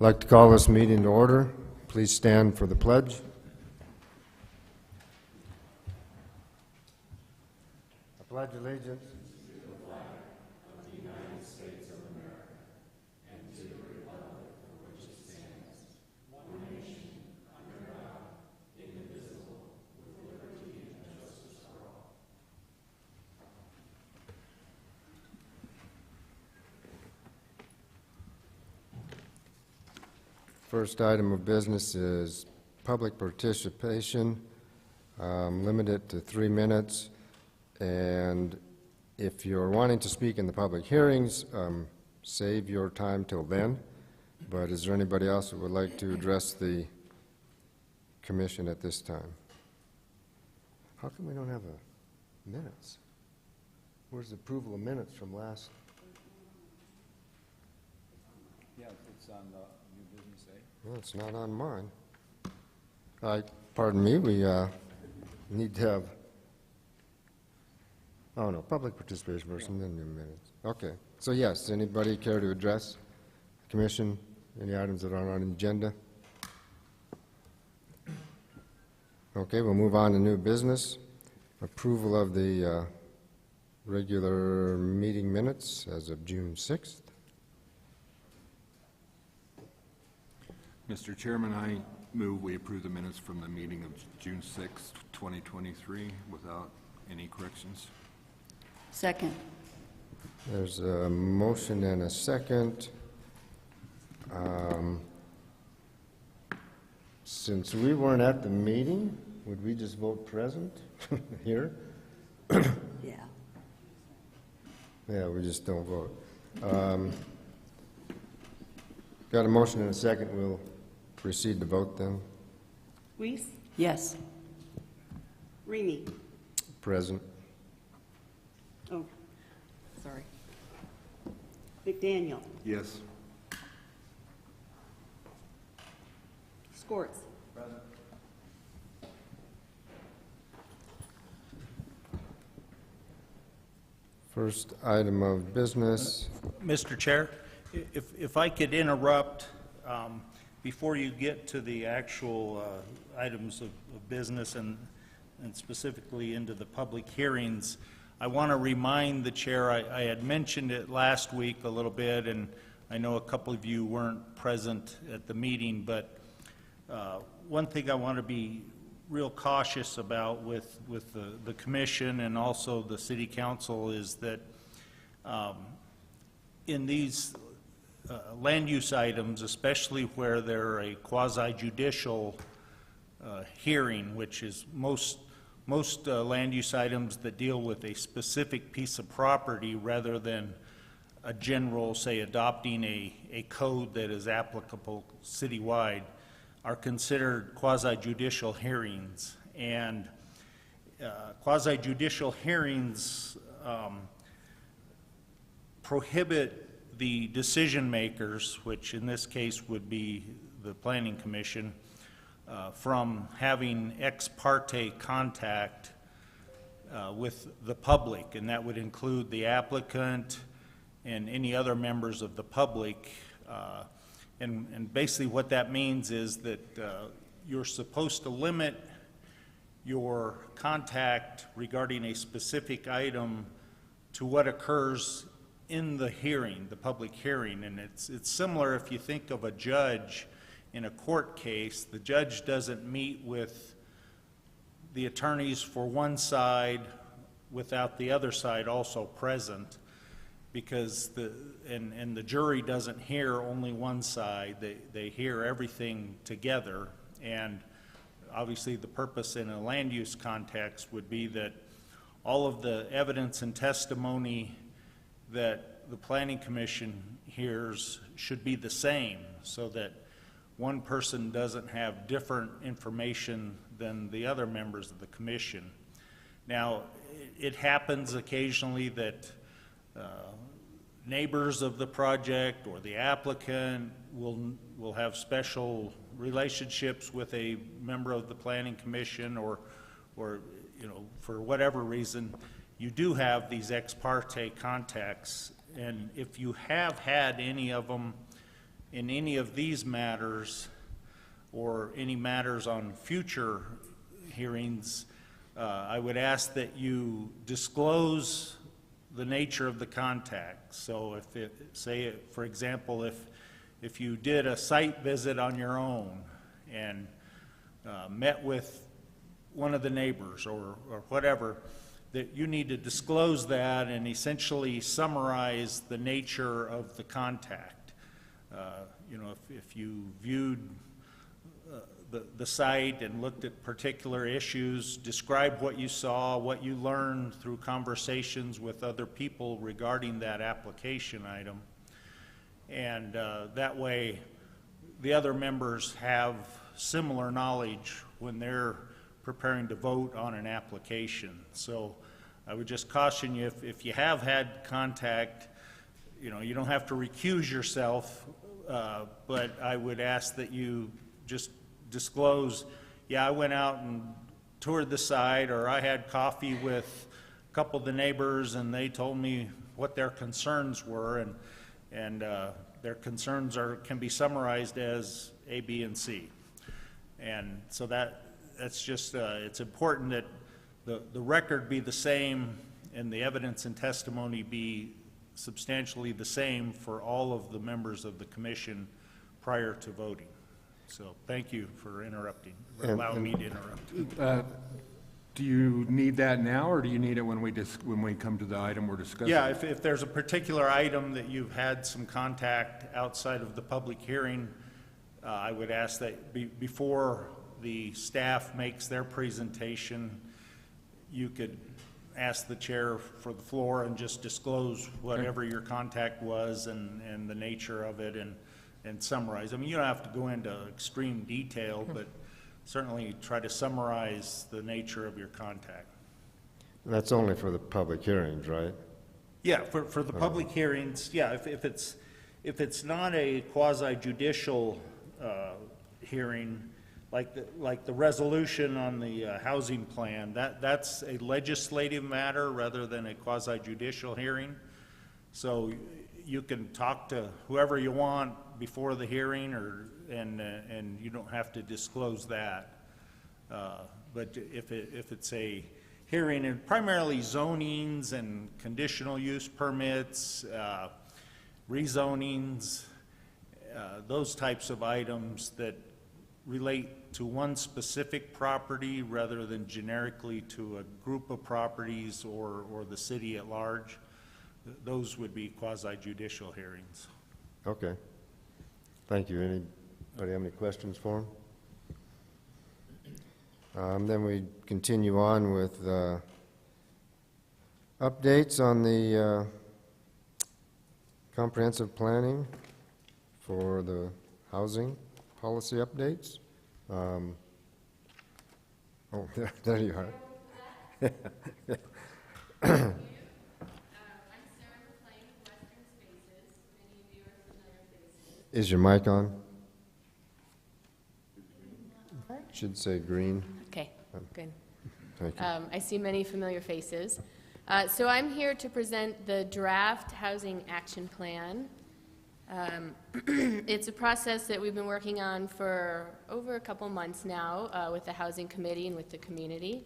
I'd like to call this meeting to order. Please stand for the pledge. I pledge allegiance to the flag of the United States of America and to the republic for which it stands, one nation, under God, indivisible, with liberty and justice for all. First item of business is public participation, limited to 3 minutes. And if you're wanting to speak in the public hearings, save your time till then. But is there anybody else who would like to address the commission at this time? How come we don't have minutes? Where's the approval of minutes from last? Yeah, it's on the new business day. Well, it's not on mine. Pardon me, we need to have, oh no, public participation first and then new minutes. Okay, so yes, anybody care to address the commission, any items that are on the agenda? Okay, we'll move on to new business. Approval of the regular meeting minutes as of June 6th. Mr. Chairman, I move we approve the minutes from the meeting of June 6, 2023, without any corrections. Second. There's a motion and a second. Since we weren't at the meeting, would we just vote present here? Yeah. Yeah, we just don't vote. Got a motion and a second. We'll proceed to vote then. Weiss? Yes. Ramey? Present. Oh, sorry. McDaniel? Yes. Scorts? First item of business. Mr. Chair, if I could interrupt before you get to the actual items of business and specifically into the public hearings, I want to remind the chair, I had mentioned it last week a little bit, and I know a couple of you weren't present at the meeting, but one thing I want to be real cautious about with the commission and also the city council is that in these land use items, especially where they're a quasi-judicial hearing, which is most land use items that deal with a specific piece of property rather than a general, say, adopting a code that is applicable citywide, are considered quasi-judicial hearings. And quasi-judicial hearings prohibit the decision makers, which in this case would be the Planning Commission, from having ex parte contact with the public, and that would include the applicant and any other members of the public. And basically what that means is that you're supposed to limit your contact regarding a specific item to what occurs in the hearing, the public hearing. And it's similar if you think of a judge in a court case. The judge doesn't meet with the attorneys for one side without the other side also present, because the jury doesn't hear only one side. They hear everything together. And obviously the purpose in a land use context would be that all of the evidence and testimony that the Planning Commission hears should be the same, so that one person doesn't have different information than the other members of the commission. Now, it happens occasionally that neighbors of the project or the applicant will have special relationships with a member of the Planning Commission, or you know, for whatever reason, you do have these ex parte contacts. And if you have had any of them in any of these matters or any matters on future hearings, I would ask that you disclose the nature of the contact. So if it, say, for example, if you did a site visit on your own and met with one of the neighbors or whatever, that you need to disclose that and essentially summarize the nature of the contact. You know, if you viewed the site and looked at particular issues, describe what you saw, what you learned through conversations with other people regarding that application item. And that way, the other members have similar knowledge when they're preparing to vote on an application. So I would just caution you, if you have had contact, you know, you don't have to recuse yourself, but I would ask that you just disclose, yeah, I went out and toured the site, or I had coffee with a couple of the neighbors and they told me what their concerns were, and their concerns can be summarized as A, B, and C. And so that's just, it's important that the record be the same and the evidence and testimony be substantially the same for all of the members of the commission prior to voting. So thank you for interrupting, or allowing me to interrupt. Do you need that now, or do you need it when we come to the item we're discussing? Yeah, if there's a particular item that you've had some contact outside of the public hearing, I would ask that before the staff makes their presentation, you could ask the chair for the floor and just disclose whatever your contact was and the nature of it and summarize. I mean, you don't have to go into extreme detail, but certainly try to summarize the nature of your contact. That's only for the public hearings, right? Yeah, for the public hearings, yeah, if it's not a quasi-judicial hearing, like the resolution on the housing plan, that's a legislative matter rather than a quasi-judicial hearing. So you can talk to whoever you want before the hearing, and you don't have to disclose that. But if it's a hearing, and primarily zonings and conditional use permits, rezonings, those types of items that relate to one specific property rather than generically to a group of properties or the city at large, those would be quasi-judicial hearings. Okay. Thank you. Anybody have any questions for him? Then we continue on with updates on the comprehensive planning for the housing policy updates. Oh, there you are. I'm Sarah McClain with Western Spaces. Many of you are familiar faces. Is your mic on? Should say green. Okay, good. Thank you. I see many familiar faces. So I'm here to present the draft housing action plan. It's a process that we've been working on for over a couple months now with the Housing Committee and with the community.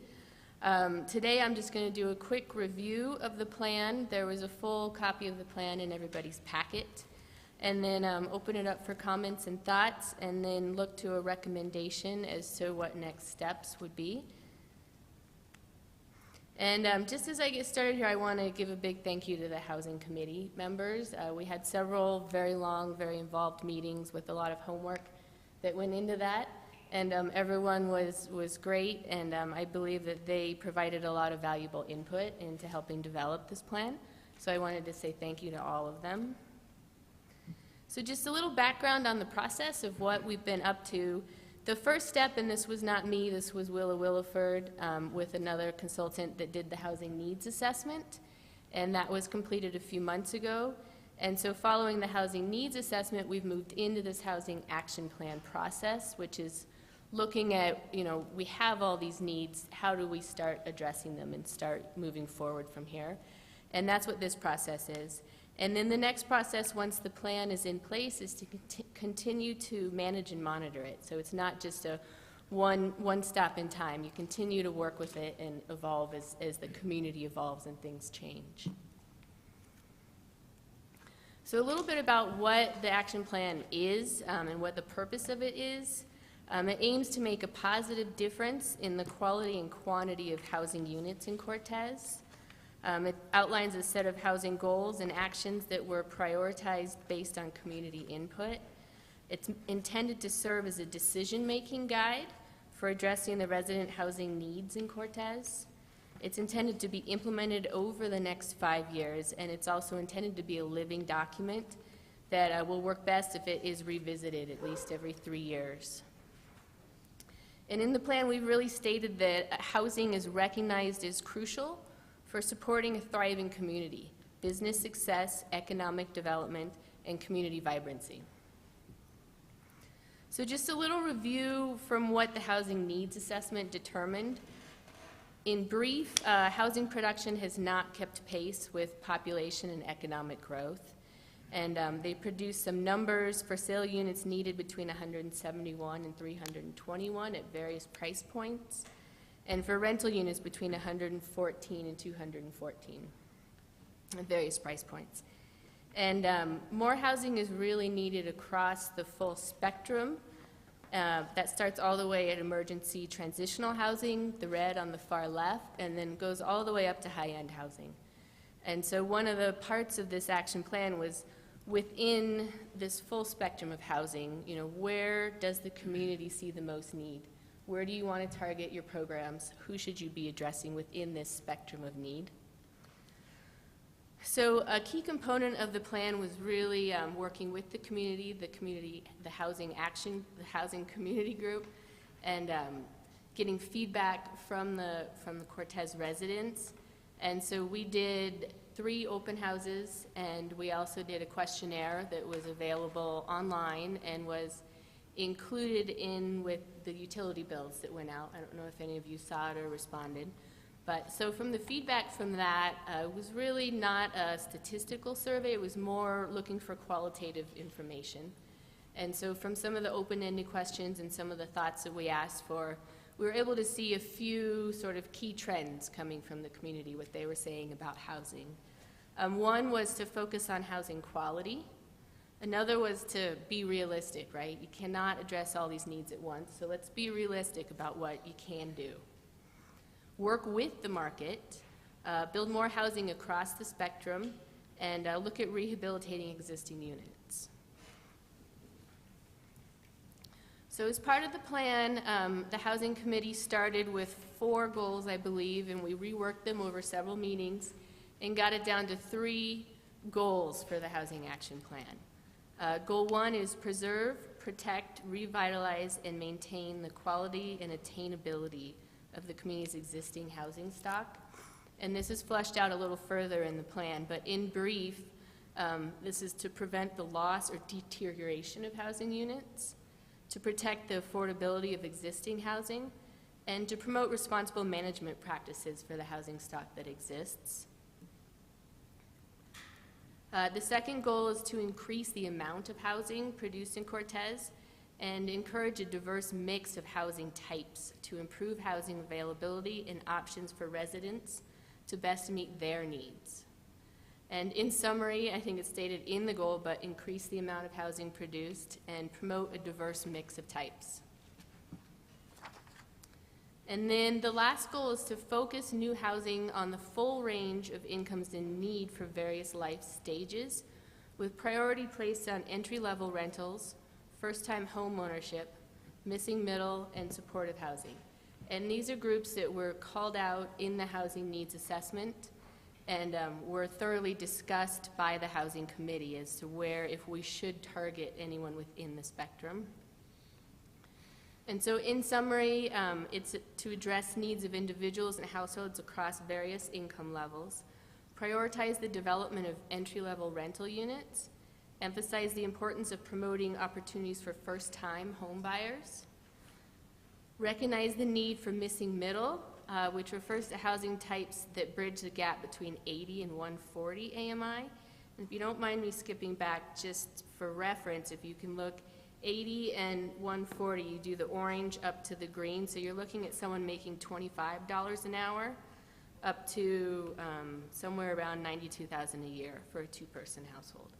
Today I'm just going to do a quick review of the plan. There was a full copy of the plan in everybody's packet. And then open it up for comments and thoughts, and then look to a recommendation as to what next steps would be. And just as I get started here, I want to give a big thank you to the Housing Committee members. We had several very long, very involved meetings with a lot of homework that went into that, and everyone was great, and I believe that they provided a lot of valuable input into helping develop this plan. So I wanted to say thank you to all of them. So just a little background on the process of what we've been up to. The first step, and this was not me, this was Willa Williford with another consultant that did the housing needs assessment, and that was completed a few months ago. And so following the housing needs assessment, we've moved into this housing action plan process, which is looking at, we have all these needs, how do we start addressing them and start moving forward from here? And that's what this process is. And then the next process, once the plan is in place, is to continue to manage and monitor it. So it's not just a one stop in time. You continue to work with it and evolve as the community evolves and things change. So a little bit about what the action plan is and what the purpose of it is. It aims to make a positive difference in the quality and quantity of housing units in Cortez. It outlines a set of housing goals and actions that were prioritized based on community input. It's intended to serve as a decision-making guide for addressing the resident housing needs in Cortez. It's intended to be implemented over the next 5 years, and it's also intended to be a living document that will work best if it is revisited at least every 3 years. And in the plan, we've really stated that housing is recognized as crucial for supporting a thriving community, business success, economic development, and community vibrancy. So just a little review from what the housing needs assessment determined. In brief, housing production has not kept pace with population and economic growth. And they produced some numbers for sale units needed between 171 and 321 at various price points, and for rental units between 114 and 214 at various price points. And more housing is really needed across the full spectrum. That starts all the way at emergency transitional housing, the red on the far left, and then goes all the way up to high-end housing. And so one of the parts of this action plan was within this full spectrum of housing, you know, where does the community see the most need? Where do you want to target your programs? Who should you be addressing within this spectrum of need? So a key component of the plan was really working with the community, the housing community group, and getting feedback from the Cortez residents. And so we did 3 open houses, and we also did a questionnaire that was available online and was included in with the utility bills that went out. I don't know if any of you saw it or responded. But so from the feedback from that, it was really not a statistical survey. It was more looking for qualitative information. And so from some of the open-ended questions and some of the thoughts that we asked for, we were able to see a few sort of key trends coming from the community, what they were saying about housing. One was to focus on housing quality. Another was to be realistic, right? You cannot address all these needs at once, so let's be realistic about what you can do. Work with the market, build more housing across the spectrum, and look at rehabilitating existing units. So as part of the plan, the Housing Committee started with 4 goals, I believe, and we reworked them over several meetings and got it down to 3 goals for the Housing Action Plan. Goal 1 is preserve, protect, revitalize, and maintain the quality and attainability of the community's existing housing stock. And this is fleshed out a little further in the plan, but in brief, this is to prevent the loss or deterioration of housing units, to protect the affordability of existing housing, and to promote responsible management practices for the housing stock that exists. The second goal is to increase the amount of housing produced in Cortez and encourage a diverse mix of housing types to improve housing availability and options for residents to best meet their needs. And in summary, I think it's stated in the goal, but increase the amount of housing produced and promote a diverse mix of types. And then the last goal is to focus new housing on the full range of incomes in need for various life stages, with priority placed on entry-level rentals, first-time home ownership, missing middle, and supportive housing. And these are groups that were called out in the housing needs assessment and were thoroughly discussed by the Housing Committee as to where, if we should target anyone within the spectrum. And so in summary, it's to address needs of individuals and households across various income levels, prioritize the development of entry-level rental units, emphasize the importance of promoting opportunities for first-time home buyers, recognize the need for missing middle, which refers to housing types that bridge the gap between 80 and 140 AMI, And if you don't mind me skipping back, just for reference, if you can look 80 and 140, you do the orange up to the green, so you're looking at someone making $25 an hour up to somewhere around $92,000 a year for a two-person household.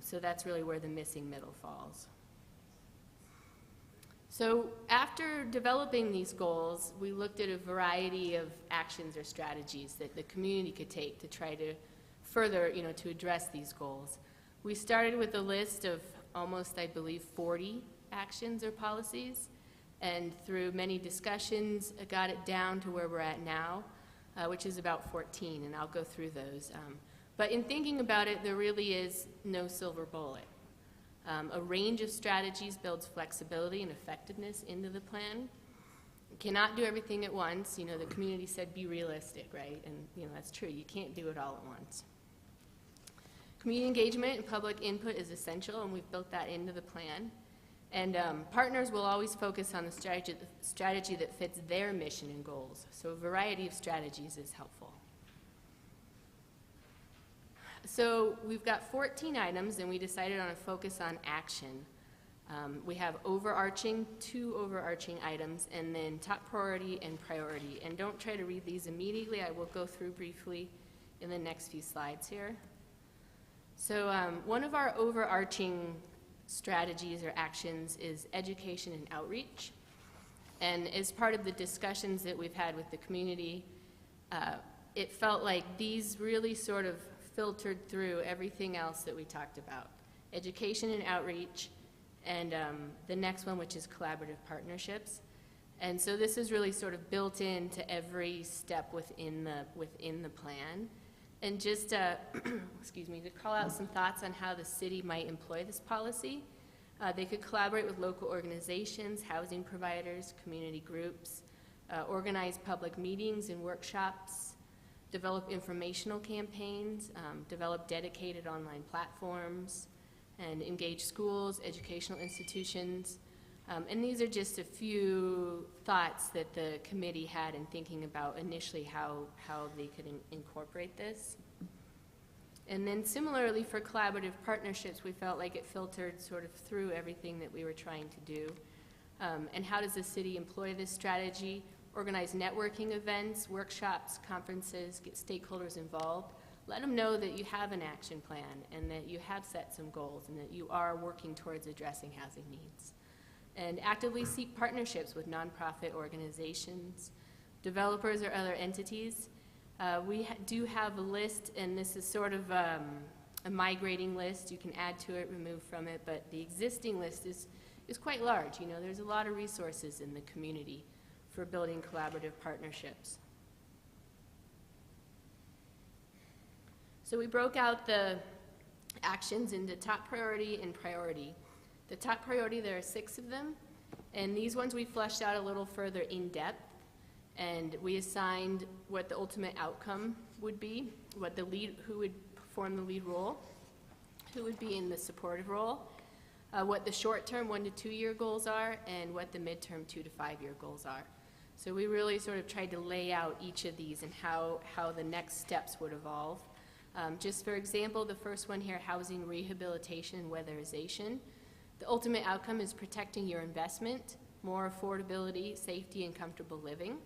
So that's really where the missing middle falls. So after developing these goals, we looked at a variety of actions or strategies that the community could take to try to further, to address these goals. We started with a list of almost, I believe, 40 actions or policies, and through many discussions, got it down to where we're at now, which is about 14, and I'll go through those. But in thinking about it, there really is no silver bullet. A range of strategies builds flexibility and effectiveness into the plan. You cannot do everything at once. The community said be realistic, right? And that's true. You can't do it all at once. Community engagement and public input is essential, and we've built that into the plan. And partners will always focus on the strategy that fits their mission and goals. So a variety of strategies is helpful. So we've got 14 items, and we decided on a focus on action. We have two overarching items, and then top priority and priority. And don't try to read these immediately. I will go through briefly in the next few slides here. So one of our overarching strategies or actions is education and outreach. And as part of the discussions that we've had with the community, it felt like these really sort of filtered through everything else that we talked about. Education and outreach, and the next one, which is collaborative partnerships. And so this is really sort of built into every step within the plan. And just, excuse me, to call out some thoughts on how the city might employ this policy. They could collaborate with local organizations, housing providers, community groups, organize public meetings and workshops, develop informational campaigns, develop dedicated online platforms, and engage schools, educational institutions. And these are just a few thoughts that the committee had in thinking about initially how they could incorporate this. And then similarly for collaborative partnerships, we felt like it filtered sort of through everything that we were trying to do. And how does the city employ this strategy? Organize networking events, workshops, conferences, get stakeholders involved. Let them know that you have an action plan and that you have set some goals and that you are working towards addressing housing needs. And actively seek partnerships with nonprofit organizations, developers, or other entities. We do have a list, and this is sort of a migrating list. You can add to it, remove from it, but the existing list is quite large. There's a lot of resources in the community for building collaborative partnerships. So we broke out the actions into top priority and priority. The top priority, there are 6 of them, and these ones we fleshed out a little further in depth, and we assigned what the ultimate outcome would be, what who would perform the lead role, who would be in the supportive role, what the short-term 1 to 2 year goals are, and what the midterm 2 to 5 year goals are. So we really sort of tried to lay out each of these and how the next steps would evolve. Just for example, the first one here, housing rehabilitation and weatherization. The ultimate outcome is protecting your investment, more affordability, safety, and comfortable living.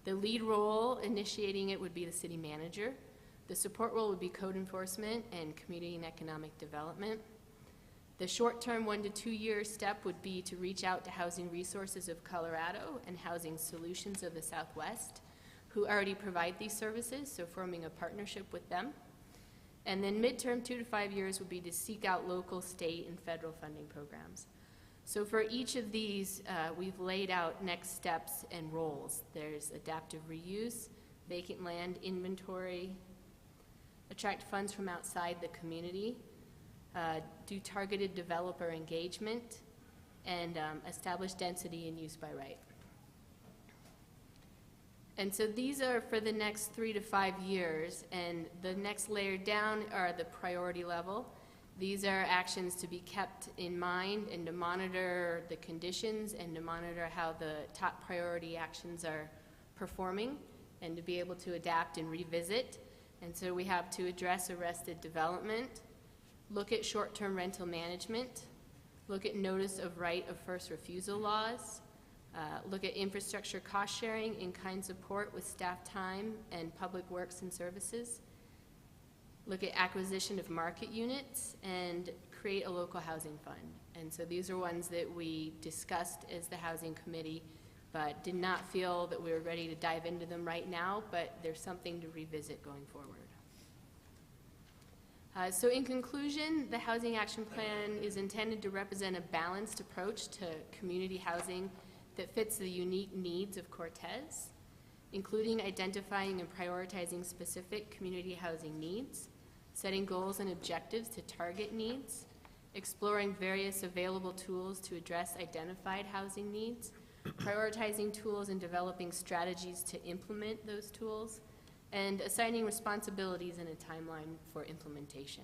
The lead role, initiating it, would be the city manager. The support role would be code enforcement and community and economic development. The short-term 1 to 2 year step would be to reach out to Housing Resources of Colorado and Housing Solutions of the Southwest, who already provide these services, so forming a partnership with them. And then midterm 2 to 5 years would be to seek out local, state, and federal funding programs. So for each of these, we've laid out next steps and roles. There's adaptive reuse, vacant land inventory, attract funds from outside the community, do targeted developer engagement, and establish density and use by right. And so these are for the next 3 to 5 years, and the next layer down are the priority level. These are actions to be kept in mind and to monitor the conditions and to monitor how the top priority actions are performing and to be able to adapt and revisit. And so we have to address arrested development, look at short-term rental management, look at notice of right of first refusal laws, look at infrastructure cost sharing, in-kind support with staff time and public works and services, look at acquisition of market units, and create a local housing fund. And so these are ones that we discussed as the Housing Committee, but did not feel that we were ready to dive into them right now, but there's something to revisit going forward. So in conclusion, the Housing Action Plan is intended to represent a balanced approach to community housing that fits the unique needs of Cortez, including identifying and prioritizing specific community housing needs, setting goals and objectives to target needs, exploring various available tools to address identified housing needs, prioritizing tools and developing strategies to implement those tools, and assigning responsibilities and a timeline for implementation.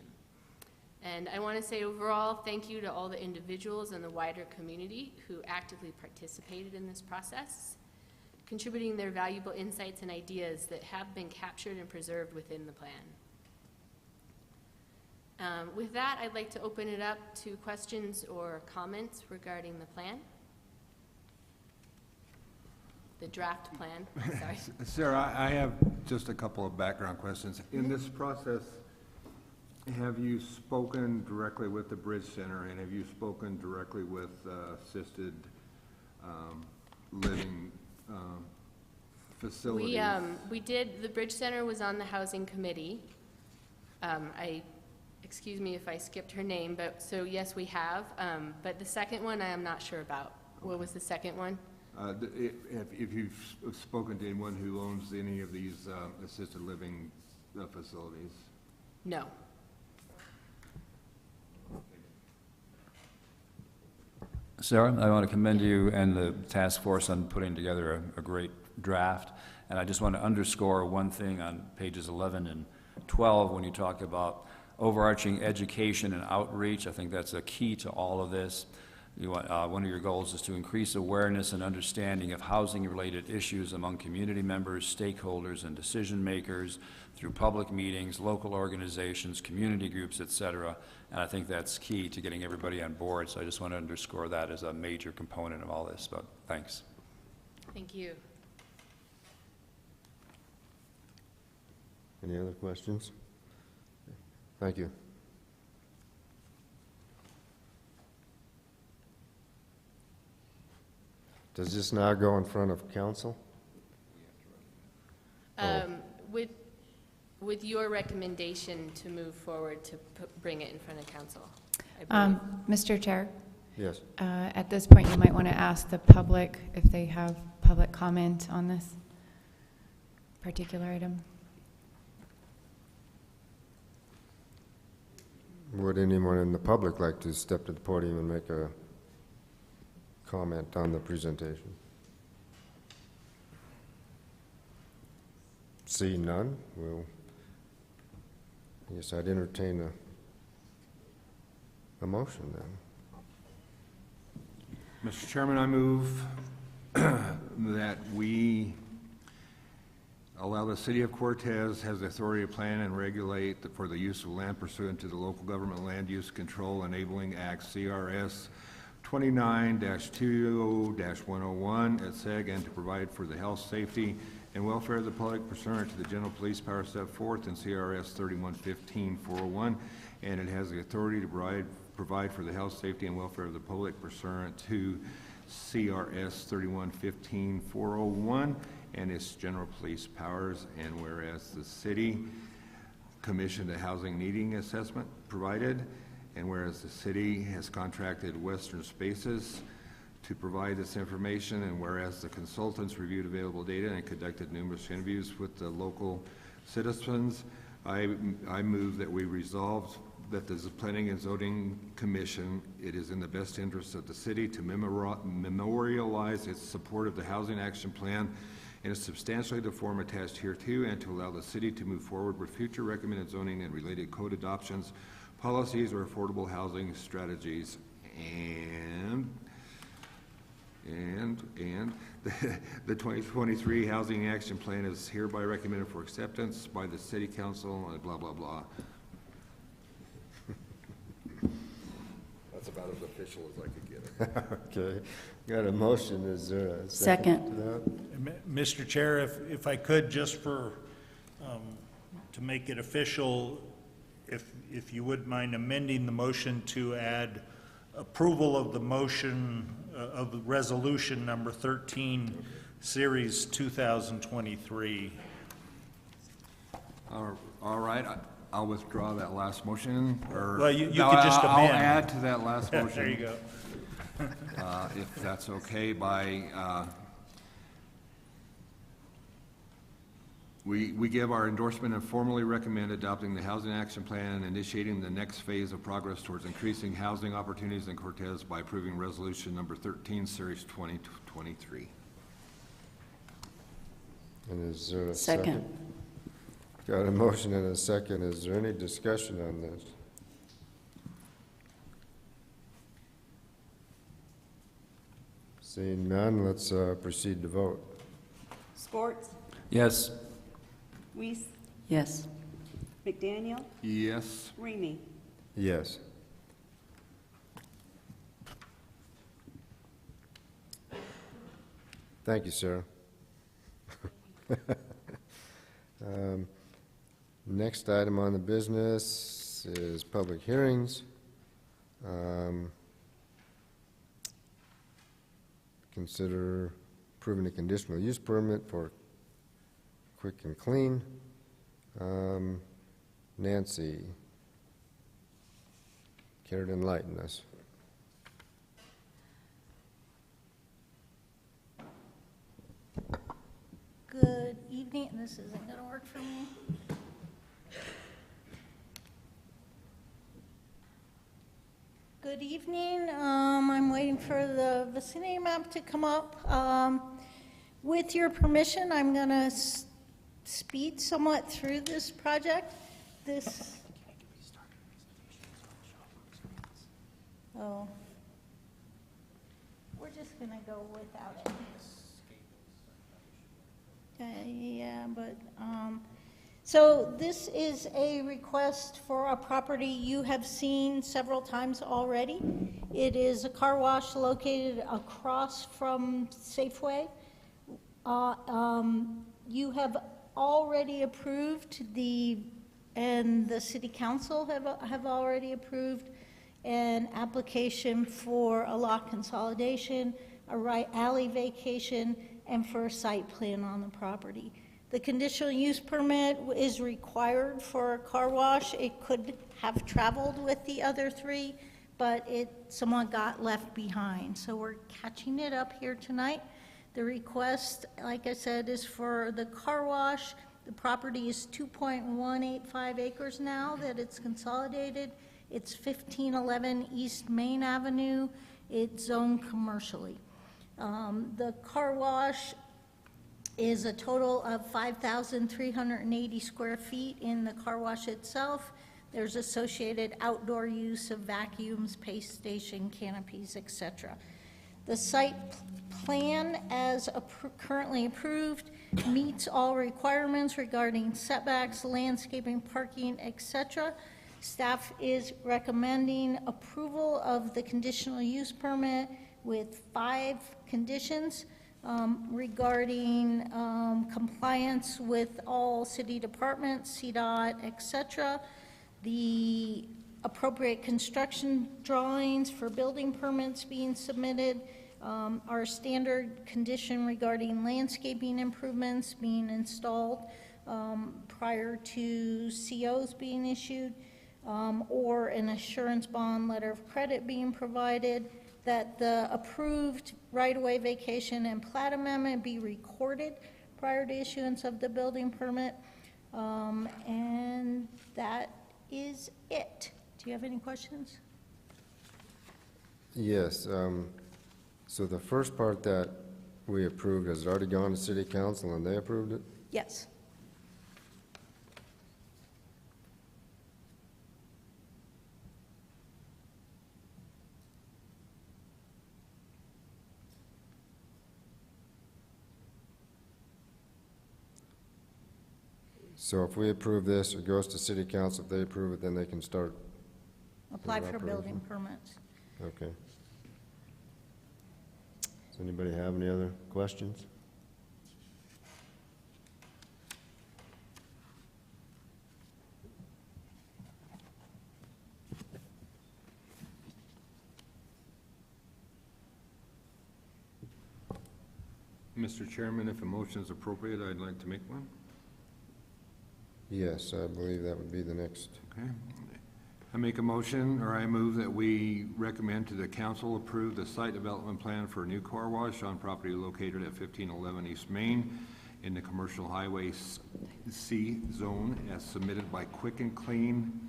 And I want to say overall, thank you to all the individuals and the wider community who actively participated in this process, contributing their valuable insights and ideas that have been captured and preserved within the plan. With that, I'd like to open it up to questions or comments regarding the plan. The draft plan, sorry. Sarah, I have just a couple of background questions. In this process, have you spoken directly with the Bridge Center, and have you spoken directly with assisted living facilities? We did, the Bridge Center was on the Housing Committee. Excuse me if I skipped her name, but, so yes, we have. But the second one, I am not sure about. What was the second one? If you've spoken to anyone who owns any of these assisted living facilities? No. Sarah, I want to commend you and the task force on putting together a great draft. And I just want to underscore one thing on pages 11 and 12 when you talk about overarching education and outreach. I think that's a key to all of this. You want, one of your goals is to increase awareness and understanding of housing-related issues among community members, stakeholders, and decision makers through public meetings, local organizations, community groups, et cetera. And I think that's key to getting everybody on board. So I just want to underscore that as a major component of all this. But thanks. Thank you. Any other questions? Thank you. Does this now go in front of council? With your recommendation to move forward to bring it in front of council, I believe. Mr. Chair, Yes. at this point, you might want to ask the public if they have public comment on this particular item. Would anyone in the public like to step to the podium and make a comment on the presentation? See none, well, I guess I'd entertain a motion then. Mr. Chairman, I move that we allow the City of Cortez has the authority to plan and regulate for the use of land pursuant to the Local Government Land Use Control Enabling Act, CRS 29-20-101 at SEG, and to provide for the health, safety, and welfare of the public pursuant to the general police power set forth in CRS 3115-401, and it has the authority to provide for the health, safety, and welfare of the public pursuant to CRS 3115-401 and its general police powers, and whereas the city commissioned a housing needing assessment provided, and whereas the city has contracted Western Spaces to provide this information, and whereas the consultants reviewed available data and conducted numerous interviews with the local citizens, I move that we resolve that the Planning and Zoning Commission, it is in the best interest of the city to memorialize its support of the Housing Action Plan in a substantially the form attached hereto, and to allow the city to move forward with future recommended zoning and related code adoptions, policies, or affordable housing strategies, and And the 2023 Housing Action Plan is hereby recommended for acceptance by the City Council, and blah, blah, blah. That's about as official as I could get it. Okay, got a motion, is there a Second. second to that? Mr. Chair, if I could, just for, to make it official, if you would mind amending the motion to add approval of the motion, of the resolution number 13, Series 2023. All right, I'll withdraw that last motion, or... Well, you No, could just I'll amend. add to that last motion. There you go. If that's okay, we give our endorsement and formally recommend adopting the Housing Action Plan and initiating the next phase of progress towards increasing housing opportunities in Cortez by approving resolution number 13, series 2023. And is there a Second. second? Got a motion and a second. Is there any discussion on this? Seeing none, let's proceed to vote. Scorts, Yes. Weiss, Yes. McDaniel, Yes. Remy. Yes. Thank you, Sarah. Next item on the business is public hearings. Consider approving a conditional use permit for Quick and Clean. Nancy, care to enlighten us? Good evening. This isn't going to work for me. Good evening. I'm waiting for the vicinity map to come up. With your permission, I'm going to speed somewhat through this project. Oh. We're just going to go without it. Yeah, but, so this is a request for a property you have seen several times already. It is a car wash located across from Safeway. You have already approved and the city council have already approved an application for a lot consolidation, a right alley vacation, and for a site plan on the property. The conditional use permit is required for a car wash. It could have traveled with the other three, but it somewhat got left behind. So we're catching it up here tonight. The request, like I said, is for the car wash. The property is 2.185 acres now that it's consolidated. It's 1511 East Main Avenue. It's zoned commercially. The car wash is a total of 5,380 square feet in the car wash itself. There's associated outdoor use of vacuums, paste station, canopies, etc. The site plan, as currently approved, meets all requirements regarding setbacks, landscaping, parking, etc. Staff is recommending approval of the conditional use permit with 5 conditions regarding compliance with all city departments, CDOT, etc. The appropriate construction drawings for building permits being submitted, our standard condition regarding landscaping improvements being installed prior to COs being issued, or an assurance bond letter of credit being provided, that the approved right-of-way vacation and plat amendment be recorded prior to issuance of the building permit, and that is it. Do you have any questions? Yes, so the first part that we approved, has it already gone to city council and they approved it? Yes. So if we approve this, it goes to city council. If they approve it, then they can start. Apply for operation. building permits. Okay. Does anybody have any other questions? Mr. Chairman, if a motion is appropriate, I'd like to make one. Yes, I believe that would be the next. Okay. I make a motion, or I move that we recommend to the council approve the site development plan for a new car wash on property located at 1511 East Main in the Commercial Highway C zone as submitted by Quick and Clean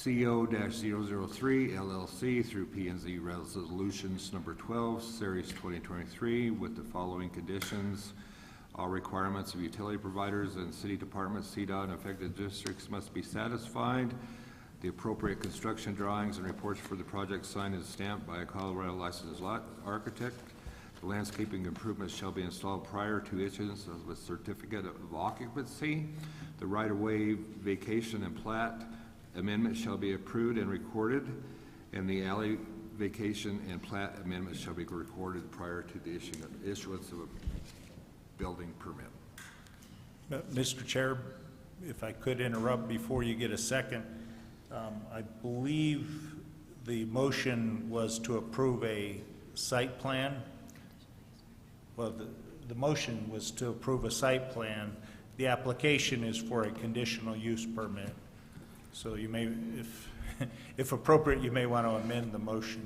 CO-003 LLC through P&Z Resolutions Number 12, Series 2023, with the following conditions. All requirements of utility providers and city departments, CDOT, and affected districts must be satisfied. The appropriate construction drawings and reports for the project signed and stamped by a Colorado licensed lot architect. The landscaping improvements shall be installed prior to issuance of a certificate of occupancy. The right-of-way vacation and plat amendments shall be approved and recorded, and the alley vacation and plat amendments shall be recorded prior to the issuance of a building permit. Mr. Chair, if I could interrupt before you get a second, I believe the motion was to approve a site plan. Well, the motion was to approve a site plan. The application is for a conditional use permit. So you may, if appropriate, you may want to amend the motion.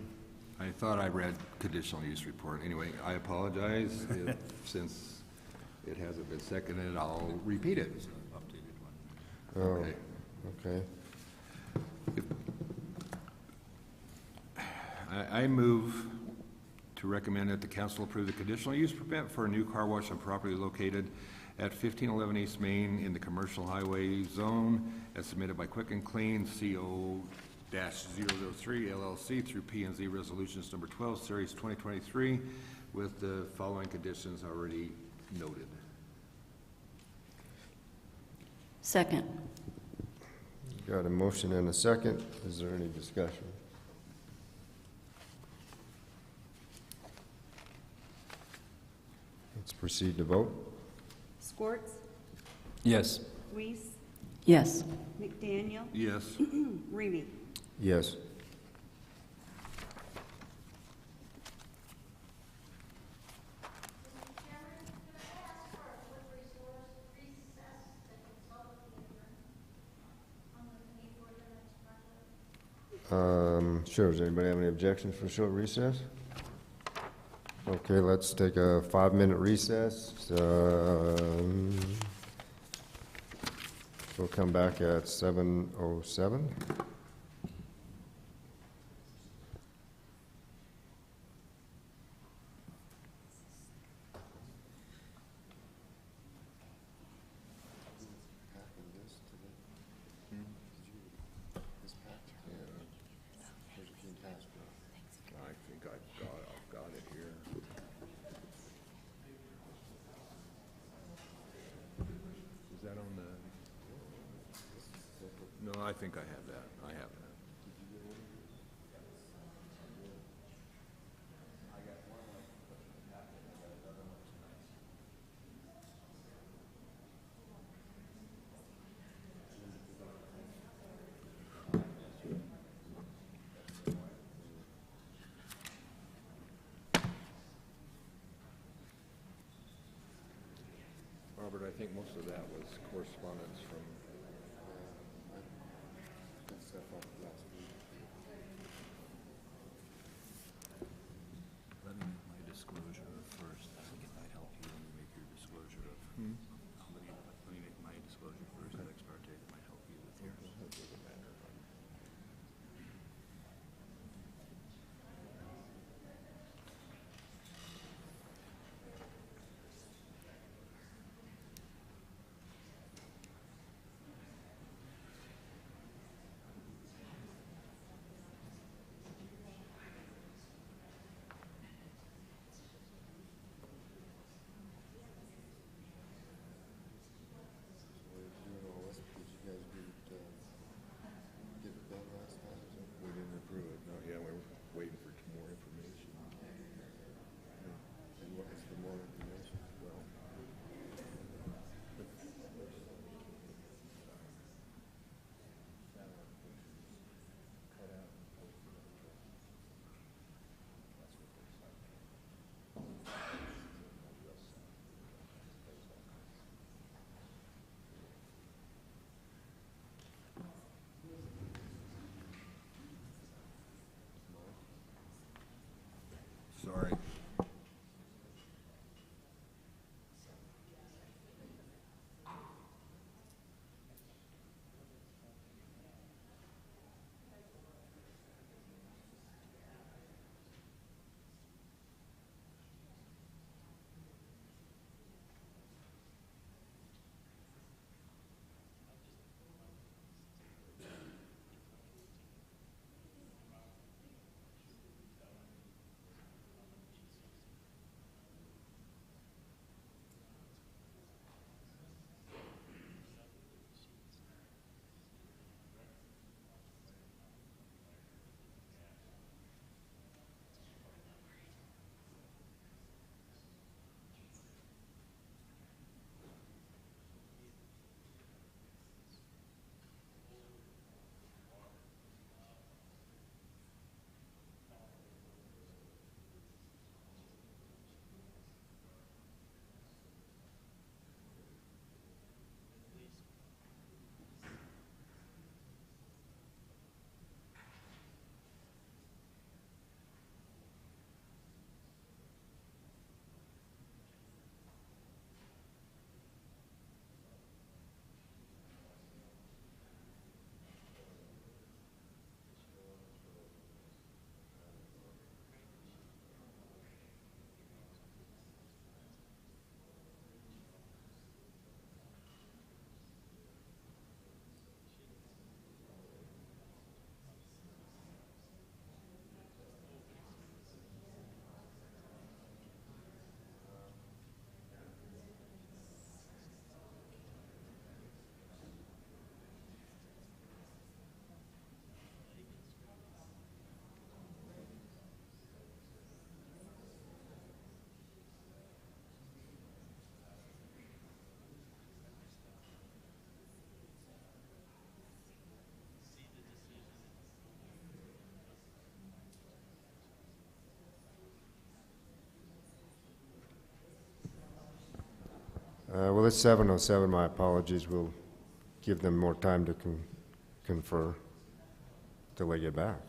I thought I read conditional use report. Anyway, I apologize. Since it hasn't been seconded, I'll repeat it. Oh, Okay. okay. I move to recommend that the council approve the conditional use permit for a new car wash on property located at 1511 East Main in the Commercial Highway Zone as submitted by Quick and Clean CO-003 LLC through P&Z Resolutions Number 12, Series 2023, with the following conditions already noted. Second. Got a motion and a second. Is there any discussion? Let's proceed to vote. Scorts, Yes. Weiss, Yes. McDaniel, Yes. Remy. Yes. Sure. Does anybody have any objections for a short recess? Okay, let's take a 5-minute recess. We'll come back at 7:07. I think I've got it here. Is that on the? No, I think I have that. I have that. Robert, I think most of that was correspondence from. Let me make my disclosure first. I think it might help you when you make your disclosure of, let me make my disclosure first, ex parte, that might help you with yours. Well, it's 7:07, my apologies. We'll give them more time to confer till they get back.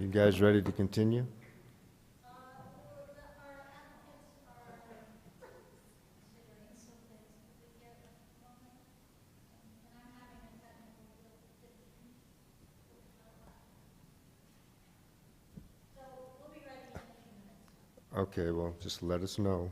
You guys ready to continue? Okay, well, just let us know.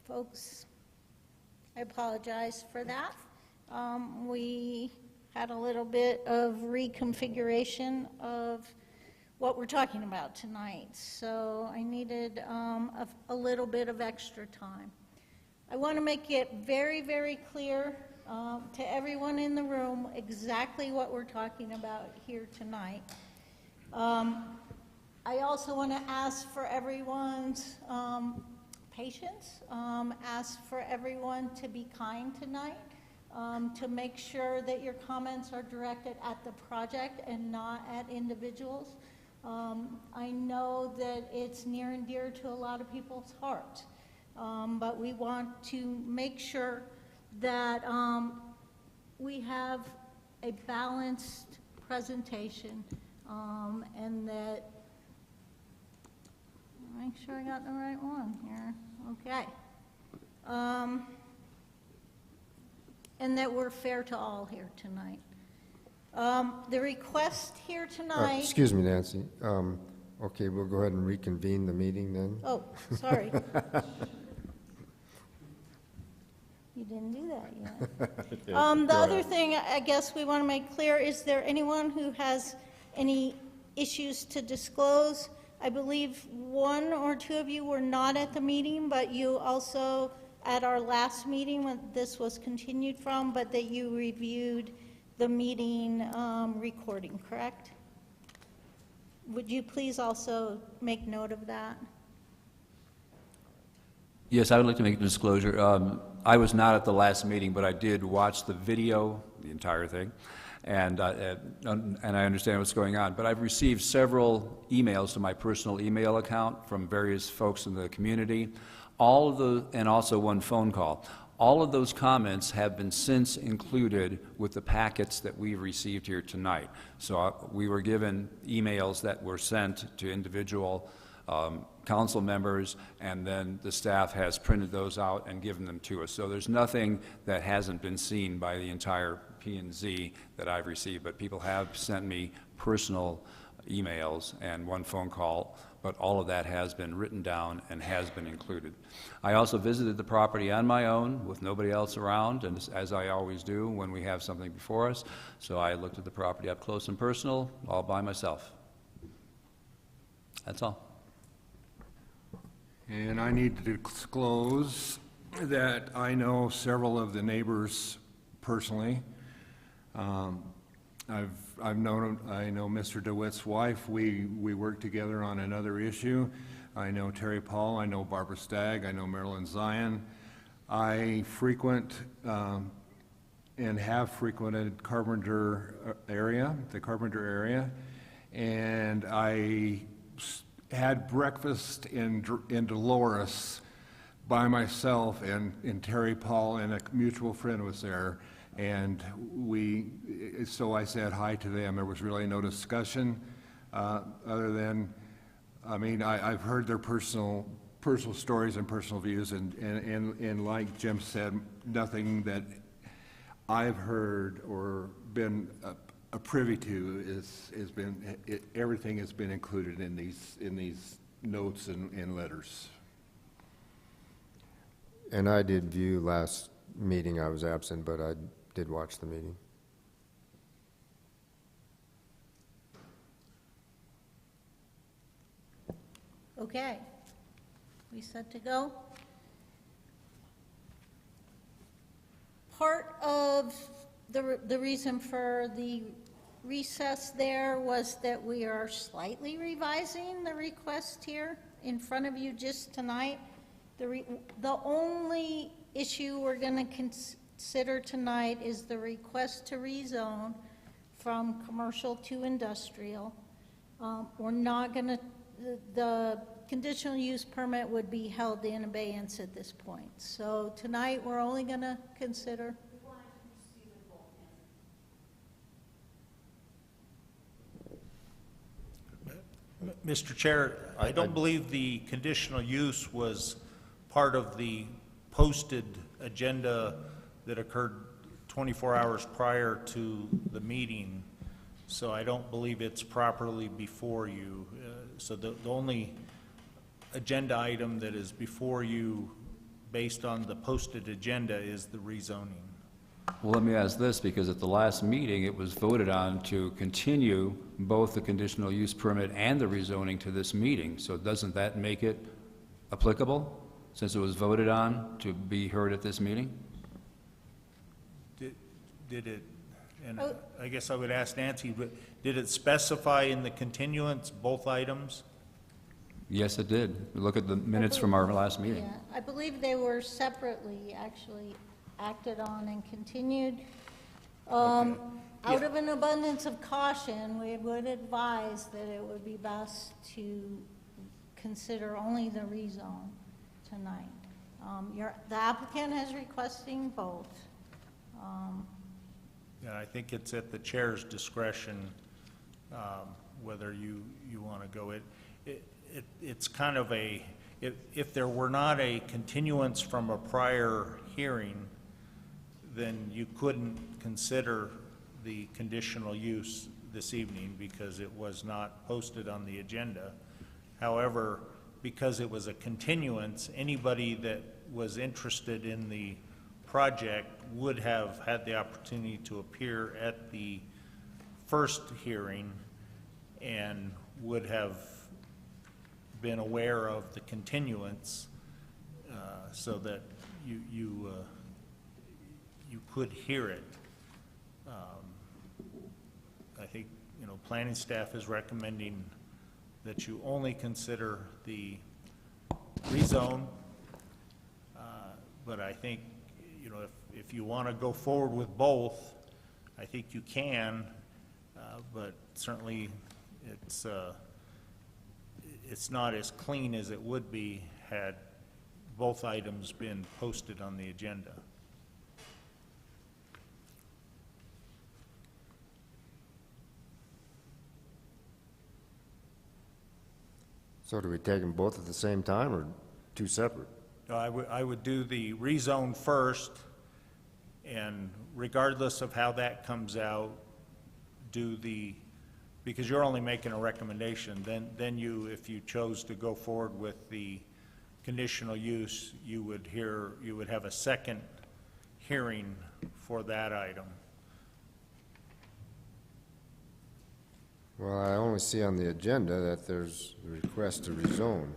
Folks, I apologize for that. We had a little bit of reconfiguration of what we're talking about tonight, so I needed a little bit of extra time. I want to make it very, very clear to everyone in the room exactly what we're talking about here tonight. I also want to ask for everyone's patience, ask for everyone to be kind tonight, to make sure that your comments are directed at the project and not at individuals. I know that it's near and dear to a lot of people's hearts, but we want to make sure that we have a balanced presentation, and that, make sure I got the right one here, okay. And that we're fair to all here tonight. The request here tonight. Excuse me, Nancy. Okay, we'll go ahead and reconvene the meeting then. Oh, sorry. You didn't do that yet. The other thing I guess we want to make clear, is there anyone who has any issues to disclose? I believe one or two of you were not at the meeting, but you also, at our last meeting, when this was continued from, but that you reviewed the meeting recording, correct? Would you please also make note of that? Yes, I would like to make a disclosure. I was not at the last meeting, but I did watch the video, the entire thing, and I understand what's going on. But I've received several emails to my personal email account from various folks in the community, and also one phone call. All of those comments have been since included with the packets that we've received here tonight. So we were given emails that were sent to individual council members, and then the staff has printed those out and given them to us. So there's nothing that hasn't been seen by the entire P&Z that I've received, but people have sent me personal emails and one phone call, but all of that has been written down and has been included. I also visited the property on my own with nobody else around, and as I always do when we have something before us, so I looked at the property up close and personal, all by myself. That's all. And I need to disclose that I know several of the neighbors personally. I know Mr. DeWitt's wife. We work together on another issue. I know Terry Paul. I know Barbara Stagg. I know Marilyn Zion. I frequent and have frequented the Carpenter area, and I had breakfast in Dolores by myself, and Terry Paul and a mutual friend was there, and so I said hi to them. There was really no discussion other than, I mean, I've heard their personal stories and personal views, and like Jim said, nothing that I've heard or been privy to everything has been included in these notes and letters. And I did view last meeting. I was absent, but I did watch the meeting. Okay. We set to go? Part of the reason for the recess there was that we are slightly revising the request here in front of you just tonight. The only issue we're going to consider tonight is the request to rezone from commercial to industrial. We're not going to, the conditional use permit would be held in abeyance at this point. So tonight we're only going to consider. Mr. Chair, I don't believe the conditional use was part of the posted agenda that occurred 24 hours prior to the meeting, so I don't believe it's properly before you. So the only agenda item that is before you based on the posted agenda is the rezoning. Well, let me ask this, because at the last meeting, it was voted on to continue both the conditional use permit and the rezoning to this meeting. So doesn't that make it applicable, since it was voted on to be heard at this meeting? Did it, and I guess I would ask Nancy, but did it specify in the continuance both items? Yes, it did. Look at the minutes from our last meeting. Yeah, I believe they were separately actually acted on and continued. Out of an abundance of caution, we would advise that it would be best to consider only the rezone tonight. The applicant is requesting both. I think it's at the chair's discretion whether you want to go. It's kind of if there were not a continuance from a prior hearing, then you couldn't consider the conditional use this evening because it was not posted on the agenda. However, because it was a continuance, anybody that was interested in the project would have had the opportunity to appear at the first hearing and would have been aware of the continuance so that you could hear it. I think, planning staff is recommending that you only consider the rezone, but I think, if you want to go forward with both, I think you can, but certainly it's not as clean as it would be had both items been posted on the agenda. So do we take them both at the same time or two separate? I would do the rezone first, and regardless of how that comes out, because you're only making a recommendation, then if you chose to go forward with the conditional use, you would have a second hearing for that item. Well, I only see on the agenda that there's a request to rezone.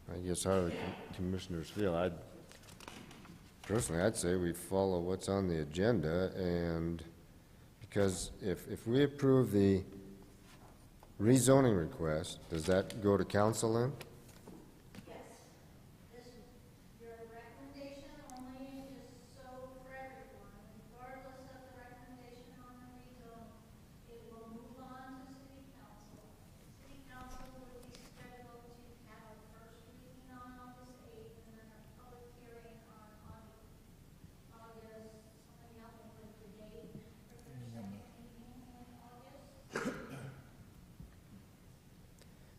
I guess how do the commissioners feel? Personally, I'd say we follow what's on the agenda, and because if we approve the rezoning request, does that go to council then?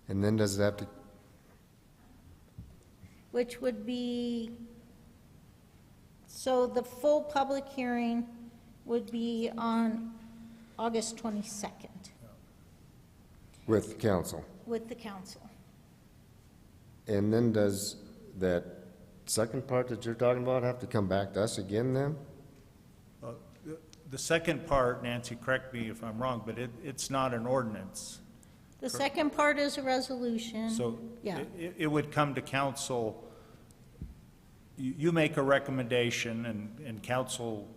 And then does it have to, Which would be, so the full public hearing would be on August 22nd with council? with the council. And then does that second part that you're talking about have to come back to us again then? The second part, Nancy, correct me if I'm wrong, but it's not an ordinance. The second part is a resolution. So Yeah. it would come to council, you make a recommendation, and council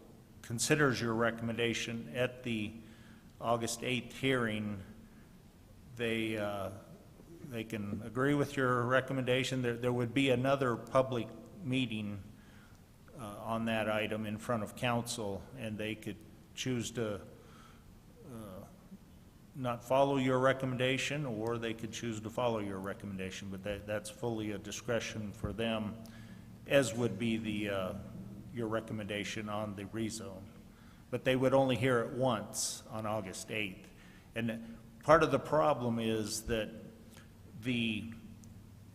considers your recommendation at the August 8th hearing. They can agree with your recommendation. There would be another public meeting on that item in front of council, and they could choose to not follow your recommendation, or they could choose to follow your recommendation, but that's fully a discretion for them, as would be your recommendation on the rezone. But they would only hear it once on August 8th. And part of the problem is that the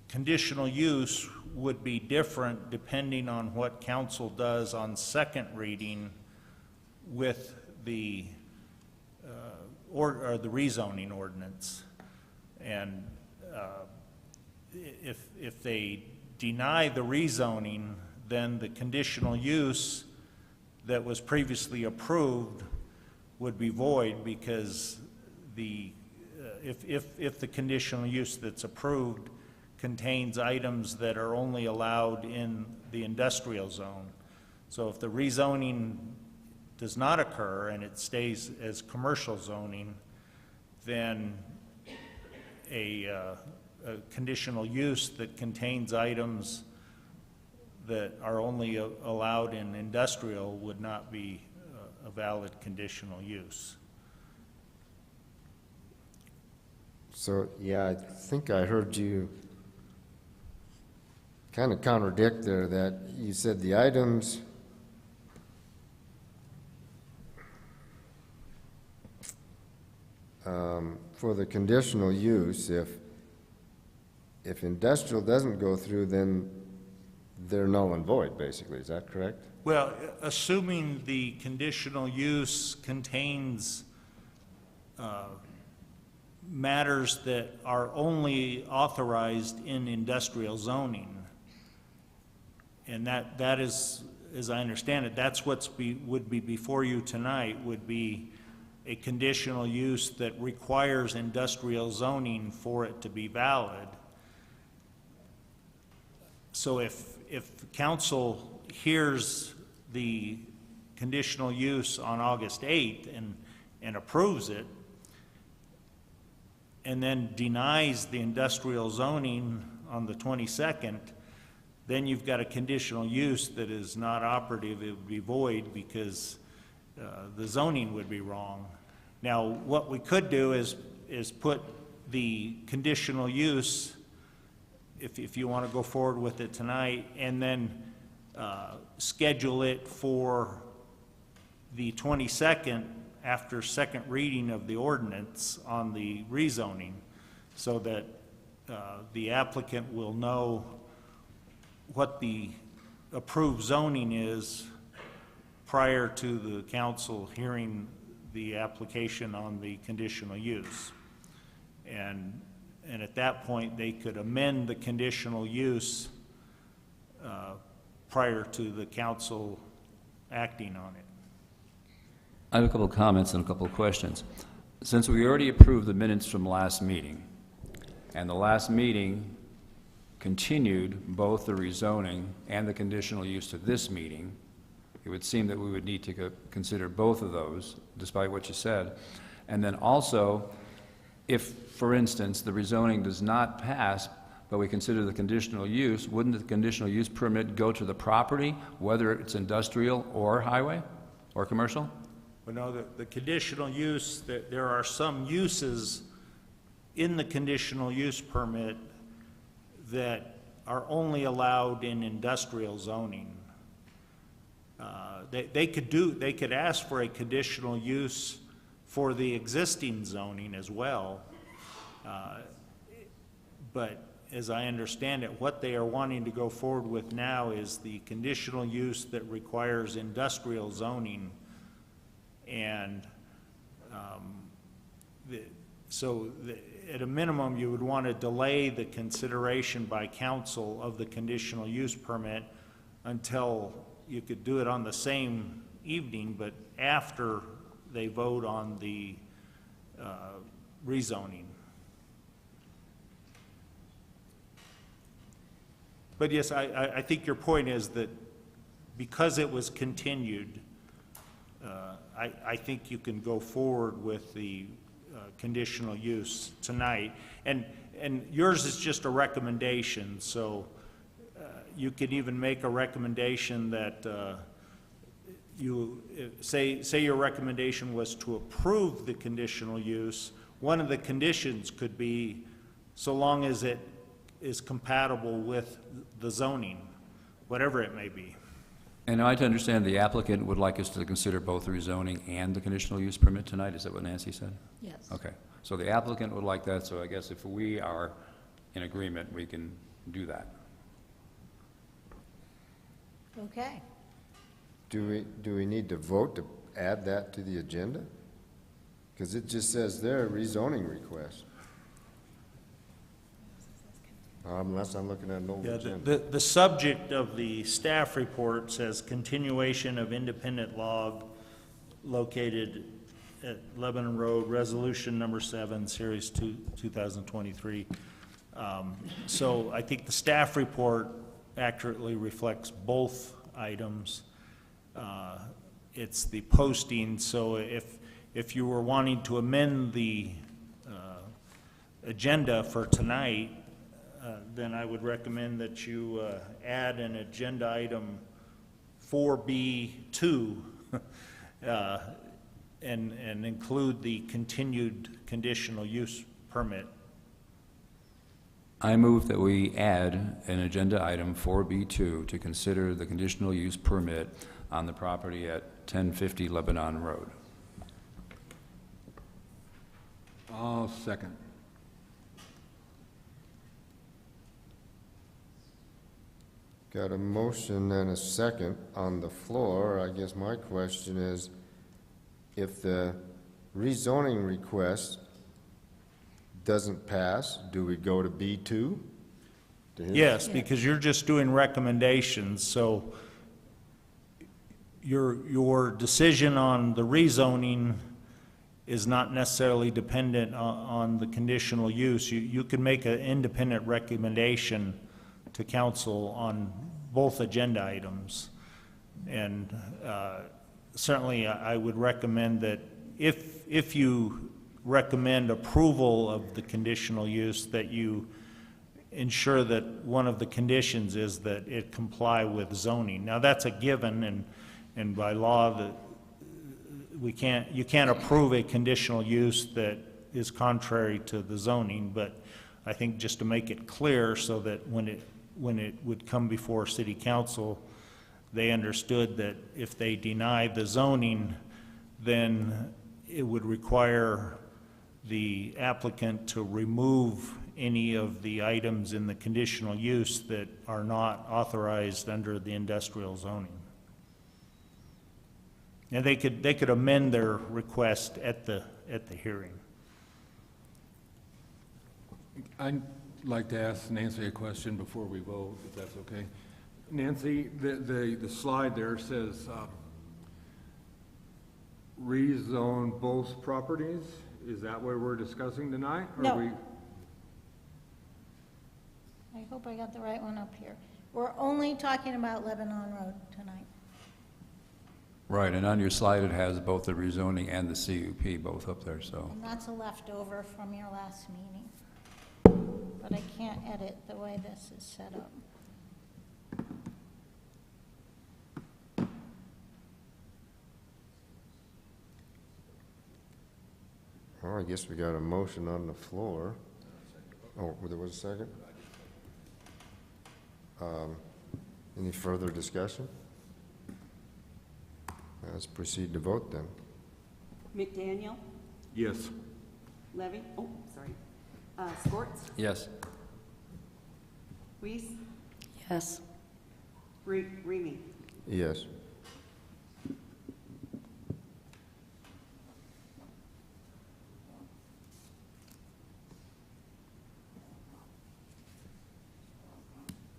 conditional use would be different depending on what council does on second reading with the or the rezoning ordinance. And if they deny the rezoning, then the conditional use that was previously approved would be void, because if the conditional use that's approved contains items that are only allowed in the industrial zone. So if the rezoning does not occur and it stays as commercial zoning, then a conditional use that contains items that are only allowed in industrial would not be a valid conditional use. So, yeah, I think I heard you kind of contradict there, that you said the items for the conditional use, if industrial doesn't go through, then they're null and void, basically. Is that correct? Well, assuming the conditional use contains matters that are only authorized in industrial zoning, and that is, as I understand it, that's would be before you tonight, would be a conditional use that requires industrial zoning for it to be valid. So if council hears the conditional use on August 8th and approves it, and then denies the industrial zoning on the 22nd, then you've got a conditional use that is not operative. It would be void because the zoning would be wrong. Now, what we could do is put the conditional use, if you want to go forward with it tonight, and then schedule it for the 22nd after second reading of the ordinance on the rezoning, so that the applicant will know what the approved zoning is prior to the council hearing the application on the conditional use. And at that point, they could amend the conditional use prior to the council acting on it. I have a couple of comments and a couple of questions. Since we already approved the minutes from last meeting, and the last meeting continued both the rezoning and the conditional use to this meeting, it would seem that we would need to consider both of those, despite what you said. And then also, if, for instance, the rezoning does not pass, but we consider the conditional use, wouldn't the conditional use permit go to the property, whether it's industrial or highway or commercial? Well, no, the conditional use, there are some uses in the conditional use permit that are only allowed in industrial zoning. They could ask for a conditional use for the existing zoning as well. But as I understand it, what they are wanting to go forward with now is the conditional use that requires industrial zoning. And at a minimum, you would want to delay the consideration by council of the conditional use permit until you could do it on the same evening, but after they vote on the rezoning. But yes, I think your point is that because it was continued, I think you can go forward with the conditional use tonight. And yours is just a recommendation, so you could even make a recommendation that you say your recommendation was to approve the conditional use. One of the conditions could be so long as it is compatible with the zoning, whatever it may be. And I understand the applicant would like us to consider both the rezoning and the conditional use permit tonight. Is that what Nancy said? Yes. Okay. So the applicant would like that, so I guess if we are in agreement, we can do that. Okay. Do we need to vote to add that to the agenda? Because it just says there, rezoning request. Unless I'm looking at an old Yeah, agenda. the subject of the staff report says continuation of independent log located at Lebanon Road, resolution number 7, series 2023. So I think the staff report accurately reflects both items. It's the posting, so if you were wanting to amend the agenda for tonight, then I would recommend that you add an agenda item 4B2 and include the continued conditional use permit I move that we add an agenda item 4B2 to consider the conditional use permit on the property at 1050 Lebanon Road. I'll second. Got a motion and a second on the floor. I guess my question is, if the rezoning request doesn't pass, do we go to B2? Yes, because you're just doing recommendations, so your decision on the rezoning is not necessarily dependent on the conditional use. You can make an independent recommendation to council on both agenda items. And certainly, I would recommend that if you recommend approval of the conditional use, that you ensure that one of the conditions is that it comply with zoning. Now, that's a given, and by law, you can't approve a conditional use that is contrary to the zoning, but I think just to make it clear so that when it would come before city council, they understood that if they deny the zoning, then it would require the applicant to remove any of the items in the conditional use that are not authorized under the industrial zoning. And they could amend their request at the hearing. I'd like to ask Nancy a question before we vote, if that's okay. Nancy, the slide there says rezone both properties. Is that what we're discussing tonight? Or No. I hope I got the right one up here. We're only talking about Lebanon Road tonight. Right, and on your slide, it has both the rezoning and the CUP both up there, so. And that's a leftover from your last meeting. But I can't edit the way this is set up. Well, I guess we got a motion on the floor. Oh, there was a second? Any further discussion? Let's proceed to vote then. McDaniel, Yes. Levy, oh, sorry, Scorts, Yes. Weiss, Yes. Remy. Yes.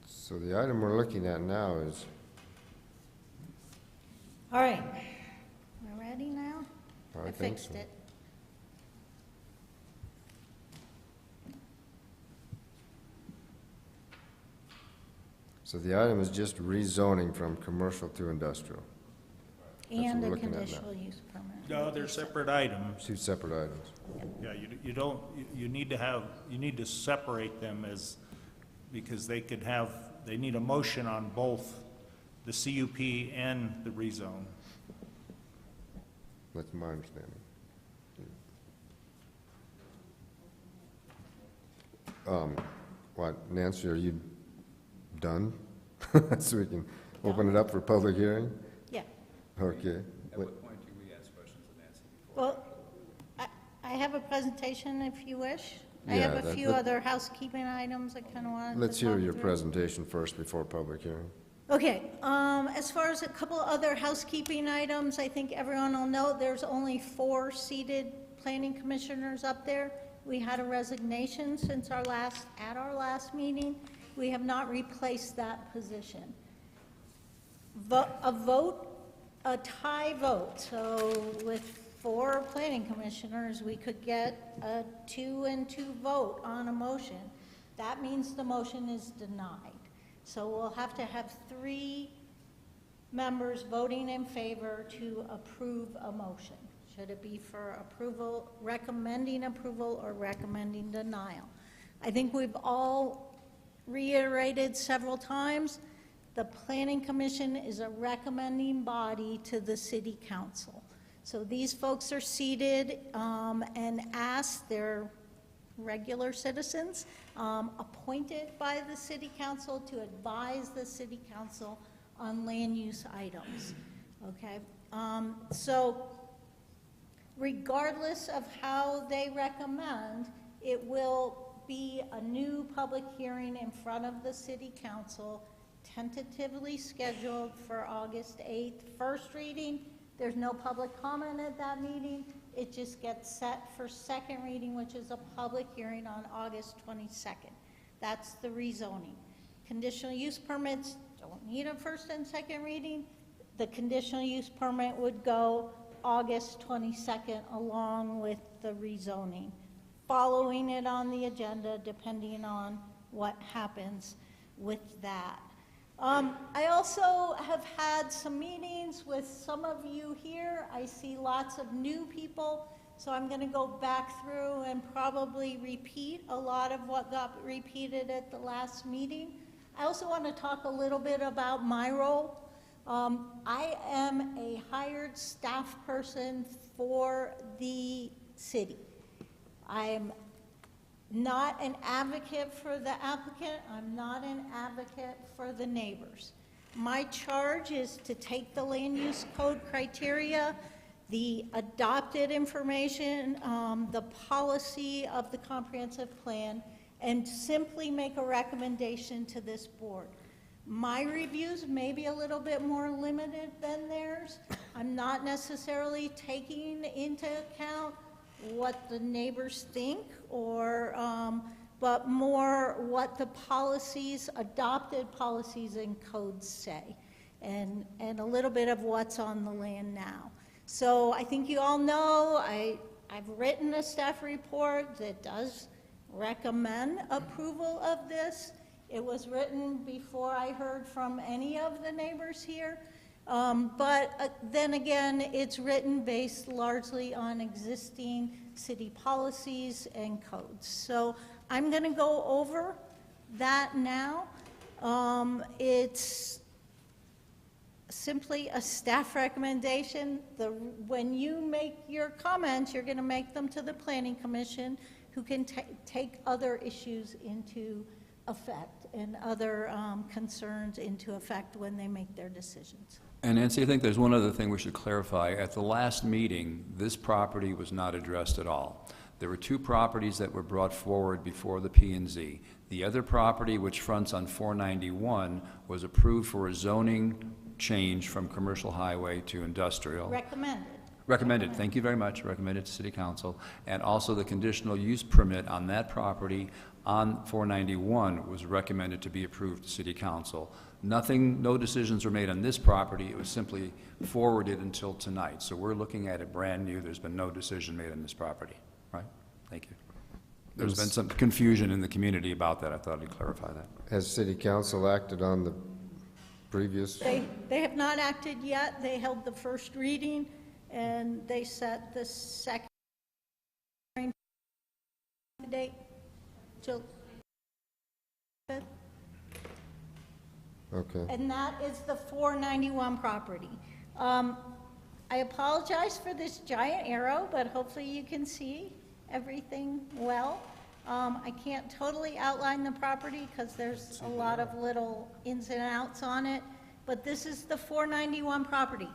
So the item we're looking at now is, All right. We're ready now? I I think fixed so. it. So the item is just rezoning from commercial to industrial. That's what And we're a looking at now. conditional use permit. No, they're separate items. Two separate items. Yeah, you need to separate them because they need a motion on both the CUP and the rezone. That's my understanding. What, Nancy, are you done? So we can open it up for public hearing? Yeah. Okay. At what point do we ask questions of Nancy before? Well, I have a presentation if you wish. I Yeah, have a few other housekeeping items I kind of wanted to Let's hear talk your through. presentation first before public hearing. Okay, as far as a couple other housekeeping items, I think everyone will know there's only 4 seated planning commissioners up there. We had a resignation since at our last meeting. We have not replaced that position. A tie vote, so with 4 planning commissioners, we could get a 2-2 vote on a motion. That means the motion is denied. So we'll have to have 3 members voting in favor to approve a motion. Should it be for approval, recommending approval, or recommending denial? I think we've all reiterated several times, the Planning Commission is a recommending body to the City Council. So these folks are seated and asked, they're regular citizens, appointed by the city council to advise the city council on land use items, okay? So regardless of how they recommend, it will be a new public hearing in front of the city council, tentatively scheduled for August 8th. First reading, there's no public comment at that meeting. It just gets set for second reading, which is a public hearing on August 22nd. That's the rezoning. Conditional use permits don't need a first and second reading. The conditional use permit would go August 22nd along with the rezoning, following it on the agenda depending on what happens with that. I also have had some meetings with some of you here. I see lots of new people, so I'm going to go back through and probably repeat a lot of what got repeated at the last meeting. I also want to talk a little bit about my role. I am a hired staff person for the city. I'm not an advocate for the applicant. I'm not an advocate for the neighbors. My charge is to take the land use code criteria, the adopted information, the policy of the comprehensive plan, and simply make a recommendation to this board. My reviews may be a little bit more limited than theirs. I'm not necessarily taking into account what the neighbors think, or but more what the policies, adopted policies and codes say, and a little bit of what's on the land now. So I think you all know I've written a staff report that does recommend approval of this. It was written before I heard from any of the neighbors here. But then again, it's written based largely on existing city policies and codes. So I'm going to go over that now. It's simply a staff recommendation. When you make your comments, you're going to make them to the Planning Commission, who can take other issues into effect and other concerns into effect when they make their decisions. And Nancy, I think there's one other thing we should clarify. At the last meeting, this property was not addressed at all. There were two properties that were brought forward before the P&Z. The other property, which fronts on 491, was approved for a zoning change from commercial highway to industrial. Recommended. Recommended, thank you very much, recommended to City Council. And also the conditional use permit on that property on 491 was recommended to be approved to City Council. Nothing, no decisions were made on this property. It was simply forwarded until tonight. So we're looking at it brand new. There's been no decision made on this property, right? Thank you. There's been some confusion in the community about that. I thought I'd clarify that. Has City Council acted on the previous? They have not acted yet. They held the first reading, and they set the second date till 5th. Okay. And that is the 491 property. I apologize for this giant arrow, but hopefully you can see everything well. I can't totally outline the property because there's a lot of little ins and outs on it, but this is the 491 property.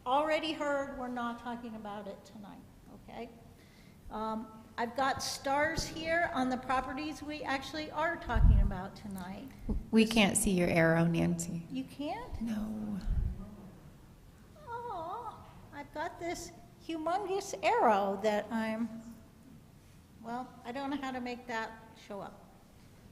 Already heard, we're not talking about it tonight, okay? I've got stars here on the properties we actually are talking about tonight. We can't see your arrow, Nancy. You can't? No. Oh, I've got this humongous arrow that well, I don't know how to make that show up.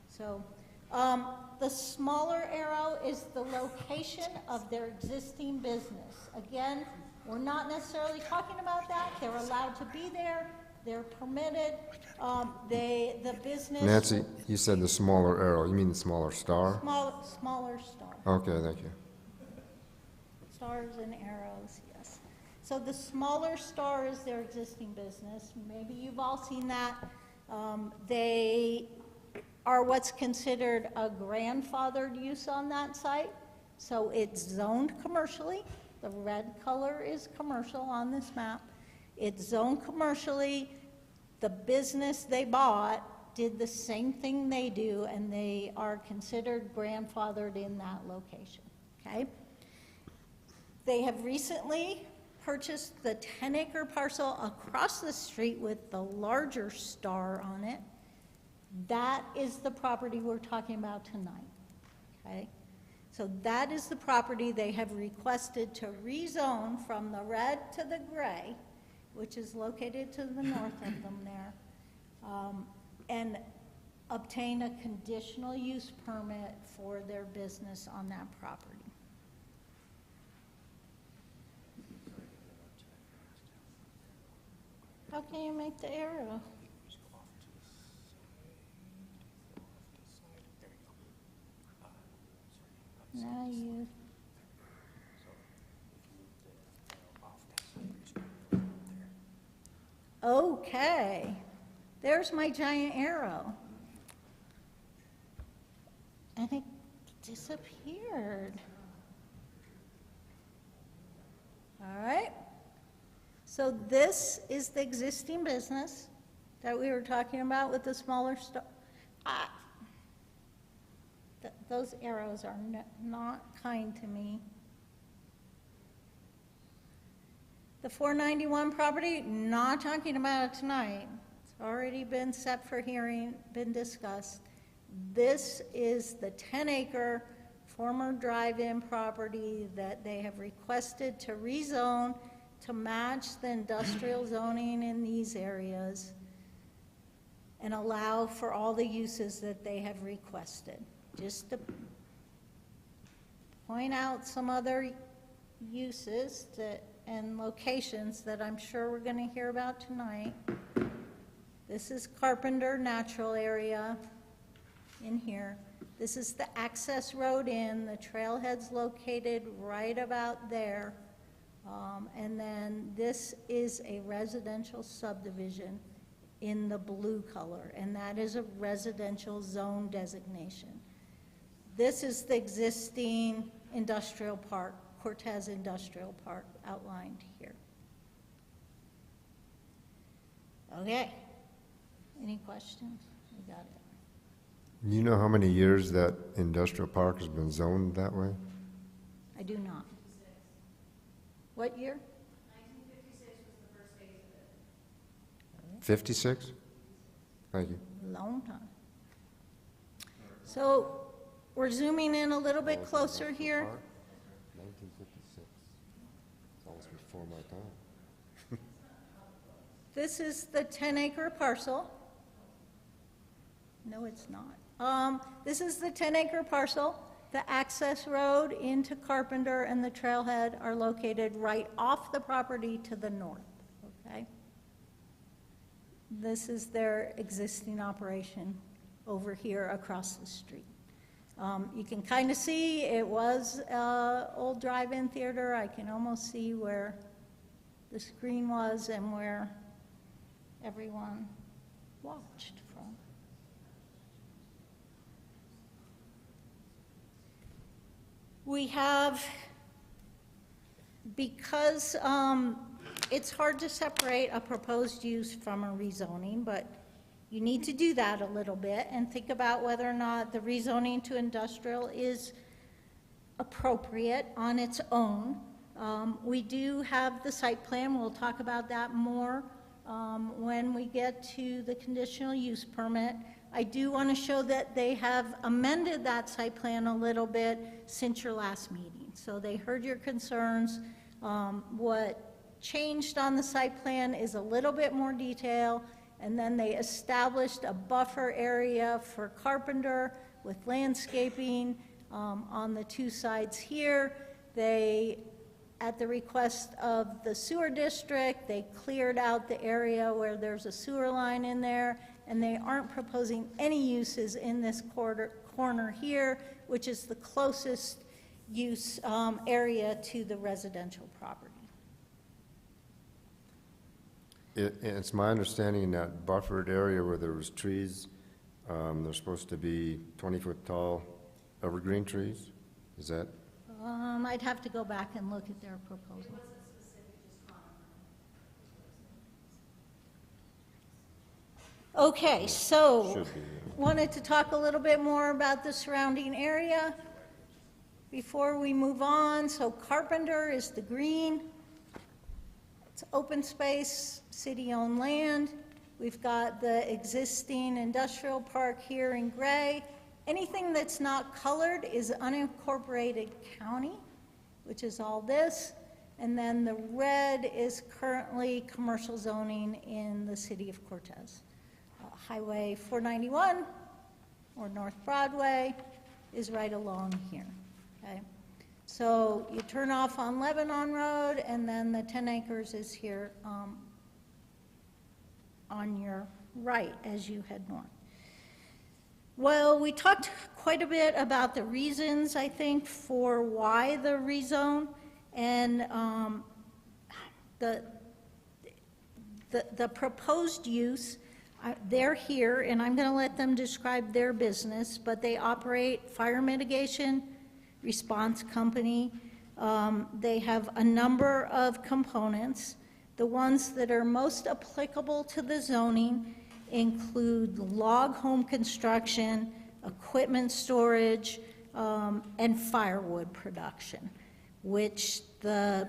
So, the smaller arrow is the location of their existing business. Again, we're not necessarily talking about that. They're allowed to be there. They're permitted. The business. Nancy, you said the smaller arrow. You mean the smaller star? Smaller star. Okay, thank you. Stars and arrows, yes. So the smaller star is their existing business. Maybe you've all seen that. They are what's considered a grandfathered use on that site. So it's zoned commercially. The red color is commercial on this map. It's zoned commercially. The business they bought did the same thing they do, and they are considered grandfathered in that location, okay? They have recently purchased the 10-acre parcel across the street with the larger star on it. That is the property we're talking about tonight, okay? So that is the property they have requested to rezone from the red to the gray, which is located to the north of them there, and obtain a conditional use permit for their business on that property. How can you make the arrow? Now you. Okay, there's my giant arrow. And it disappeared. All right. So this is the existing business that we were talking about with the smaller star. Those arrows are not kind to me. The 491 property, not talking about it tonight. It's already been set for hearing, been discussed. This is the 10-acre former drive-in property that they have requested to rezone to match the industrial zoning in these areas and allow for all the uses that they have requested. Just to point out some other uses and locations that I'm sure we're going to hear about tonight. This is Carpenter Natural Area in here. This is the access road in. The trailhead's located right about there. And then this is a residential subdivision in the blue color, and that is a residential zone designation. This is the existing industrial park, Cortez Industrial Park, outlined here. Okay, any questions? We got it. You know how many years that industrial park has been zoned that way? I do not. What year? 56? Thank you. Long time. So we're zooming in a little bit closer here. 1956. It's almost before my time. This is the 10-acre parcel. No, it's not. This is the 10-acre parcel. The access road into Carpenter and the trailhead are located right off the property to the north, okay? This is their existing operation over here across the street. You can kind of see it was an old drive-in theater. I can almost see where the screen was and where everyone watched from. We have, because it's hard to separate a proposed use from a rezoning, but you need to do that a little bit and think about whether or not the rezoning to industrial is appropriate on its own. We do have the site plan. We'll talk about that more when we get to the conditional use permit. I do want to show that they have amended that site plan a little bit since your last meeting. So they heard your concerns. What changed on the site plan is a little bit more detail, and then they established a buffer area for Carpenter with landscaping on the two sides here. They, at the request of the sewer district, they cleared out the area where there's a sewer line in there, and they aren't proposing any uses in this corner here, which is the closest use area to the residential property. It's my understanding that buffered area where there was trees, they're supposed to be 20-foot tall evergreen trees? Is that? I'd have to go back and look at their proposal. Okay, so, wanted to talk a little bit more about the surrounding area before we move on. So Carpenter is the green. It's open space, city-owned land. We've got the existing industrial park here in gray. Anything that's not colored is unincorporated county, which is all this. And then the red is currently commercial zoning in the city of Cortez. Highway 491, or North Broadway, is right along here, okay? So you turn off on Lebanon Road, and then the 10 acres is here on your right as you head north. Well, we talked quite a bit about the reasons, I think, for why the rezone, and the proposed use, they're here, and I'm going to let them describe their business, but they operate fire mitigation response company. They have a number of components. The ones that are most applicable to the zoning include log home construction, equipment storage, and firewood production, which the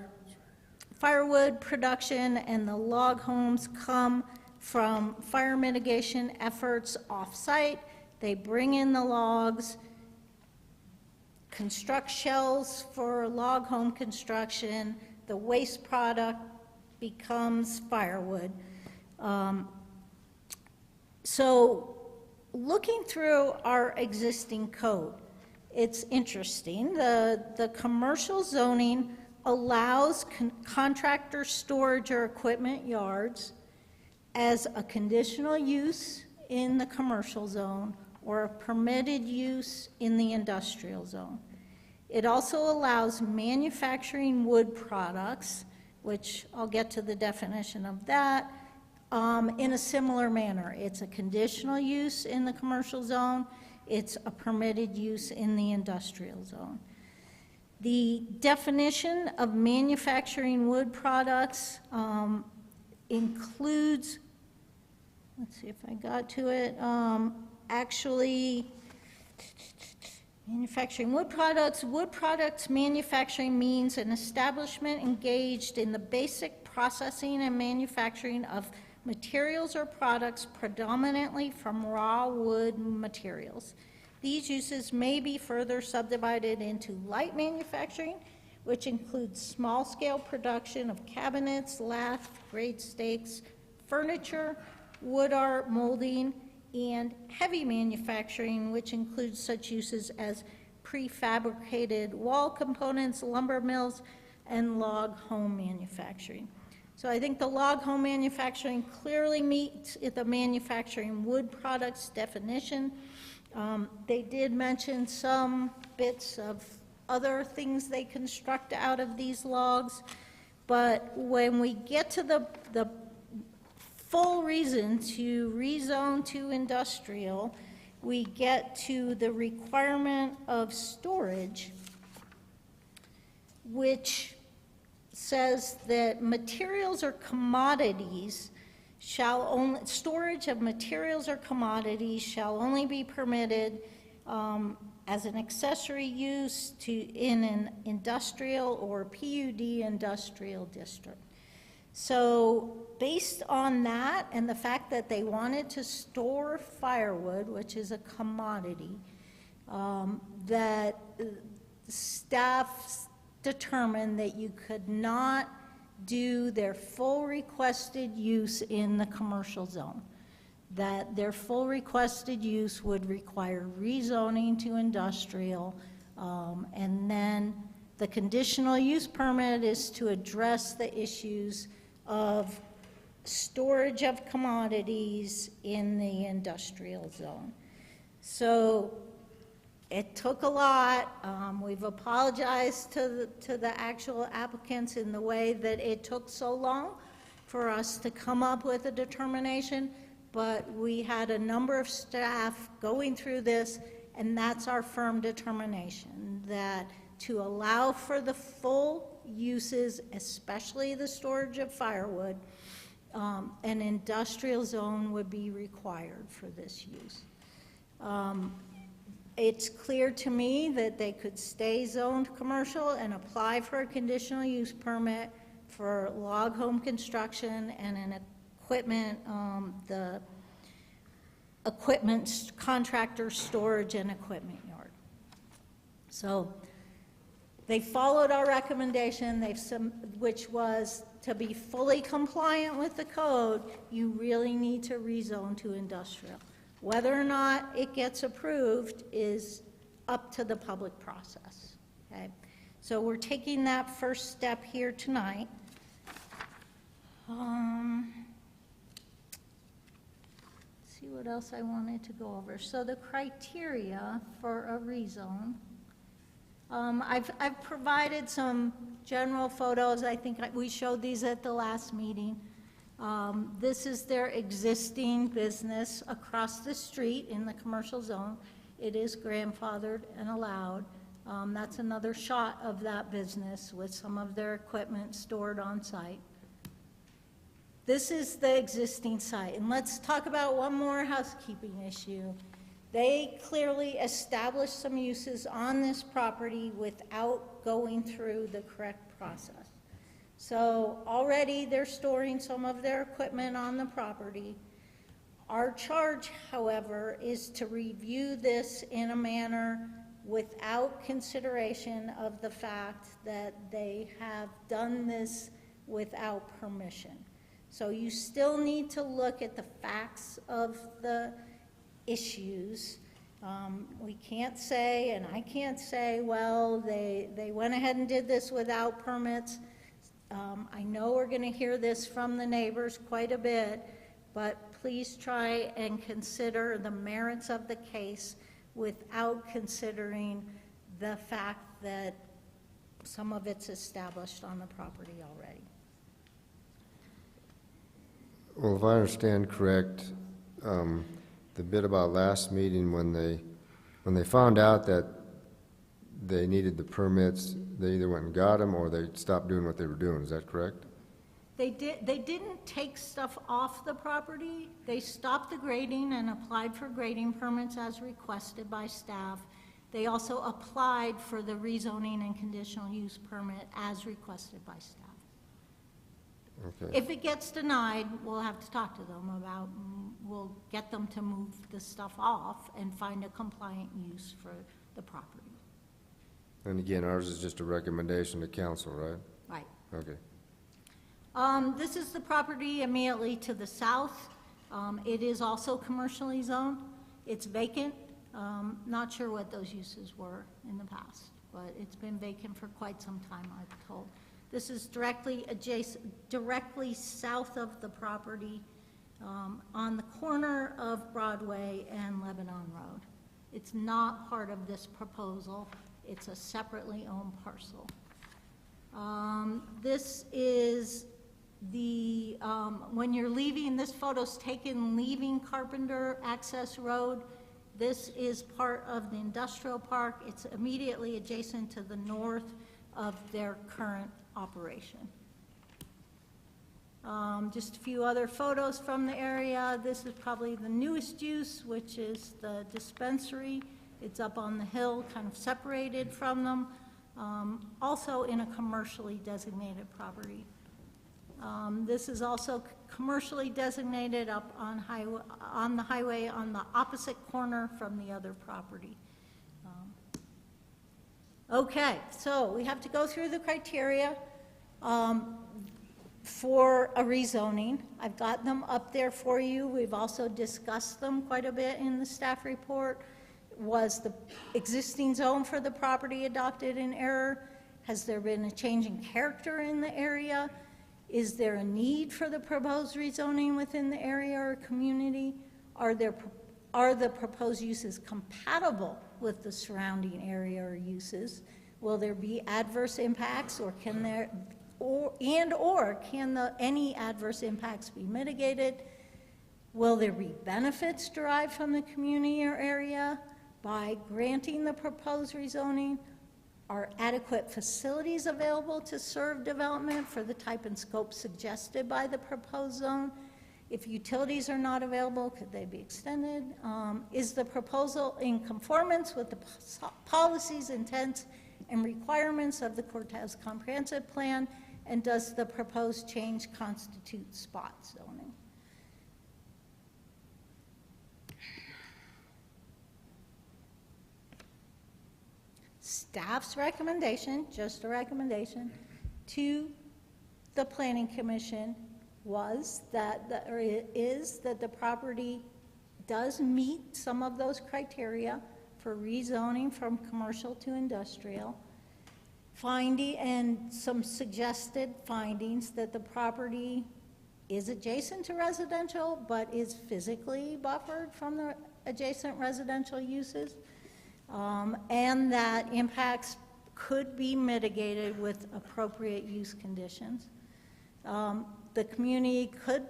firewood production and the log homes come from fire mitigation efforts off-site. They bring in the logs, construct shells for log home construction, the waste product becomes firewood. So looking through our existing code, it's interesting. The commercial zoning allows contractor storage or equipment yards as a conditional use in the commercial zone or a permitted use in the industrial zone. It also allows manufacturing wood products, which I'll get to the definition of that, in a similar manner. It's a conditional use in the commercial zone. It's a permitted use in the industrial zone. The definition of manufacturing wood products includes, let's see if I got to it, actually, manufacturing wood products manufacturing means an establishment engaged in the basic processing and manufacturing of materials or products predominantly from raw wood materials. These uses may be further subdivided into light manufacturing, which includes small-scale production of cabinets, lath, grade stakes, furniture, wood art, molding, and heavy manufacturing, which includes such uses as prefabricated wall components, lumber mills, and log home manufacturing. So I think the log home manufacturing clearly meets the manufacturing wood products definition. They did mention some bits of other things they construct out of these logs, but when we get to the full reason to rezone to industrial, we get to the requirement of storage, which says that materials or commodities shall only, storage of materials or commodities shall only be permitted as an accessory use in an industrial or PUD industrial district. So based on that and the fact that they wanted to store firewood, which is a commodity, that staff determined that you could not do their full requested use in the commercial zone, that their full requested use would require rezoning to industrial, and then the conditional use permit is to address the issues of storage of commodities in the industrial zone. So it took a lot. We've apologized to the actual applicants in the way that it took so long for us to come up with a determination, but we had a number of staff going through this, and that's our firm determination, that to allow for the full uses, especially the storage of firewood, an industrial zone would be required for this use. It's clear to me that they could stay zoned commercial and apply for a conditional use permit for log home construction and an equipment, the equipment contractor storage and equipment yard. So they followed our recommendation, which was to be fully compliant with the code, you really need to rezone to industrial. Whether or not it gets approved is up to the public process, okay? So we're taking that first step here tonight. See what else I wanted to go over. So the criteria for a rezone. I've provided some general photos. I think we showed these at the last meeting. This is their existing business across the street in the commercial zone. It is grandfathered and allowed. That's another shot of that business with some of their equipment stored on site. This is the existing site. And let's talk about one more housekeeping issue. They clearly established some uses on this property without going through the correct process. So already they're storing some of their equipment on the property. Our charge, however, is to review this in a manner without consideration of the fact that they have done this without permission. So you still need to look at the facts of the issues. We can't say, and I can't say, well, they went ahead and did this without permits. I know we're going to hear this from the neighbors quite a bit, but please try and consider the merits of the case without considering the fact that some of it's established on the property already. Well, if I understand correct, the bit about last meeting, when they found out that they needed the permits, they either went and got them or they stopped doing what they were doing. Is that correct? They didn't take stuff off the property. They stopped the grading and applied for grading permits as requested by staff. They also applied for the rezoning and conditional use permit as requested by staff. Okay. If it gets denied, we'll have to talk to them about, we'll get them to move the stuff off and find a compliant use for the property. And again, ours is just a recommendation to council, right? Right. Okay. This is the property immediately to the south. It is also commercially zoned. It's vacant. Not sure what those uses were in the past, but it's been vacant for quite some time, I've told. This is directly south of the property, on the corner of Broadway and Lebanon Road. It's not part of this proposal. It's a separately owned parcel. This is the, when you're leaving, this photo's taken leaving Carpenter Access Road. This is part of the industrial park. It's immediately adjacent to the north of their current operation. Just a few other photos from the area. This is probably the newest use, which is the dispensary. It's up on the hill, kind of separated from them, also in a commercially designated property. This is also commercially designated up on the highway on the opposite corner from the other property. Okay, so we have to go through the criteria for a rezoning. I've got them up there for you. We've also discussed them quite a bit in the staff report. Was the existing zone for the property adopted in error? Has there been a change in character in the area? Is there a need for the proposed rezoning within the area or community? Are the proposed uses compatible with the surrounding area or uses? Will there be adverse impacts, or can there, or can any adverse impacts be mitigated? Will there be benefits derived from the community or area by granting the proposed rezoning? are adequate facilities available to serve development for the type and scope suggested by the proposed zone? If utilities are not available, could they be extended? Is the proposal in conformance with the policies, intents, and requirements of the Cortez Comprehensive Plan? And does the proposed change constitute spot zoning? Staff's recommendation, just a recommendation, to the Planning Commission was that, or is that the property does meet some of those criteria for rezoning from commercial to industrial, finding and some suggested findings that the property is adjacent to residential but is physically buffered from the adjacent residential uses, and that impacts could be mitigated with appropriate use conditions. The community could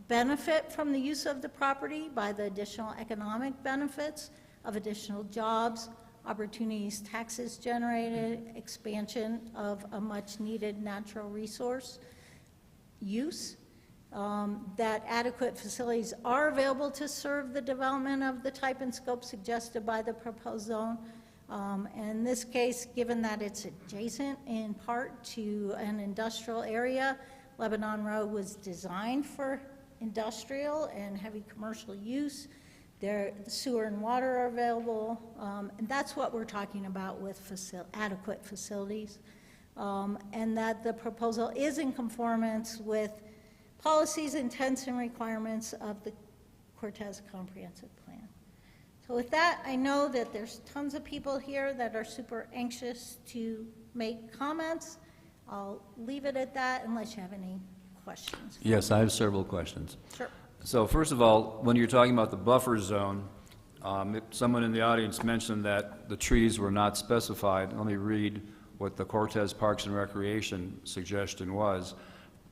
benefit from the use of the property by the additional economic benefits of additional jobs, opportunities, taxes generated, expansion of a much-needed natural resource use, that adequate facilities are available to serve the development of the type and scope suggested by the proposed zone. And in this case, given that it's adjacent in part to an industrial area, Lebanon Road was designed for industrial and heavy commercial use. There, sewer and water are available, and that's what we're talking about with adequate facilities, and that the proposal is in conformance with policies, intents, and requirements of the Cortez Comprehensive Plan. So with that, I know that there's tons of people here that are super anxious to make comments. I'll leave it at that unless you have any questions. Yes, I have several questions. Sure. So first of all, when you're talking about the buffer zone, someone in the audience mentioned that the trees were not specified. Let me read what the Cortez Parks and Recreation suggestion was,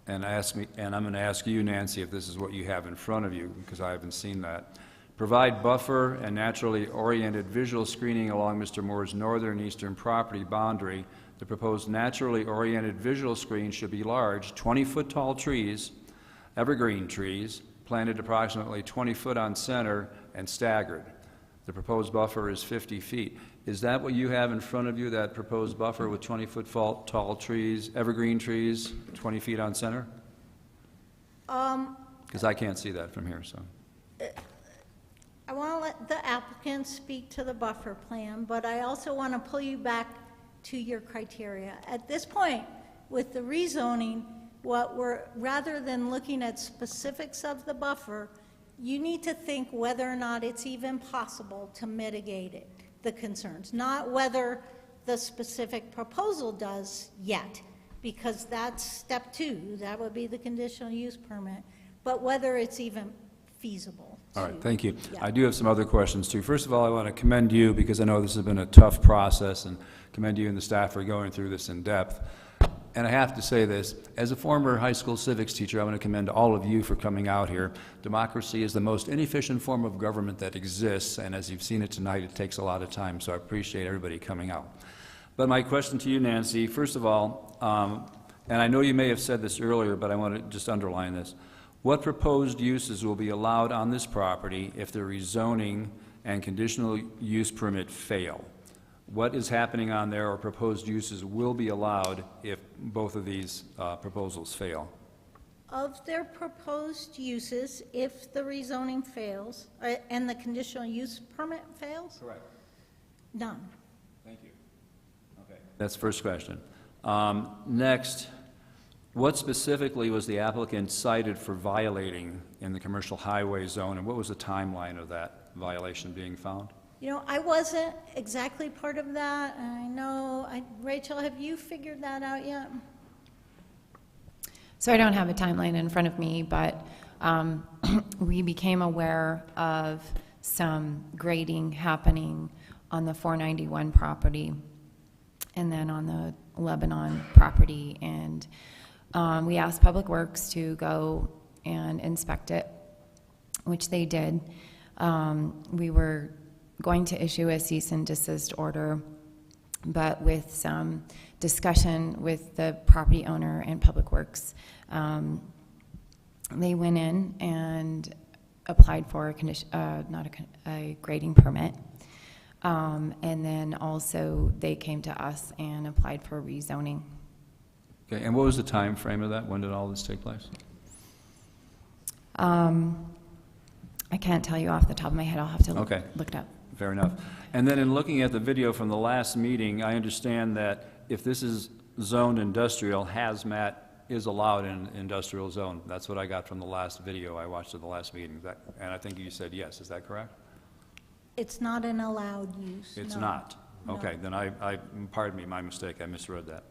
and I'm going to ask you, Nancy, if this is what you have in front of you, because I haven't seen that. Provide buffer and naturally oriented visual screening along Mr. Moore's northern and eastern property boundary. The proposed naturally oriented visual screen should be large, 20-foot tall trees, evergreen trees, planted approximately 20 foot on center and staggered. The proposed buffer is 50 feet. Is that what you have in front of you, that proposed buffer with 20-foot tall trees, evergreen trees, 20 feet on center? Because I can't see that from here, so. I want to let the applicant speak to the buffer plan, but I also want to pull you back to your criteria. At this point, with the rezoning, rather than looking at specifics of the buffer, you need to think whether or not it's even possible to mitigate the concerns, not whether the specific proposal does yet, because that's step 2, that would be the conditional use permit, but whether it's even feasible. All right, thank you. Yeah. I do have some other questions too. First of all, I want to commend you, because I know this has been a tough process, and commend you and the staff for going through this in depth. And I have to say this, as a former high school civics teacher, I want to commend all of you for coming out here. Democracy is the most inefficient form of government that exists, and as you've seen it tonight, it takes a lot of time, so I appreciate everybody coming out. But my question to you, Nancy, first of all, and I know you may have said this earlier, but I want to just underline this. What proposed uses will be allowed on this property if the rezoning and conditional use permit fail? What is happening on there, or proposed uses will be allowed if both of these proposals fail? Of their proposed uses, if the rezoning fails, and the conditional use permit fails? Correct. None. Thank you. Okay. That's the first question. Next, what specifically was the applicant cited for violating in the commercial highway zone, and what was the timeline of that violation being found? You know, I wasn't exactly part of that. I know, Rachel, have you figured that out yet? So I don't have a timeline in front of me, but we became aware of some grading happening on the 491 property and then on the Lebanon property, and we asked Public Works to go and inspect it, which they did. We were going to issue a cease and desist order But with some discussion with the property owner and Public Works, they went in and applied for a condition, a grading permit. And then also they came to us and applied for rezoning. Okay, and what was the time frame of that? When did all this take place? I can't tell you off the top of my head. I'll have to Okay. look it up. Fair enough. And then in looking at the video from the last meeting, I understand that if this is zoned industrial, hazmat is allowed in industrial zone. That's what I got from the last video I watched at the last meeting. And I think you said yes. Is that correct? It's not an allowed use. It's no. not? No. Okay, then pardon me, my mistake, I misread that.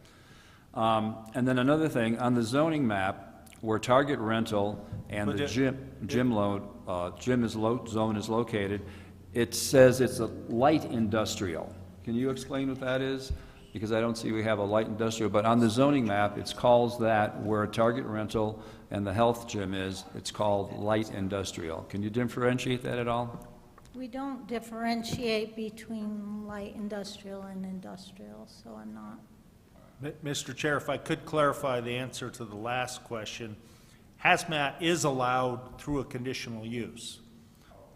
And then another thing, on the zoning map, where Target Rental and But the it- gym zone is located, it says it's a light industrial. Can you explain what that is? Because I don't see we have a light industrial, but on the zoning map, it calls that where Target Rental and the health gym is, it's called light industrial. Can you differentiate that at all? We don't differentiate between light industrial and industrial, so I'm not. Mr. Chair, if I could clarify the answer to the last question, hazmat is allowed through a conditional use.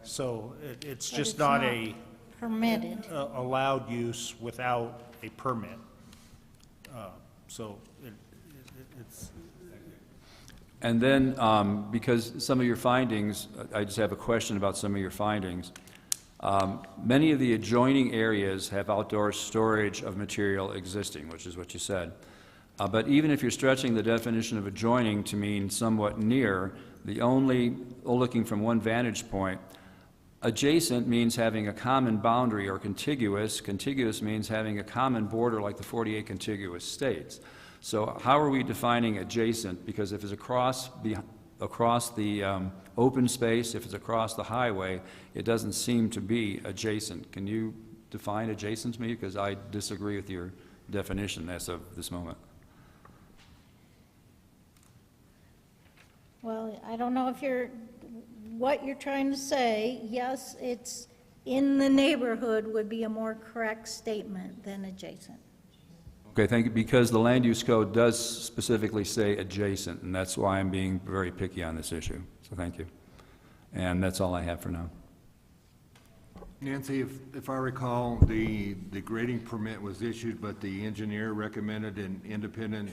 So it's But just it's not a permitted. allowed use without a permit. So it's, And then, because some of your findings, I just have a question about some of your findings. Many of the adjoining areas have outdoor storage of material existing, which is what you said. But even if you're stretching the definition of adjoining to mean somewhat near, looking from one vantage point, adjacent means having a common boundary or contiguous. Contiguous means having a common border like the 48 contiguous states. So how are we defining adjacent? Because if it's across the open space, if it's across the highway, it doesn't seem to be adjacent. Can you define adjacent to me? Because I disagree with your definition as of this moment. Well, I don't know what you're trying to say. Yes, it's in the neighborhood would be a more correct statement than adjacent. Okay, thank you, because the land use code does specifically say adjacent, and that's why I'm being very picky on this issue. So thank you. And that's all I have for now. Nancy, if I recall, the grading permit was issued, but the engineer recommended an independent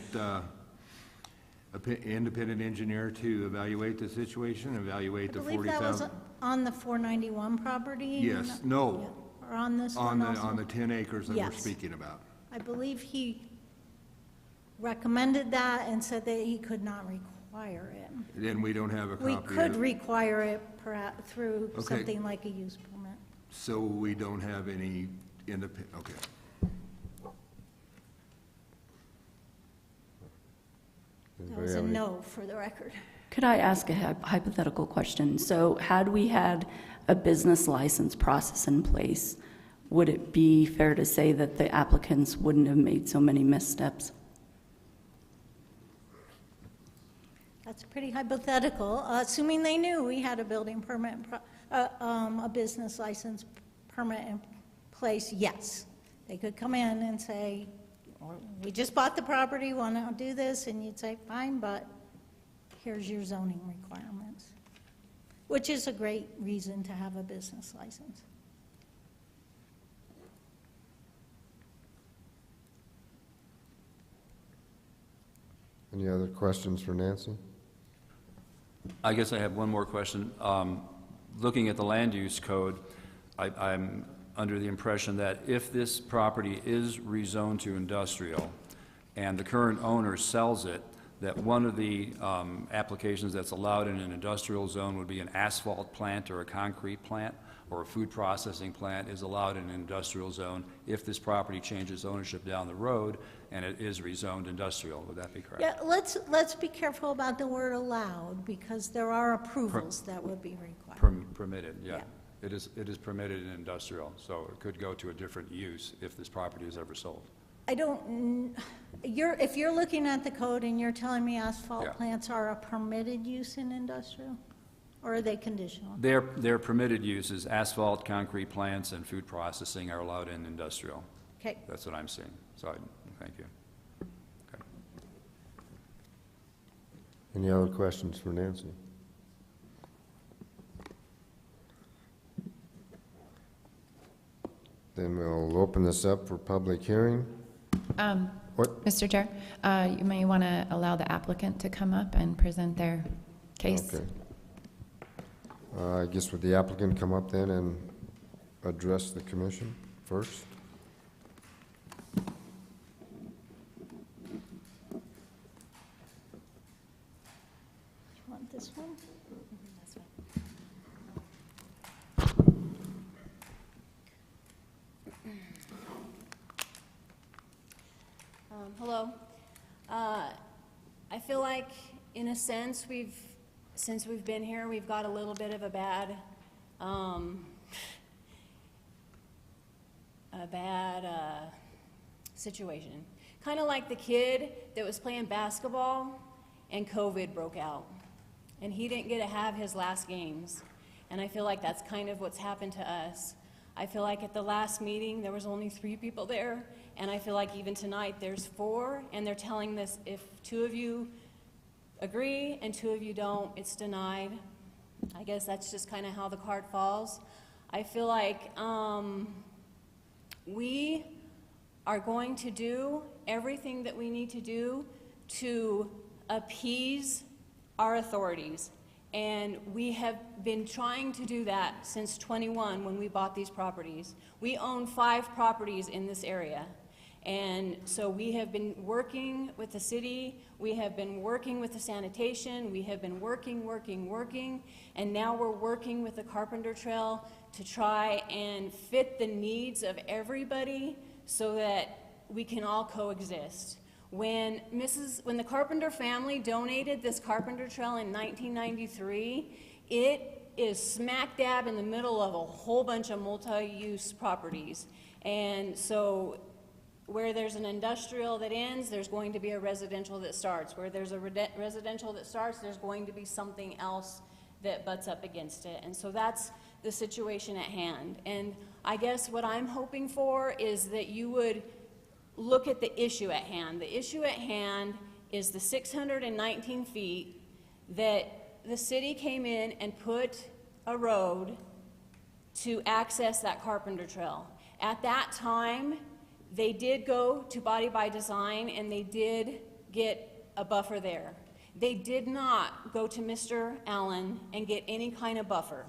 engineer to evaluate the situation, evaluate the I believe that was 40,000. on the 491 property? Yes, no, Or on this one also? on the 10 acres that we're Yes. speaking about. I believe he recommended that and said that he could not require it. Then we don't have a copy We of could it. require it perhaps through Okay. something like a use permit. So we don't have any okay. That was a no for the record. Could I ask a hypothetical question? So had we had a business license process in place, would it be fair to say that the applicants wouldn't have made so many missteps? That's pretty hypothetical. Assuming they knew we had a building permit, a business license permit in place, yes. They could come in and say, we just bought the property, want to do this, and you'd say, fine, but here's your zoning requirements, which is a great reason to have a business license. Any other questions for Nancy? I guess I have one more question. Looking at the land use code, I'm under the impression that if this property is rezoned to industrial and the current owner sells it, that one of the applications that's allowed in an industrial zone would be an asphalt plant or a concrete plant or a food processing plant is allowed in an industrial zone if this property changes ownership down the road and it is rezoned industrial. Would that be correct? Yeah, let's be careful about the word allowed, because there are approvals that would be required. Permitted, yeah. Yeah. It is permitted in industrial, so it could go to a different use if this property is ever sold. I don't, if you're looking at the code and you're telling me asphalt Yeah. plants are a permitted use in industrial, or are they conditional? Their permitted uses, asphalt, concrete plants, and food processing are allowed in industrial. Okay. That's what I'm seeing. So thank you. Okay. Any other questions for Nancy? Then we'll open this up for public hearing. What? Mr. Chair, you may want to allow the applicant to come up and present their case. Okay. I guess would the applicant come up then and address the commission first? You want this one? Hello. I feel like, in a sense, since we've been here, we've got a little bit of a bad situation. Kind of like the kid that was playing basketball and COVID broke out, and he didn't get to have his last games. And I feel like that's kind of what's happened to us. I feel like at the last meeting, there was only 3 people there, and I feel like even tonight, there's 4, and they're telling this, if 2 of you agree and 2 of you don't, it's denied. I guess that's just kind of how the card falls. I feel like we are going to do everything that we need to do to appease our authorities. And we have been trying to do that since 21 when we bought these properties. We own 5 properties in this area. And so we have been working with the city, we have been working with the sanitation, we have been working, and now we're working with the Carpenter Trail to try and fit the needs of everybody so that we can all coexist. When the Carpenter family donated this Carpenter Trail in 1993, it is smack dab in the middle of a whole bunch of multi-use properties. And so where there's an industrial that ends, there's going to be a residential that starts. Where there's a residential that starts, there's going to be something else that butts up against it. And so that's the situation at hand. And I guess what I'm hoping for is that you would look at the issue at hand. The issue at hand is the 619 feet that the city came in and put a road to access that Carpenter Trail. At that time, they did go to Body by Design and they did get a buffer there. They did not go to Mr. Allen and get any kind of buffer,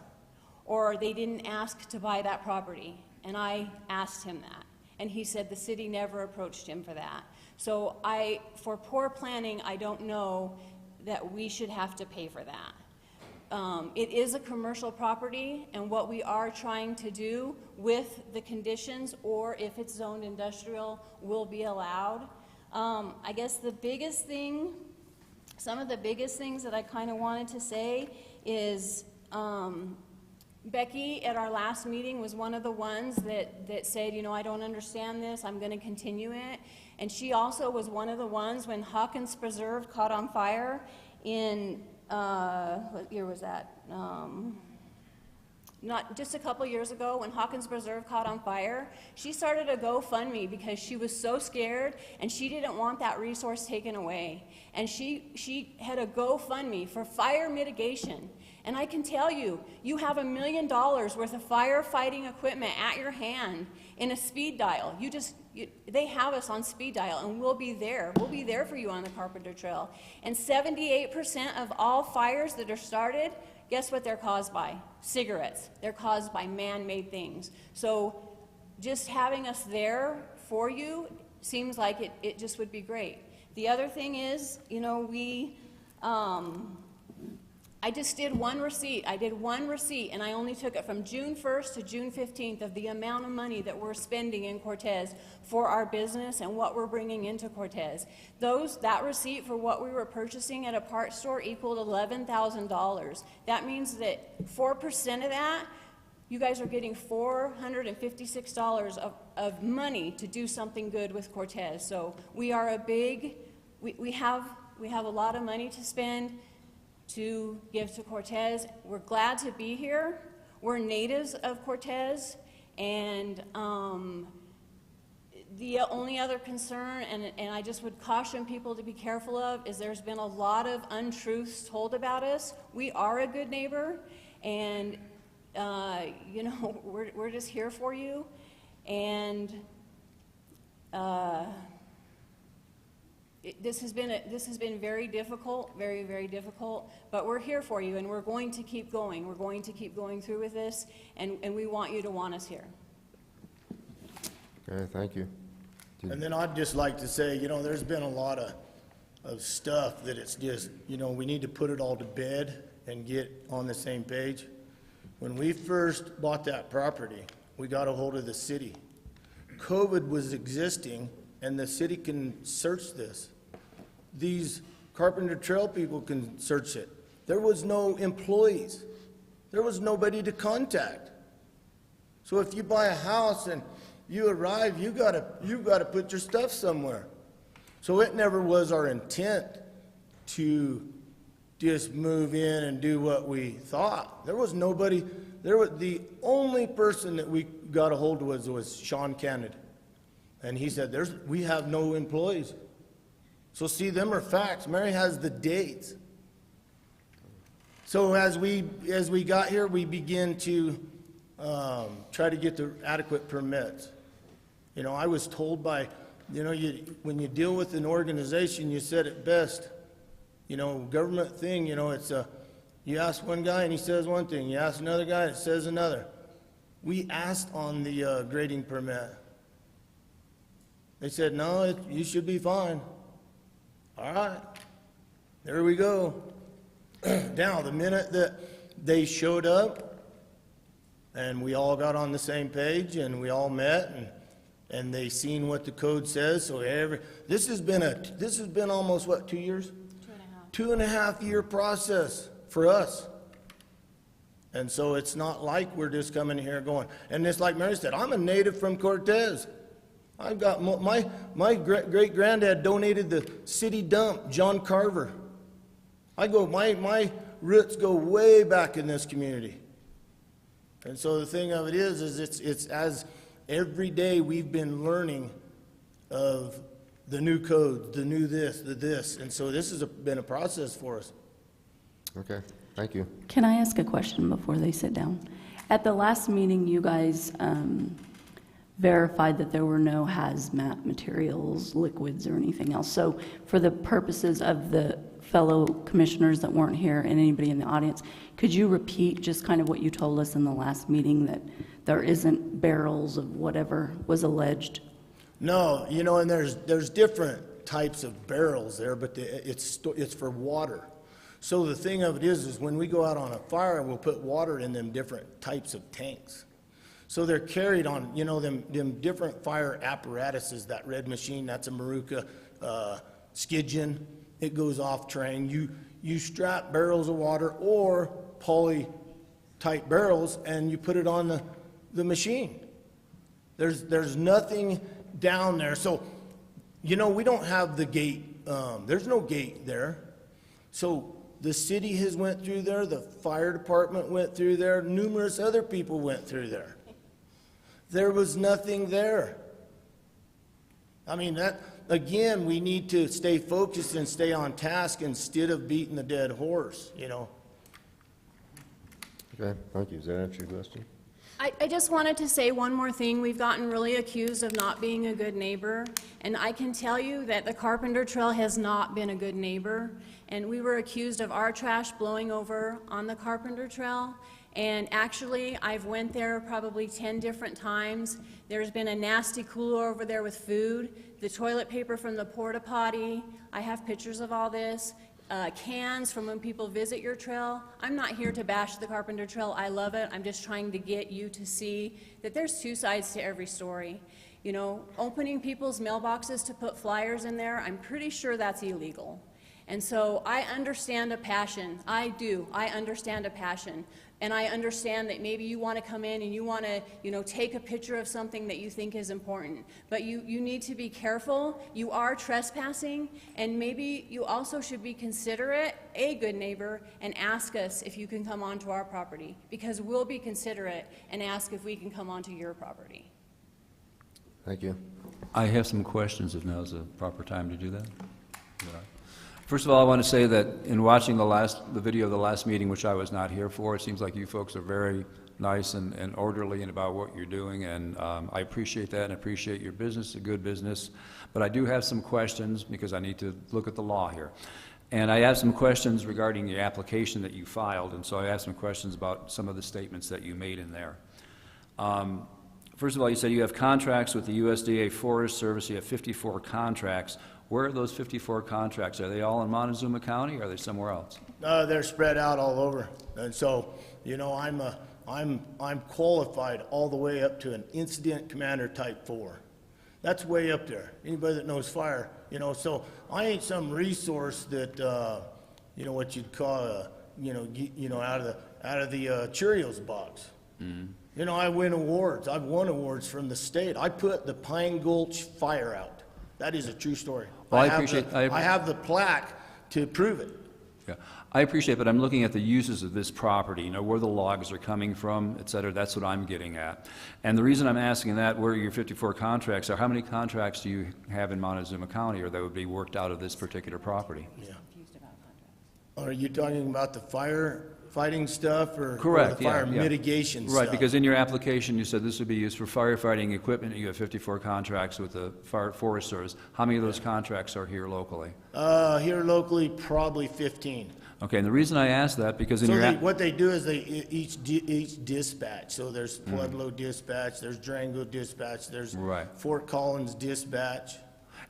or they didn't ask to buy that property. And I asked him that. And he said the city never approached him for that. So for poor planning, I don't know that we should have to pay for that. It is a commercial property, and what we are trying to do with the conditions, or if it's zoned industrial, will be allowed. I guess the biggest thing, some of the biggest things that I kind of wanted to say is Becky at our last meeting was one of the ones that said, you know, I don't understand this, I'm going to continue it. And she also was one of the ones when Hawkins Preserve caught on fire in, what year was that? Not just a couple years ago when Hawkins Preserve caught on fire. She started a GoFundMe because she was so scared and she didn't want that resource taken away. And she had a GoFundMe for fire mitigation. And I can tell you, you have $1 million worth of firefighting equipment at your hand in a speed dial. They have us on speed dial, and we'll be there. We'll be there for you on the Carpenter Trail. And 78% of all fires that are started, guess what they're caused by? Cigarettes. They're caused by man-made things. So just having us there for you seems like it just would be great. The other thing is, you know, I just did one receipt. I did one receipt, and I only took it from June 1st to June 15th of the amount of money that we're spending in Cortez for our business and what we're bringing into Cortez. That receipt for what we were purchasing at a parts store equaled $11,000. That means that 4% of that, you guys are getting $456 of money to do something good with Cortez. So we are we have a lot of money to spend to give to Cortez. We're glad to be here. We're natives of Cortez, and The only other concern, and I just would caution people to be careful of, is there's been a lot of untruths told about us. We are a good neighbor, and, you know, we're just here for you. And this has been very difficult, very, very difficult, but we're here for you, and we're going to keep going. We're going to keep going through with this, and we want you to want us here. Okay, thank you. And then I'd just like to say, you know, there's been a lot of stuff that it's just, you know, we need to put it all to bed and get on the same page. When we first bought that property, we got a hold of the city. COVID was existing, and the city can search this. These Carpenter Trail people can search it. There was no employees. There was nobody to contact. So if you buy a house and you arrive, you gotta put your stuff somewhere. So it never was our intent to just move in and do what we thought. There was nobody, the only person that we got a hold of was Sean Canada. And he said, we have no employees. So see, them are facts. Mary has the dates. So as we got here, we began to try to get the adequate permits. You know, I was told by, you know, when you deal with an organization, you said it best. You know, government thing, you know, it's you ask one guy and he says one thing. You ask another guy, it says another. We asked on the grading permit. They said, no, you should be fine. All right, there we go. Now, the minute that they showed up and we all got on the same page and we all met and they seen what the code says, so this has been almost, what, 2 years? 2.5 year process for us. And so it's not like we're just coming here going, and it's like Mary said, I'm a native from Cortez. I've got, my great-granddad donated the city dump, John Carver. My roots go way back in this community. And so the thing of it is it's as every day we've been learning of the new code, the new this, the this. And so this has been a process for us. Okay, thank you. Can I ask a question before they sit down? At the last meeting, you guys verified that there were no hazmat materials, liquids, or anything else. So for the purposes of the fellow commissioners that weren't here and anybody in the audience, could you repeat just kind of what you told us in the last meeting, that there isn't barrels of whatever was alleged? No, you know, and there's different types of barrels there, but it's for water. So the thing of it is when we go out on a fire, we'll put water in them different types of tanks. So they're carried on, you know, them different fire apparatuses. That red machine, that's a Maruka Skidgen. It goes off train. You strap barrels of water or poly type barrels and you put it on the machine. There's nothing down there. So, you know, we don't have the gate. There's no gate there. So the city has went through there. The fire department went through there. Numerous other people went through there. There was nothing there. I mean, that, again, we need to stay focused and stay on task instead of beating the dead horse, you know. Okay, thank you. Does that answer your question? I just wanted to say one more thing. We've gotten really accused of not being a good neighbor, and I can tell you that the Carpenter Trail has not been a good neighbor, and we were accused of our trash blowing over on the Carpenter Trail, and actually, I've went there probably 10 different times. There's been a nasty cooler over there with food, the toilet paper from the porta potty. I have pictures of all this. Cans from when people visit your trail. I'm not here to bash the Carpenter Trail. I love it. I'm just trying to get you to see that there's two sides to every story. You know, opening people's mailboxes to put flyers in there, I'm pretty sure that's illegal. And so I understand a passion. I do. I understand a passion. And I understand that maybe you want to come in and you want to, you know, take a picture of something that you think is important. But you need to be careful. You are trespassing, and maybe you also should be considerate, a good neighbor, and ask us if you can come onto our property, because we'll be considerate and ask if we can come onto your property. Thank you. I have some questions, if now's the proper time to do that. First of all, I want to say that in watching the video of the last meeting, which I was not here for, it seems like you folks are very nice and orderly and about what you're doing, and I appreciate that and appreciate your business, a good business. But I do have some questions because I need to look at the law here. And I have some questions regarding the application that you filed, and so I have some questions about some of the statements that you made in there. First of all, you said you have contracts with the USDA Forest Service. You have 54 contracts. Where are those 54 contracts? Are they all in Montezuma County, or are they somewhere else? They're spread out all over. And so, you know, I'm qualified all the way up to an incident commander type 4. That's way up there. Anybody that knows fire, you know, so I ain't some resource that, you know, what you'd call, out of the Cheerios box. Mm-hmm. You know, I win awards. I've won awards from the state. I put the Pine Gulch fire out. That is a true story. Well, I have the plaque to prove it. Yeah, I appreciate, but I'm looking at the uses of this property, you know, where the logs are coming from, et cetera. That's what I'm getting at. And the reason I'm asking that, where your 54 contracts are, how many contracts do you have in Montezuma County, or that would be worked out of this particular property? Yeah. Are you talking about the firefighting stuff or Correct, the fire yeah. mitigation stuff? Right, because in your application, you said this would be used for firefighting equipment. You have 54 contracts with the Forest Service. How many of those contracts are here locally? Here locally, probably 15. Okay, and the reason I ask that, because in So your... what they do is each dispatch, so there's Pueblo dispatch, there's Durango dispatch, there's Right. Fort Collins dispatch.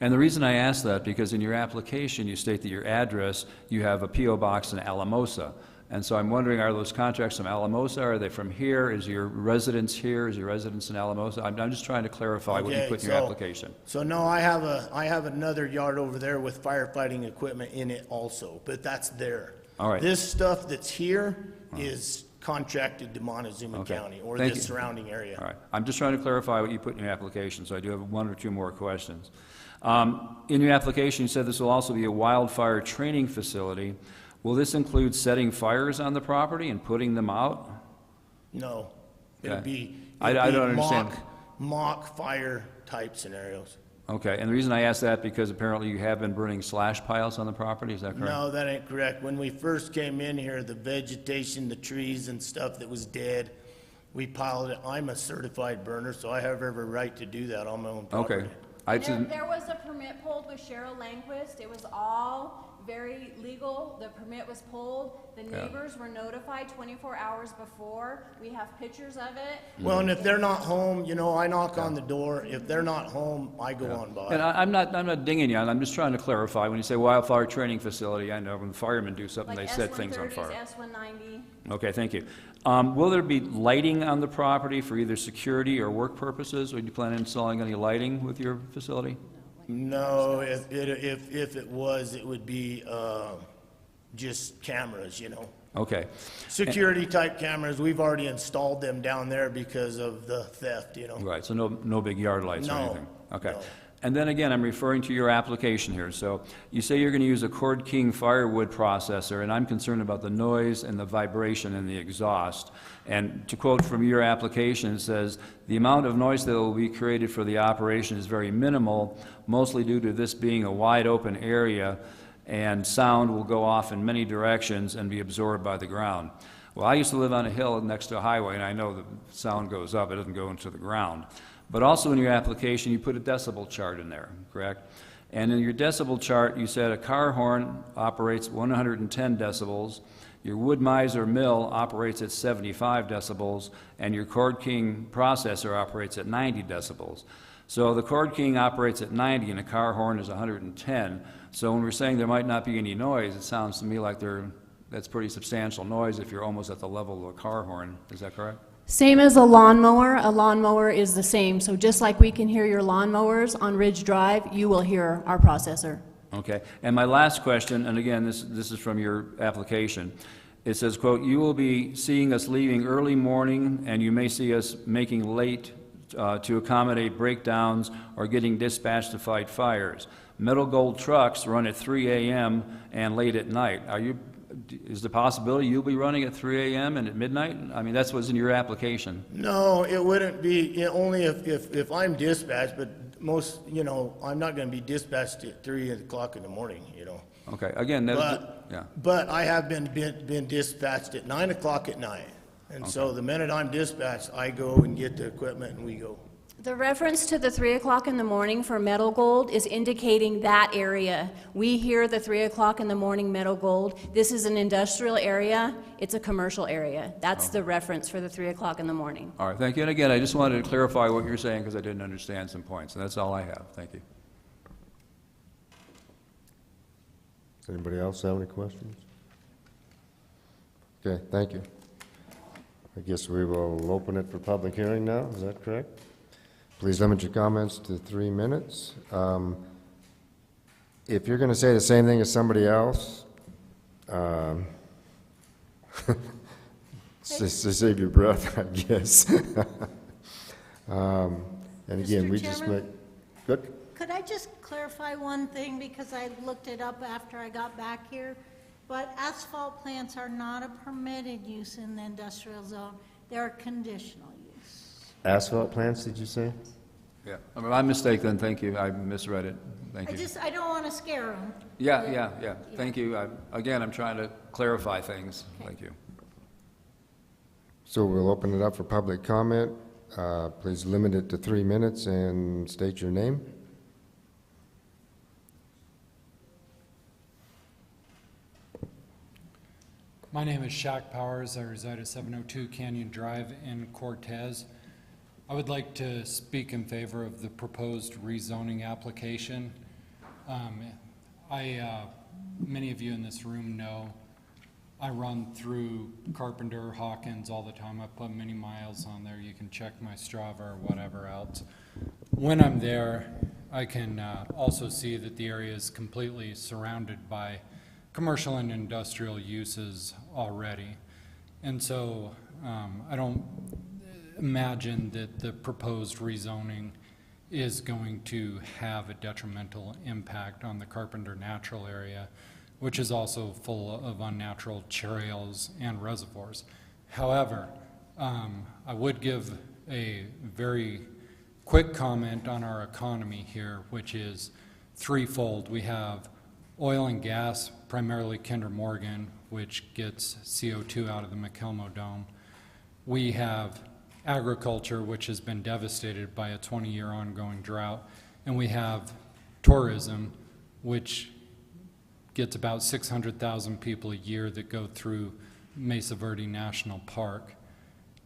And the reason I ask that, because in your application, you state that your address, you have a P.O. box in Alamosa. And so I'm wondering, are those contracts from Alamosa? Are they from here? Is your residence here? Is your residence in Alamosa? I'm just trying to clarify what you Okay, put in your application. So no, I have another yard over there with firefighting equipment in it also, but that's there. All right. This stuff that's here is contracted to Montezuma Okay. County or Thank the you. surrounding area. All right. I'm just trying to clarify what you put in your application, so I do have one or two more questions. In your application, you said this will also be a wildfire training facility. Will this include setting fires on the property and putting them out? No, it'd Okay. be, I don't understand. mock fire type scenarios. Okay, and the reason I ask that, because apparently you have been burning slash piles on the property, is that correct? No, that ain't correct. When we first came in here, the vegetation, the trees and stuff that was dead, we piled it. I'm a certified burner, so I have every right to do that on my own property. Okay. I didn't- There was a permit pulled with Cheryl Langquist. It was all very legal. The permit was pulled. The neighbors were notified 24 hours before. We have pictures of it. Well, and if they're not home, you know, I knock on the door. If they're not home, I go on by. And I'm not dinging you, I'm just trying to clarify. When you say wildfire training facility, I know when the firemen do something, Like they set things on S-130s, fire. S-190. Okay, thank you. Will there be lighting on the property for either security or work purposes? Would you plan on installing any lighting with your facility? No, if it was, it would be, just cameras, you know. Okay. Security type cameras, we've already installed them down there because of the theft, you know. Right, so no big yard lights or No, anything? Okay. no. And then again, I'm referring to your application here. So you say you're going to use a Cord King firewood processor, and I'm concerned about the noise and the vibration and the exhaust. And to quote from your application, it says, "The amount of noise that will be created for the operation is very minimal, mostly due to this being a wide-open area, and sound will go off in many directions and be absorbed by the ground." Well, I used to live on a hill next to a highway, and I know the sound goes up, it doesn't go into the ground. But also in your application, you put a decibel chart in there, correct? And in your decibel chart, you said a car horn operates 110 decibels, your Wood-Mizer mill operates at 75 decibels, and your Cord King processor operates at 90 decibels. So the Cord King operates at 90 and a car horn is 110. So when we're saying there might not be any noise, it sounds to me like that's pretty substantial noise if you're almost at the level of a car horn. Is that correct? Same as a lawnmower is the same. So just like we can hear your lawnmowers on Ridge Drive, you will hear our processor. Okay. And my last question, and again, this is from your application. It says, quote, "You will be seeing us leaving early morning, and you may see us making late to accommodate breakdowns or getting dispatched to fight fires. Metal Gold trucks run at 3 a.m. and late at night. Is the possibility you'll be running at 3 a.m. and at midnight? I mean, that's what's in your application. No, it wouldn't be, only if I'm dispatched, but most, you know, I'm not gonna be dispatched at 3 o'clock in the morning, you know. Okay, again, that, yeah. But I have been dispatched at 9 o'clock at night. And so the minute I'm dispatched, I go and get the equipment and we go. The reference to the 3 o'clock in the morning for Meadow Gold is indicating that area. We hear the 3 o'clock in the morning Meadow Gold. This is an industrial area. It's a commercial area. That's the reference for the 3 o'clock in the morning. All right, thank you. And again, I just wanted to clarify what you're saying because I didn't understand some points, and that's all I have. Thank you. Does anybody else have any questions? Okay, thank you. I guess we will open it for public hearing now, is that correct? Please limit your comments to 3 minutes. If you're going to say the same thing as somebody else, save your breath, I guess. And again, Mr. we just Chairman? make, good? Could I just clarify one thing, because I looked it up after I got back here? But asphalt plants are not a permitted use in the industrial zone. They're a conditional use. Asphalt plants, did you say? Yeah, my mistake then, thank you. I misread it. Thank you. I don't want to scare them. Yeah, thank you. Again, I'm trying to clarify things. Thank you. So we'll open it up for public comment. Please limit it to 3 minutes and state your name. My name is Shaq Powers. I reside at 702 Canyon Drive in Cortez. I would like to speak in favor of the proposed rezoning application. Many of you in this room know I run through Carpenter, Hawkins all the time. I put many miles on there. You can check my Strava or whatever else. When I'm there, I can also see that the area is completely surrounded by commercial and industrial uses already. And so I don't imagine that the proposed rezoning is going to have a detrimental impact on the Carpenter Natural Area, which is also full of unnatural trails and reservoirs. However, I would give a very quick comment on our economy here, which is threefold. We have oil and gas, primarily Kinder Morgan, which gets CO2 out of the McElmo Dome. We have agriculture, which has been devastated by a 20-year ongoing drought. And we have tourism, which gets about 600,000 people a year that go through Mesa Verde National Park.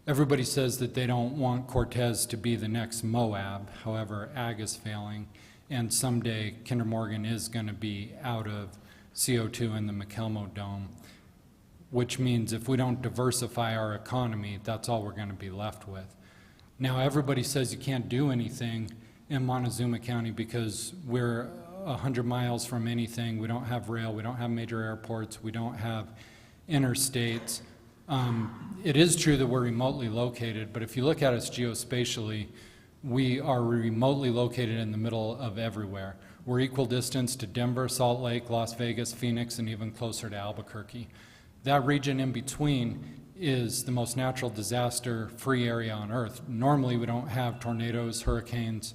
Everybody says that they don't want Cortez to be the next Moab. However, ag is failing, and someday Kinder Morgan is going to be out of CO2 in the McElmo Dome, which means if we don't diversify our economy, that's all we're going to be left with. Now, everybody says you can't do anything in Montezuma County because we're 100 miles from anything. We don't have rail, we don't have major airports, we don't have interstates. It is true that we're remotely located, but if you look at us geospatially, we are remotely located in the middle of everywhere. We're equal distance to Denver, Salt Lake, Las Vegas, Phoenix, and even closer to Albuquerque. That region in between is the most natural disaster-free area on Earth. Normally, we don't have tornadoes, hurricanes,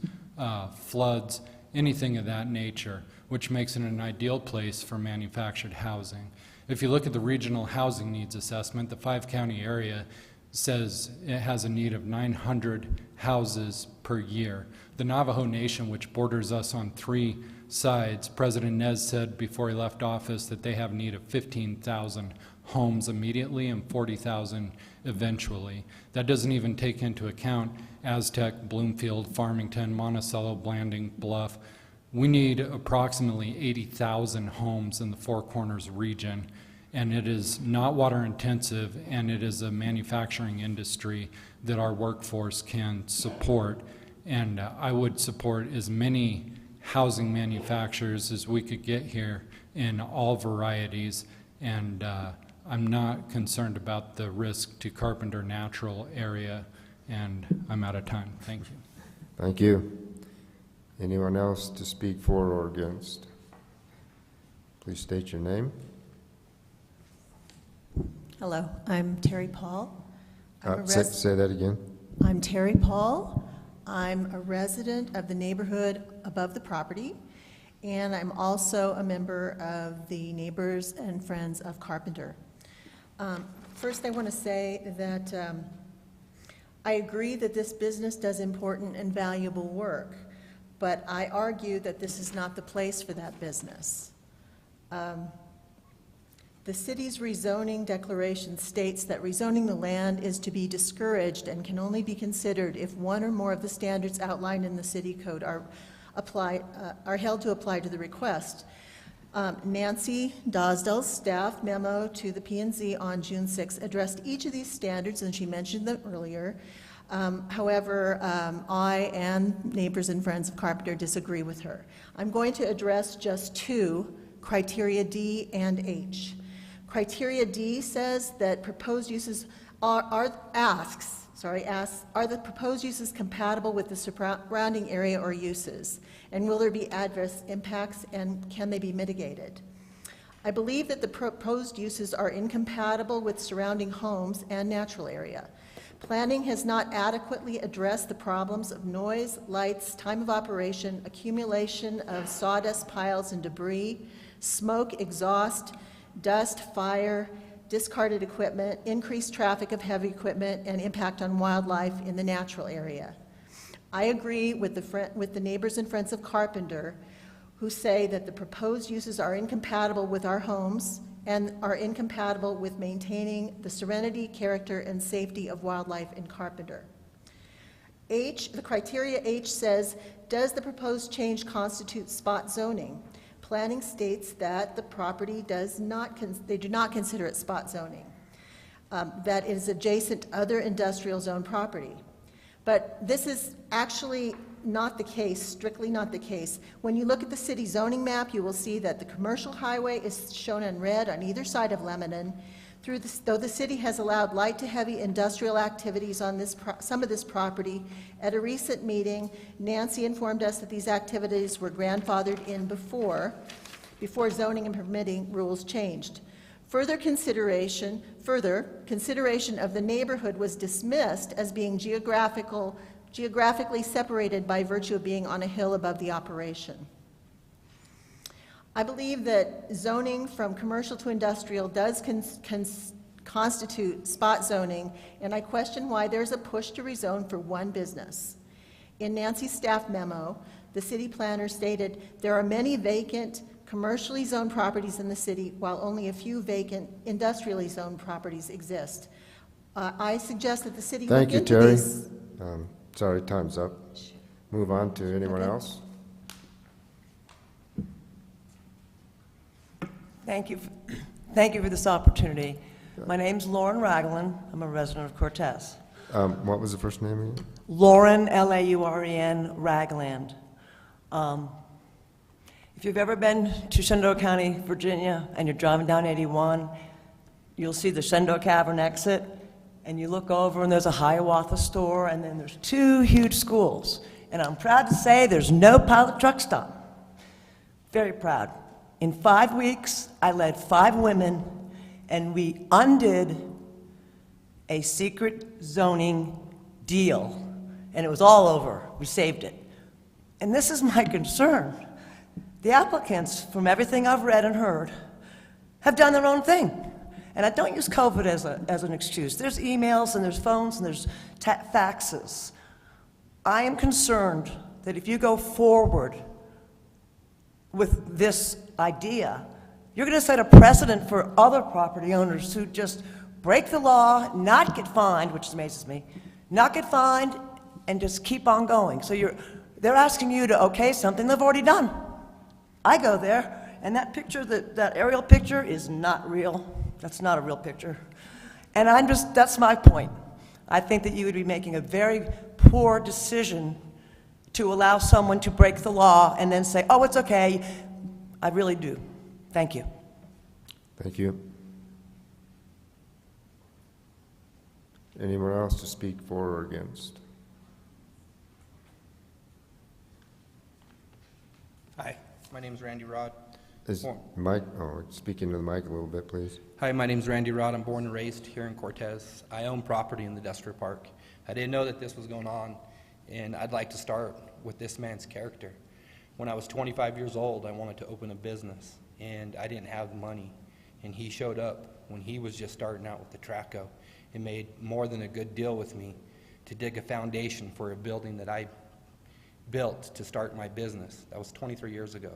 floods, anything of that nature, which makes it an ideal place for manufactured housing. If you look at the regional housing needs assessment, the 5-county area says it has a need of 900 houses per year. The Navajo Nation, which borders us on 3 sides, President Nez said before he left office that they have need of 15,000 homes immediately and 40,000 eventually. That doesn't even take into account Aztec, Bloomfield, Farmington, Monticello, Blanding, Bluff. We need approximately 80,000 homes in the Four Corners region, and it is not water intensive, and it is a manufacturing industry that our workforce can support. And I would support as many housing manufacturers as we could get here in all varieties, and I'm not concerned about the risk to Carpenter Natural Area, and I'm out of time. Thank you. Thank you. Anyone else to speak for or against? Please state your name. Hello, I'm Terry Paul. I'm a Say that again. I'm Terry Paul. I'm a resident of the neighborhood above the property, and I'm also a member of the Neighbors and Friends of Carpenter. First, I want to say that I agree that this business does important and valuable work, but I argue that this is not the place for that business. The city's rezoning declaration states that rezoning the land is to be discouraged and can only be considered if one or more of the standards outlined in the city code are held to apply to the request. Nancy Dosdell's staff memo to the P&Z on June 6 addressed each of these standards, and she mentioned them earlier. However, I and Neighbors and Friends of Carpenter disagree with her. I'm going to address just two, criteria D and H. Criteria D says that proposed uses asks, are the proposed uses compatible with the surrounding area or uses? And will there be adverse impacts, and can they be mitigated? I believe that the proposed uses are incompatible with surrounding homes and natural area. Planning has not adequately addressed the problems of noise, lights, time of operation, accumulation of sawdust piles and debris, smoke, exhaust, dust, fire, discarded equipment, increased traffic of heavy equipment, and impact on wildlife in the natural area. I agree with the Neighbors and Friends of Carpenter who say that the proposed uses are incompatible with our homes and are incompatible with maintaining the serenity, character, and safety of wildlife in Carpenter. H, the criteria H says, does the proposed change constitute spot zoning? Planning states that the property they do not consider it spot zoning. That is adjacent to other industrial zone property. But this is actually not the case, strictly not the case. When you look at the city zoning map, you will see that the commercial highway is shown in red on either side of Lebanon. Though the city has allowed light to heavy industrial activities on some of this property, at a recent meeting, Nancy informed us that these activities were grandfathered in before zoning and permitting rules changed. Further consideration of the neighborhood was dismissed as being geographically separated by virtue of being on a hill above the operation. I believe that zoning from commercial to industrial does constitute spot zoning, and I question why there's a push to rezone for one business. In Nancy's staff memo, the city planner stated there are many vacant commercially zoned properties in the city, while only a few vacant industrially zoned properties exist. I suggest that the city look into these. Thank you, Terry. Sorry, time's up. Move on to anyone else. Thank you for this opportunity. My name's Lauren Ragland. I'm a resident of Cortez. What was the first name again? Lauren, Lauren, Ragland. If you've ever been to Shenandoah County, Virginia, and you're driving down 81, you'll see the Shenandoah Cavern exit, and you look over and there's a Hiawatha store, and then there's two huge schools. And I'm proud to say there's no pilot truck stop. Very proud. In 5 weeks, I led 5 women, and we undid a secret zoning deal, and it was all over. We saved it. And this is my concern. The applicants, from everything I've read and heard, have done their own thing. And I don't use COVID as an excuse. There's emails, and there's phones, and there's faxes. I am concerned that if you go forward with this idea, you're going to set a precedent for other property owners who just break the law, not get fined, which amazes me, not get fined, and just keep on going. So they're asking you to okay something they've already done. I go there, and that picture, that aerial picture is not real. That's not a real picture. And that's my point. I think that you would be making a very poor decision to allow someone to break the law and then say, oh, it's okay. I really do. Thank you. Thank you. Anyone else to speak for or against? Hi, my name's Randy Rod. Speak into the mic a little bit, please. Hi, my name's Randy Rod. I'm born and raised here in Cortez. I own property in the industrial park. I didn't know that this was going on And I'd like to start with this man's character. When I was 25 years old, I wanted to open a business, and I didn't have the money. And he showed up when he was just starting out with the Traco and made more than a good deal with me to dig a foundation for a building that I built to start my business. That was 23 years ago.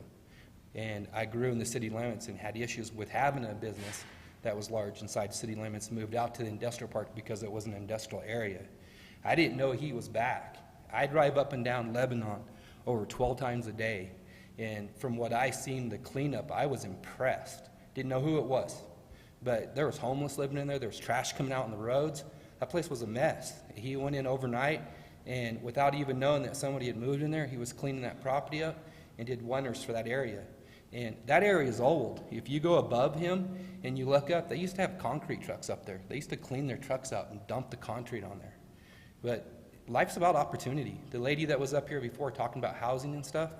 And I grew in the city limits and had issues with having a business that was large inside city limits, moved out to the industrial park because it was an industrial area. I didn't know he was back. I drive up and down Lebanon over 12 times a day, and from what I seen the cleanup, I was impressed. Didn't know who it was, but there was homeless living in there. There was trash coming out on the roads. That place was a mess. He went in overnight, and without even knowing that somebody had moved in there, he was cleaning that property up and did wonders for that area. And that area is old. If you go above him and you look up, they used to have concrete trucks up there. They used to clean their trucks out and dump the concrete on there. But life's about opportunity. The lady that was up here before talking about housing and stuff,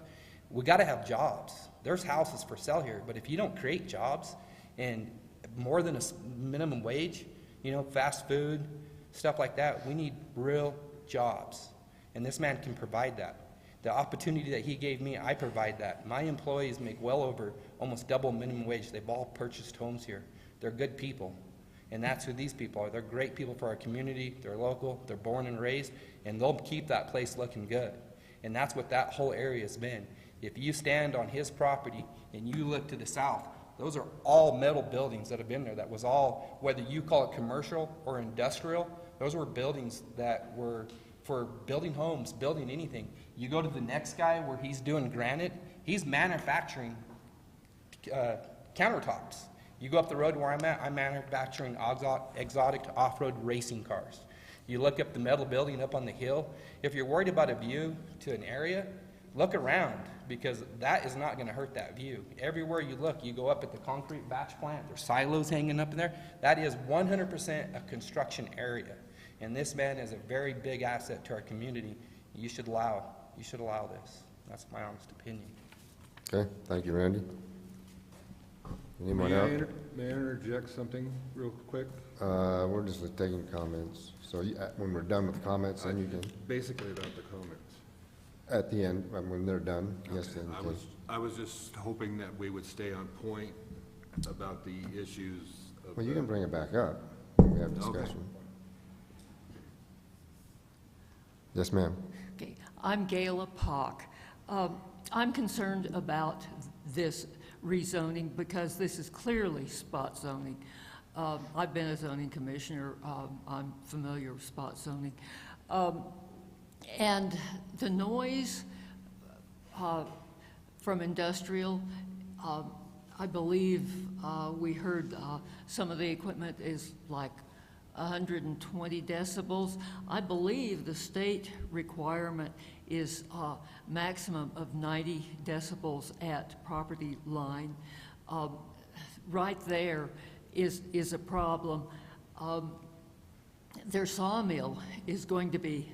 we got to have jobs. There's houses for sale here, but if you don't create jobs and more than a minimum wage, you know, fast food, stuff like that, we need real jobs. And this man can provide that. The opportunity that he gave me, I provide that. My employees make well over almost double minimum wage. They've all purchased homes here. They're good people. And that's who these people are. They're great people for our community. They're local. They're born and raised. And they'll keep that place looking good. And that's what that whole area has been. If you stand on his property and you look to the south, those are all metal buildings that have been there. That was all, whether you call it commercial or industrial, those were buildings that were for building homes, building anything. You go to the next guy where he's doing granite, he's manufacturing countertops. You go up the road where I'm at, I'm manufacturing exotic off-road racing cars. You look up the metal building up on the hill. If you're worried about a view to an area, look around, because that is not going to hurt that view. Everywhere you look, you go up at the concrete batch plant, there's silos hanging up in there. That is 100% a construction area. And this man is a very big asset to our community. You should allow this. That's my honest opinion. Okay, thank you, Randy. Anyone else? May I interject something real quick? We're just taking comments. So when we're done with the comments, then you can, Basically about the comments. at the end, when they're done, yes, then. okay. I was just hoping that we would stay on point about the issues of. Well, you can bring it back up when we have discussion. Yes, ma'am. Okay, I'm Gayla Pock. I'm concerned about this rezoning because this is clearly spot zoning. I've been a zoning commissioner. I'm familiar with spot zoning. And the noise from industrial, I believe we heard some of the equipment is like 120 decibels. I believe the state requirement is maximum of 90 decibels at property line. Right there is a problem. Their sawmill is going to be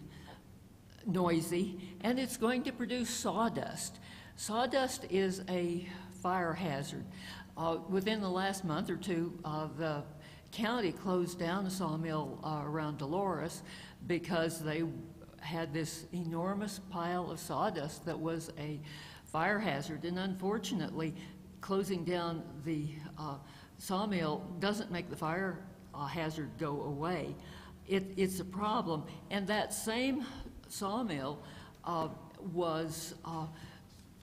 noisy, and it's going to produce sawdust. Sawdust is a fire hazard. Within the last month or two, the county closed down a sawmill around Dolores because they had this enormous pile of sawdust that was a fire hazard. And unfortunately, closing down the sawmill doesn't make the fire hazard go away. It's a problem. And that same sawmill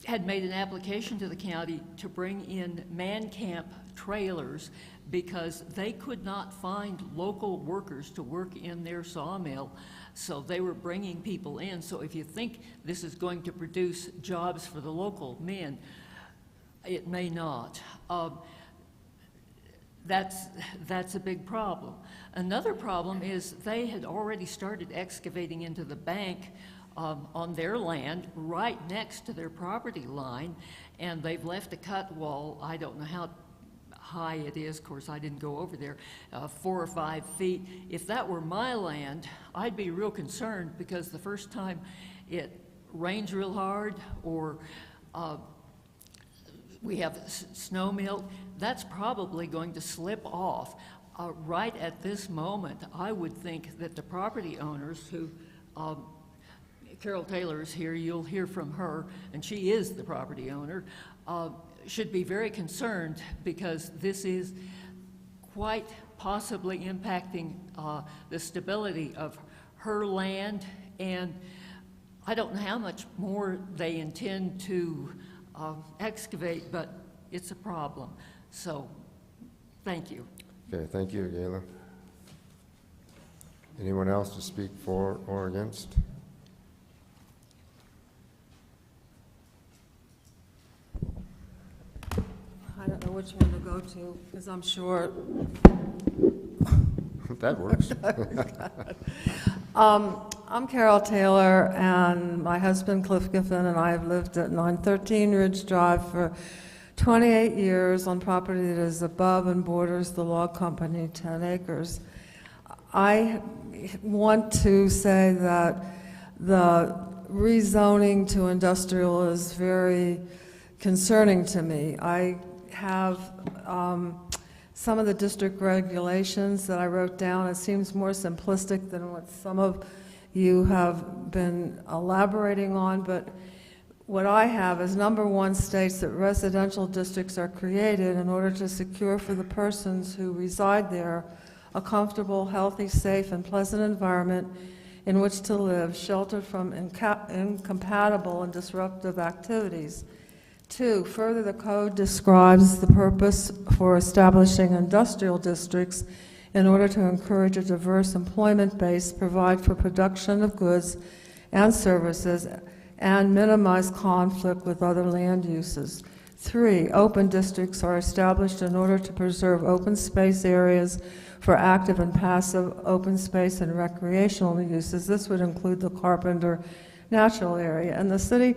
had made an application to the county to bring in man camp trailers because they could not find local workers to work in their sawmill, so they were bringing people in. So if you think this is going to produce jobs for the local men, it may not. That's a big problem. Another problem is they had already started excavating into the bank on their land right next to their property line, and they've left a cut wall. I don't know how high it is. Of course, I didn't go over there, 4 or 5 feet. If that were my land, I'd be real concerned because the first time it rains real hard or we have snow melt, that's probably going to slip off. Right at this moment, I would think that the property owners who Carol Taylor is here, you'll hear from her, and she is the property owner, should be very concerned because this is quite possibly impacting the stability of her land, and I don't know how much more they intend to excavate, but it's a problem. So, thank you. Okay, thank you, Gayla. Anyone else to speak for or against? I don't know which one to go to, because I'm short. That works. I'm Carol Taylor, and my husband Cliff Giffen and I have lived at 913 Ridge Drive for 28 years on property that is above and borders the log company, 10 acres. I want to say that the rezoning to industrial is very concerning to me. I have some of the district regulations that I wrote down. It seems more simplistic than what some of you have been elaborating on, but what I have is number 1 states that residential districts are created in order to secure for the persons who reside there a comfortable, healthy, safe, and pleasant environment in which to live, sheltered from incompatible and disruptive activities. 2, further, the code describes the purpose for establishing industrial districts in order to encourage a diverse employment base, provide for production of goods and services, and minimize conflict with other land uses. 3, open districts are established in order to preserve open space areas for active and passive open space and recreational uses. This would include the Carpenter Natural Area. And the city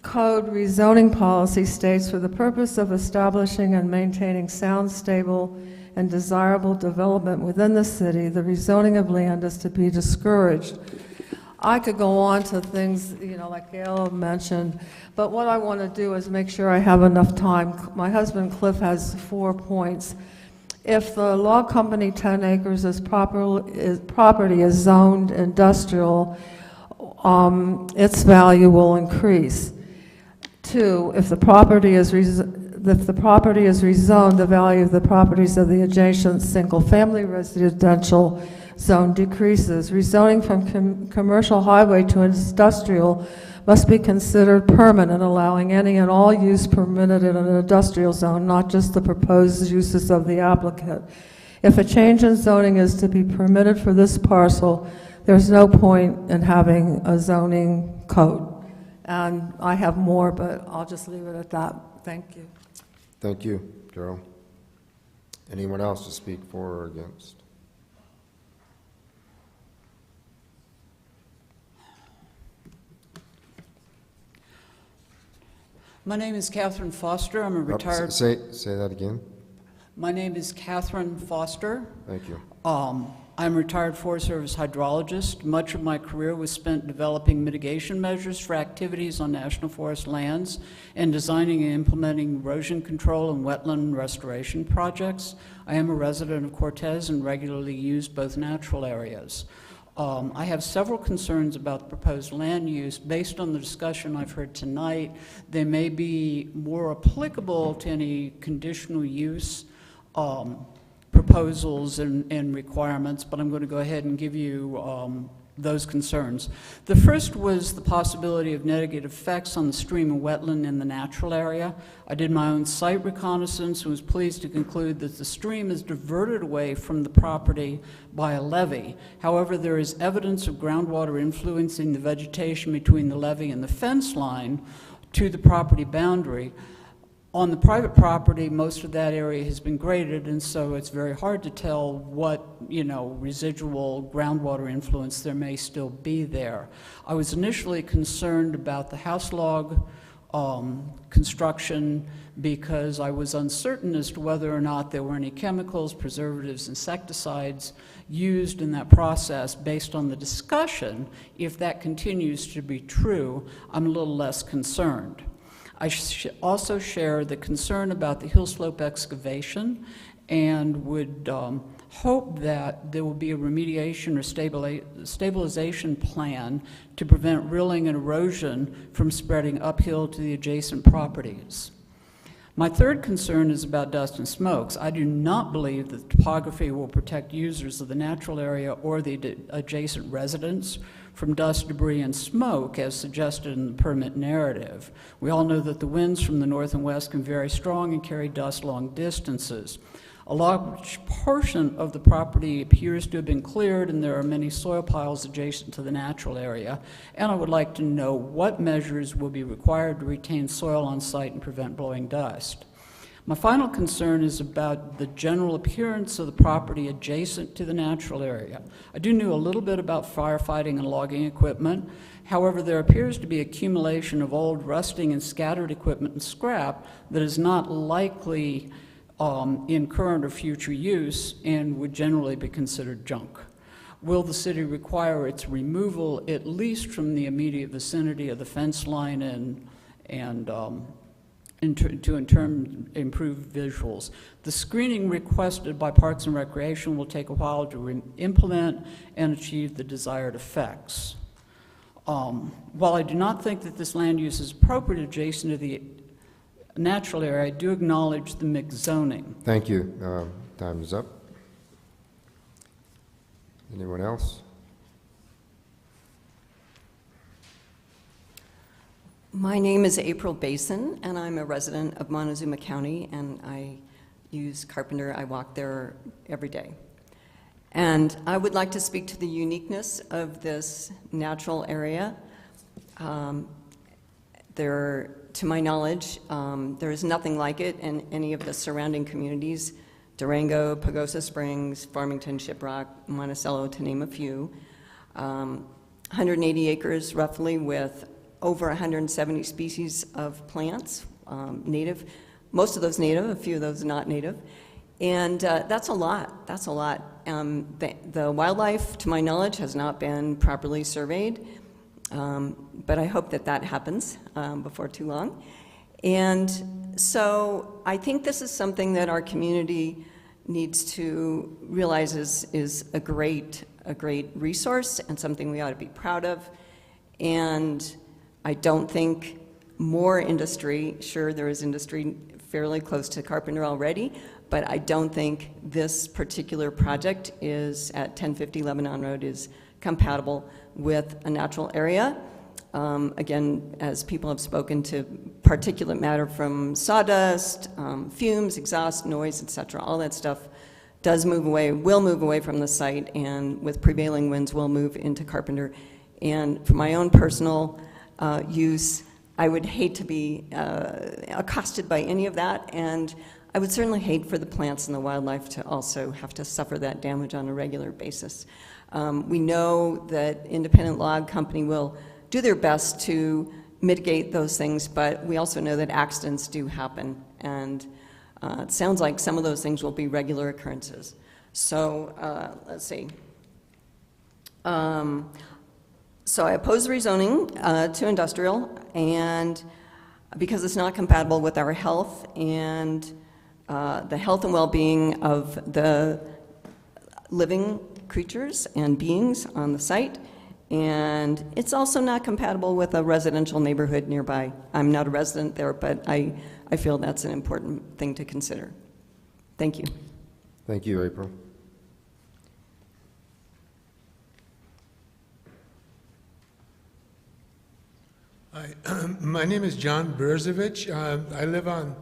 code rezoning policy states, for the purpose of establishing and maintaining sound, stable, and desirable development within the city, the rezoning of land is to be discouraged. I could go on to things, like Gail mentioned, but what I want to do is make sure I have enough time. My husband Cliff has 4 points. If the log company 10 acres property is zoned industrial, its value will increase. 2, if the property is rezoned, the value of the properties of the adjacent single-family residential zone decreases. Rezoning from commercial highway to industrial must be considered permanent, allowing any and all use permitted in an industrial zone, not just the proposed uses of the applicant. If a change in zoning is to be permitted for this parcel, there's no point in having a zoning code. And I have more, but I'll just leave it at that. Thank you. Thank you, Carol. Anyone else to speak for or against? My name is Catherine Foster. I'm a retired... Say that again. My name is Catherine Foster. Thank you. I'm a retired Forest Service hydrologist. Much of my career was spent developing mitigation measures for activities on national forest lands and designing and implementing erosion control and wetland restoration projects. I am a resident of Cortez and regularly use both natural areas. I have several concerns about the proposed land use. Based on the discussion I've heard tonight, they may be more applicable to any conditional use proposals and requirements, but I'm going to go ahead and give you those concerns. The first was the possibility of negative effects on the stream and wetland in the natural area. I did my own site reconnaissance and was pleased to conclude that the stream is diverted away from the property by a levee. However, there is evidence of groundwater influencing the vegetation between the levee and the fence line to the property boundary. On the private property, most of that area has been graded, and so it's very hard to tell what, residual groundwater influence there may still be there. I was initially concerned about the house log construction because I was uncertain as to whether or not there were any chemicals, preservatives, insecticides used in that process. Based on the discussion, if that continues to be true, I'm a little less concerned. I also share the concern about the hill slope excavation and would hope that there will be a remediation or stabilization plan to prevent rilling and erosion from spreading uphill to the adjacent properties. My third concern is about dust and smokes. I do not believe that the topography will protect users of the natural area or the adjacent residents from dust, debris, and smoke, as suggested in the permit narrative. We all know that the winds from the north and west can vary strong and carry dust long distances. A large portion of the property appears to have been cleared, and there are many soil piles adjacent to the natural area. And I would like to know what measures will be required to retain soil on site and prevent blowing dust. My final concern is about the general appearance of the property adjacent to the natural area. I do know a little bit about firefighting and logging equipment. However, there appears to be accumulation of old, rusting, and scattered equipment and scrap that is not likely in current or future use and would generally be considered junk. Will the city require its removal at least from the immediate vicinity of the fence line to improve visuals? The screening requested by Parks and Recreation will take a while to implement and achieve the desired effects. While I do not think that this land use is appropriate adjacent to the natural area, I do acknowledge the mixed zoning. Thank you. Time is up. Anyone else? My name is April Basin, and I'm a resident of Montezuma County, and I use Carpenter. I walk there every day. And I would like to speak to the uniqueness of this natural area. To my knowledge, there is nothing like it in any of the surrounding communities, Durango, Pagosa Springs, Farmington, Shiprock, Monticello, to name a few. 180 acres roughly with over 170 species of plants, native. Most of those native, a few of those not native. And that's a lot, that's a lot. The wildlife, to my knowledge, has not been properly surveyed. But I hope that that happens before too long. And so I think this is something that our community needs to realize is a great resource and something we ought to be proud of. And I don't think more industry, sure there is industry fairly close to Carpenter already, but I don't think this particular project is at 1050 Lebanon Road is compatible with a natural area. Again, as people have spoken to particulate matter from sawdust, fumes, exhaust, noise, etc., all that stuff does move away, will move away from the site, and with prevailing winds will move into Carpenter. And for my own personal use, I would hate to be accosted by any of that, and I would certainly hate for the plants and the wildlife to also have to suffer that damage on a regular basis. We know that Independent Log Company will do their best to mitigate those things, but we also know that accidents do happen, and it sounds like some of those things will be regular occurrences. So let's see. So I oppose rezoning to industrial, and because it's not compatible with our health and the health and well-being of the living creatures and beings on the site, and it's also not compatible with a residential neighborhood nearby. I'm not a resident there, but I feel that's an important thing to consider. Thank you. Thank you, April. My name is John Berzovich. I live on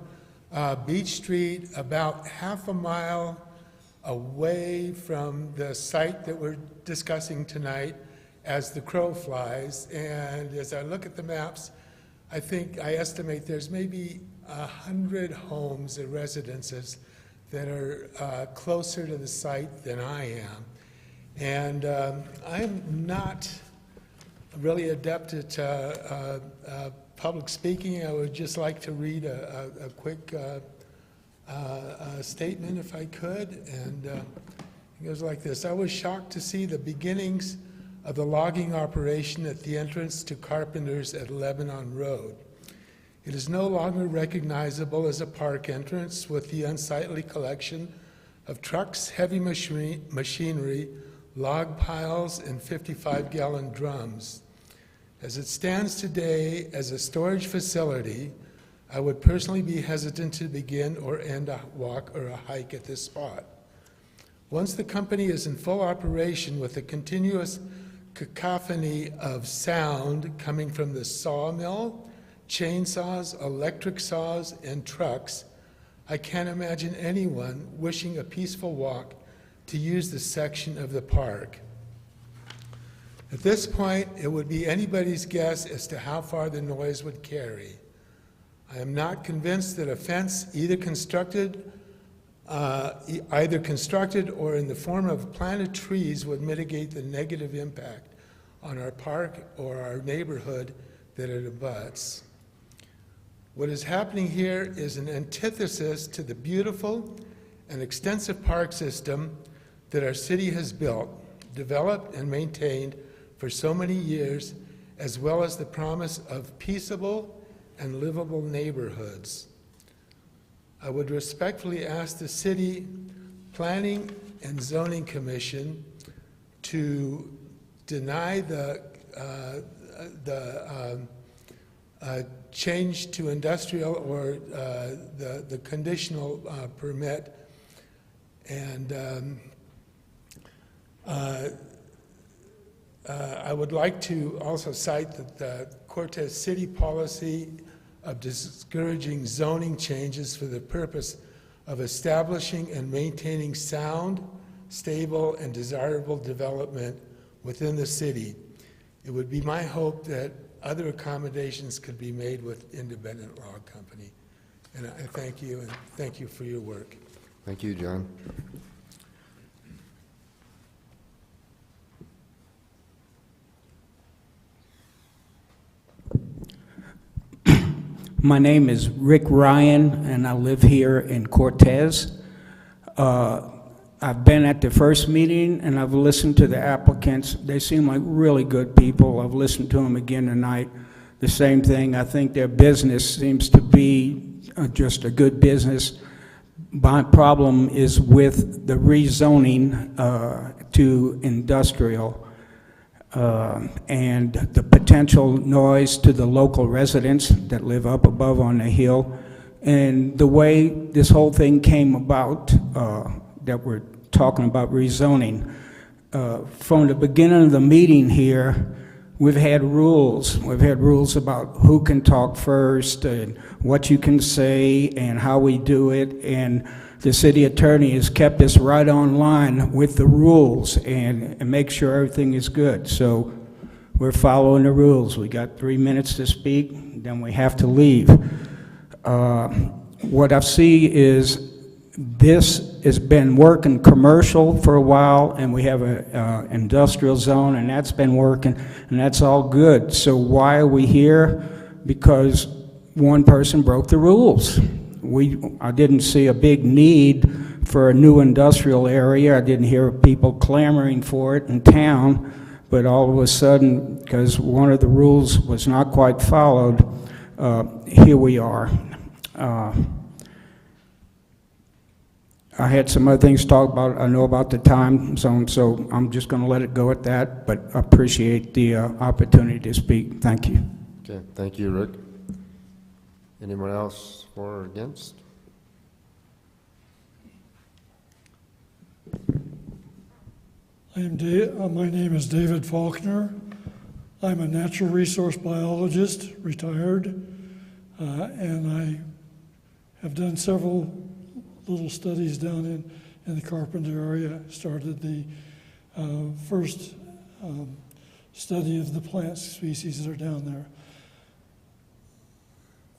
Beach Street, about half a mile away from the site that we're discussing tonight as the crow flies. And as I look at the maps, I estimate there's maybe 100 homes or residences that are closer to the site than I am. And I'm not really adept at public speaking. I would just like to read a quick statement if I could, and it goes like this. I was shocked to see the beginnings of the logging operation at the entrance to Carpenter's at Lebanon Road. It is no longer recognizable as a park entrance with the unsightly collection of trucks, heavy machinery, log piles, and 55-gallon drums. As it stands today as a storage facility, I would personally be hesitant to begin or end a walk or a hike at this spot. Once the company is in full operation with a continuous cacophony of sound coming from the sawmill, chainsaws, electric saws, and trucks, I can't imagine anyone wishing a peaceful walk to use this section of the park. At this point, it would be anybody's guess as to how far the noise would carry. I am not convinced that a fence, either constructed or in the form of planted trees, would mitigate the negative impact on our park or our neighborhood that it abuts. What is happening here is an antithesis to the beautiful and extensive park system that our city has built, developed, and maintained for so many years, as well as the promise of peaceable and livable neighborhoods. I would respectfully ask the City Planning and Zoning Commission to deny the change to industrial or the conditional permit. And I would like to also cite that the Cortez City policy of discouraging zoning changes for the purpose of establishing and maintaining sound, stable, and desirable development within the city. It would be my hope that other accommodations could be made with Independent Log Company. And I thank you, and thank you for your work. Thank you, John. My name is Rick Ryan, and I live here in Cortez. I've been at the first meeting, and I've listened to the applicants. They seem like really good people. I've listened to them again tonight. The same thing, I think their business seems to be just a good business. My problem is with the rezoning to industrial. And the potential noise to the local residents that live up above on the hill, and the way this whole thing came about, that we're talking about rezoning. From the beginning of the meeting here, we've had rules. We've had rules about who can talk first, and what you can say, and how we do it, and the city attorney has kept us right on line with the rules and make sure everything is good. So we're following the rules. We got 3 minutes to speak, then we have to leave. What I see is this has been working commercial for a while, and we have an industrial zone, and that's been working, and that's all good. So why are we here? Because one person broke the rules. I didn't see a big need for a new industrial area. I didn't hear people clamoring for it in town, but all of a sudden, because one of the rules was not quite followed, here we are. I had some other things to talk about. I know about the time zone, so I'm just going to let it go at that, but I appreciate the opportunity to speak. Thank you. Okay, thank you, Rick. Anyone else for or against? My name is David Faulkner. I'm a natural resource biologist, retired, and I have done several little studies down in the Carpenter area. Started the first study of the plant species that are down there.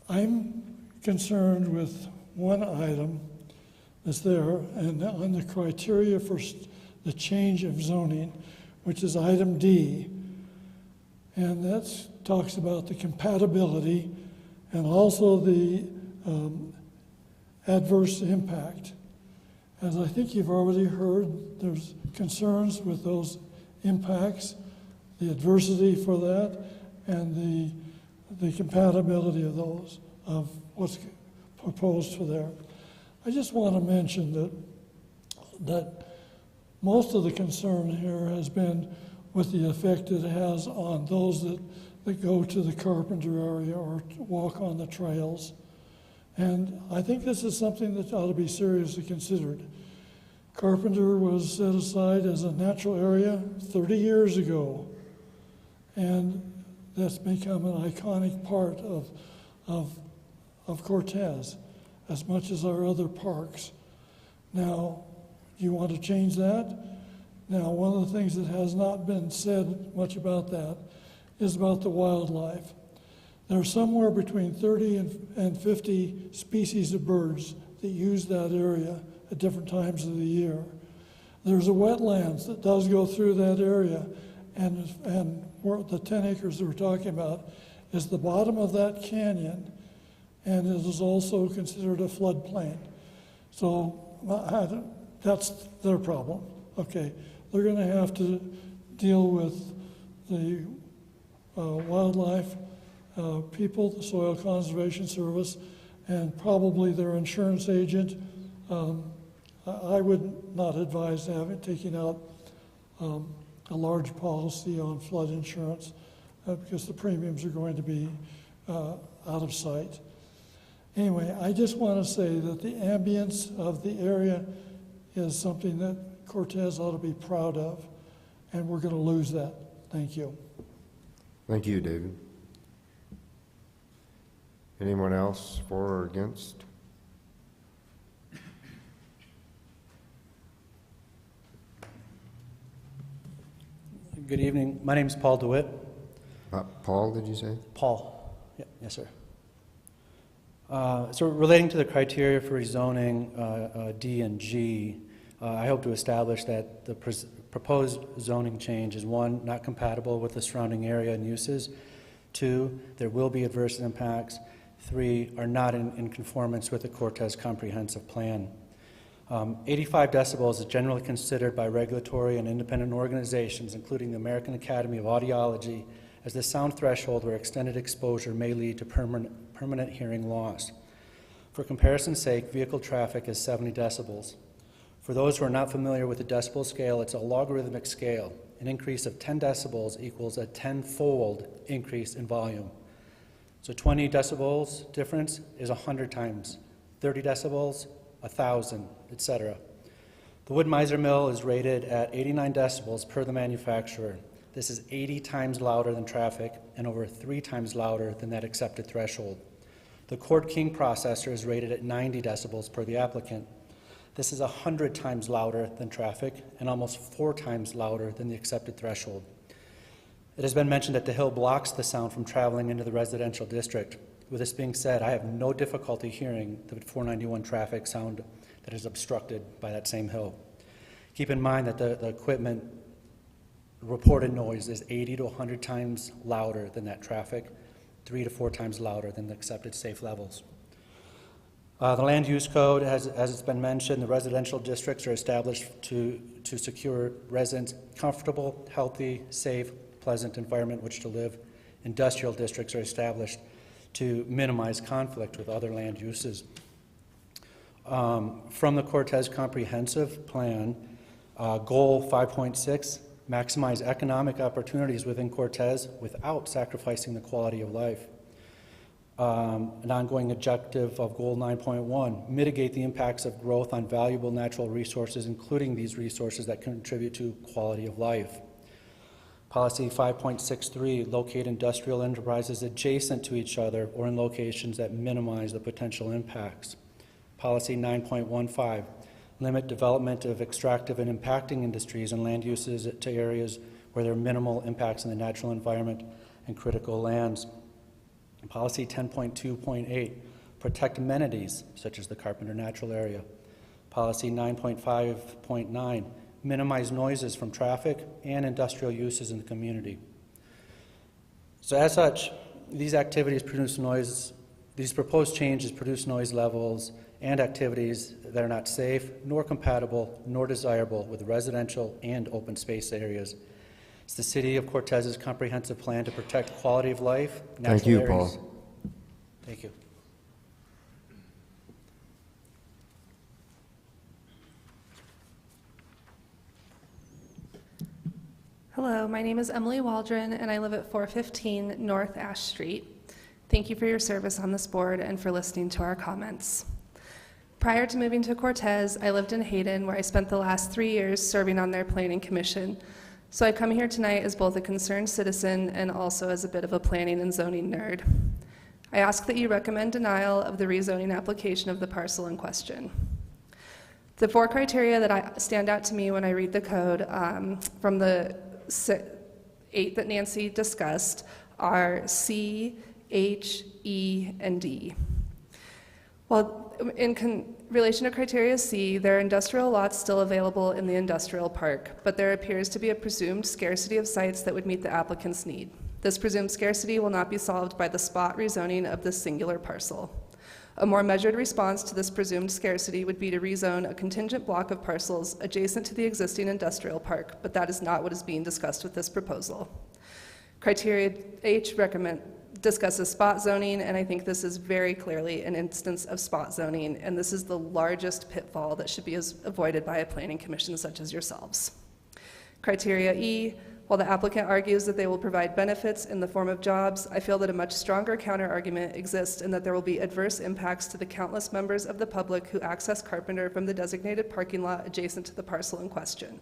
I'm concerned with one item that's there, and on the criteria for the change of zoning, which is item D, and that talks about the compatibility and also the adverse impact. As I think you've already heard, there's concerns with those impacts, the adversity for that, and the compatibility of those, of what's proposed for there. I just want to mention that that most of the concern here has been with the effect it has on those that go to the Carpenter area or walk on the trails. And I think this is something that ought to be seriously considered. Carpenter was set aside as a natural area 30 years ago, and that's become an iconic part of Cortez, as much as our other parks. Now, you want to change that? Now, one of the things that has not been said much about that is about the wildlife. There are somewhere between 30 and 50 species of birds that use that area at different times of the year. There's a wetlands that does go through that area, and where the 10 acres that we're talking about is the bottom of that canyon, and it is also considered a floodplain. So that's their problem. Okay, they're going to have to deal with the wildlife people, the Soil Conservation Service, and probably their insurance agent. I would not advise taking out a large policy on flood insurance because the premiums are going to be out of sight. Anyway, I just want to say that the ambience of the area is something that Cortez ought to be proud of, and we're going to lose that. Thank you. Thank you, David. Anyone else for or against? Good evening. My name is Paul DeWitt. Paul, did you say? Paul. Yeah, yes, sir. So relating to the criteria for rezoning D and G, I hope to establish that the proposed zoning change is 1, not compatible with the surrounding area and uses, 2, there will be adverse impacts, 3, are not in conformance with the Cortez Comprehensive Plan. 85 decibels is generally considered by regulatory and independent organizations, including the American Academy of Audiology, as the sound threshold where extended exposure may lead to permanent hearing loss. For comparison's sake, vehicle traffic is 70 decibels. For those who are not familiar with the decibel scale, it's a logarithmic scale. An increase of 10 decibels equals a 10-fold increase in volume. So 20 decibels difference is 100 times, 30 decibels, 1,000, etc. The Wood-Mizer mill is rated at 89 decibels per the manufacturer. This is 80 times louder than traffic and over 3 times louder than that accepted threshold. The Court King processor is rated at 90 decibels per the applicant. This is 100 times louder than traffic and almost 4 times louder than the accepted threshold. It has been mentioned that the hill blocks the sound from traveling into the residential district. With this being said, I have no difficulty hearing the 491 traffic sound that is obstructed by that same hill. Keep in mind that the equipment reported noise is 80 to 100 times louder than that traffic, 3 to 4 times louder than the accepted safe levels. The land use code, as it's been mentioned, the residential districts are established to secure residents comfortable, healthy, safe, pleasant environment in which to live. Industrial districts are established to minimize conflict with other land uses. From the Cortez Comprehensive Plan, Goal 5.6, maximize economic opportunities within Cortez without sacrificing the quality of life. An ongoing objective of Goal 9.1, mitigate the impacts of growth on valuable natural resources, including these resources that contribute to quality of life. Policy 5.63, locate industrial enterprises adjacent to each other or in locations that minimize the potential impacts. Policy 9.15, limit development of extractive and impacting industries and land uses to areas where there are minimal impacts on the natural environment and critical lands. Policy 10.2.8, protect amenities such as the Carpenter Natural Area. Policy 9.5.9, minimize noises from traffic and industrial uses in the community. So as such, these activities produce noise, these proposed changes produce noise levels and activities that are not safe, nor compatible, nor desirable with residential and open space areas. It's the City of Cortez's comprehensive plan to protect quality of life, natural Thank you, areas. Paul. Thank you. Hello, my name is Emily Waldron, and I live at 415 North Ash Street. Thank you for your service on this board and for listening to our comments. Prior to moving to Cortez, I lived in Hayden, where I spent the last 3 years serving on their planning commission. So I come here tonight as both a concerned citizen and also as a bit of a planning and zoning nerd. I ask that you recommend denial of the rezoning application of the parcel in question. The 4 criteria that stand out to me when I read the code from the 8 that Nancy discussed are C, H, E, and D. Well, in relation to criteria C, there are industrial lots still available in the industrial park, but there appears to be a presumed scarcity of sites that would meet the applicant's need. This presumed scarcity will not be solved by the spot rezoning of this singular parcel. A more measured response to this presumed scarcity would be to rezone a contingent block of parcels adjacent to the existing industrial park, but that is not what is being discussed with this proposal. Criteria H discusses spot zoning, and I think this is very clearly an instance of spot zoning, and this is the largest pitfall that should be avoided by a planning commission such as yourselves. Criteria E, while the applicant argues that they will provide benefits in the form of jobs, I feel that a much stronger counter-argument exists in that there will be adverse impacts to the countless members of the public who access Carpenter from the designated parking lot adjacent to the parcel in question.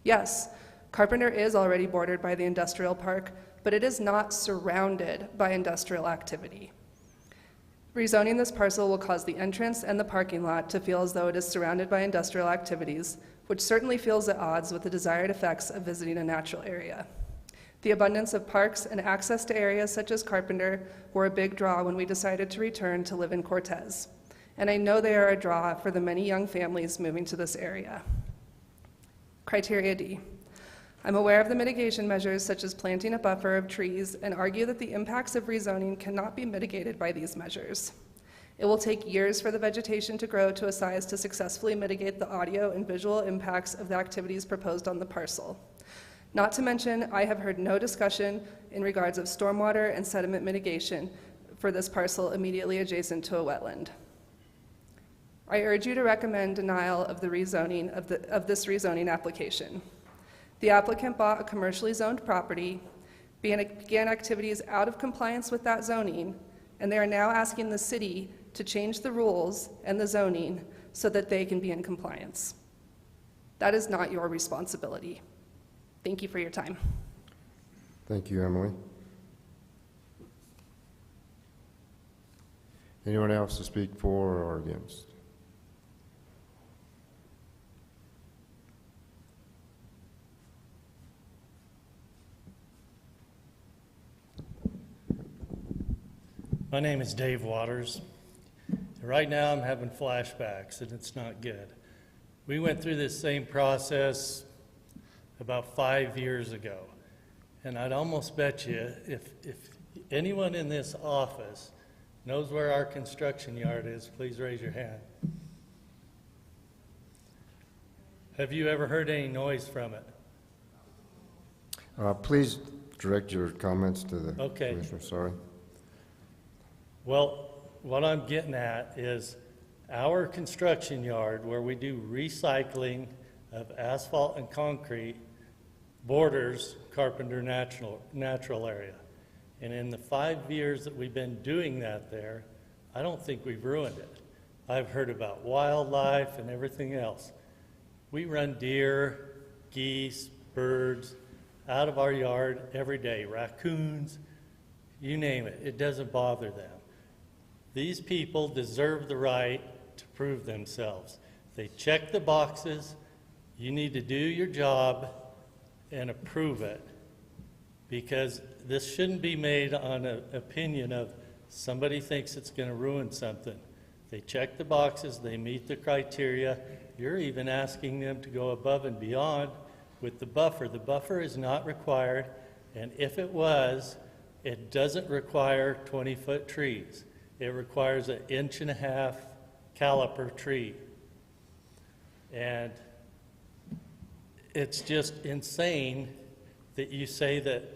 Yes, Carpenter is already bordered by the industrial park, but it is not surrounded by industrial activity. Rezoning this parcel will cause the entrance and the parking lot to feel as though it is surrounded by industrial activities, which certainly feels at odds with the desired effects of visiting a natural area. The abundance of parks and access to areas such as Carpenter were a big draw when we decided to return to live in Cortez, and I know they are a draw for the many young families moving to this area. Criteria D. I'm aware of the mitigation measures such as planting a buffer of trees and argue that the impacts of rezoning cannot be mitigated by these measures. It will take years for the vegetation to grow to a size to successfully mitigate the audio and visual impacts of the activities proposed on the parcel. Not to mention, I have heard no discussion in regards of stormwater and sediment mitigation for this parcel immediately adjacent to a wetland. I urge you to recommend denial of the rezoning of this rezoning application. The applicant bought a commercially zoned property, began activities out of compliance with that zoning, and they are now asking the city to change the rules and the zoning so that they can be in compliance. That is not your responsibility. Thank you for your time. Thank you, Emily. Anyone else to speak for or against? My name is Dave Waters. Right now I'm having flashbacks and it's not good. We went through this same process about 5 years ago. And I'd almost bet you if anyone in this office knows where our construction yard is, please raise your hand. Have you ever heard any noise from it? Please direct your comments to the commissioner. Sorry. Well, what I'm getting at is our construction yard where we do recycling of asphalt and concrete borders Carpenter natural area. And in the 5 years that we've been doing that there, I don't think we've ruined it. I've heard about wildlife and everything else. We run deer, geese, birds out of our yard every day, raccoons, you name it, it doesn't bother them. These people deserve the right to prove themselves. They check the boxes. You need to do your job and approve it, because this shouldn't be made on an opinion of somebody thinks it's going to ruin something. They check the boxes, they meet the criteria. You're even asking them to go above and beyond with the buffer. The buffer is not required, and if it was, it doesn't require 20-foot trees. It requires an 1.5 inch caliper tree. And it's just insane that you say that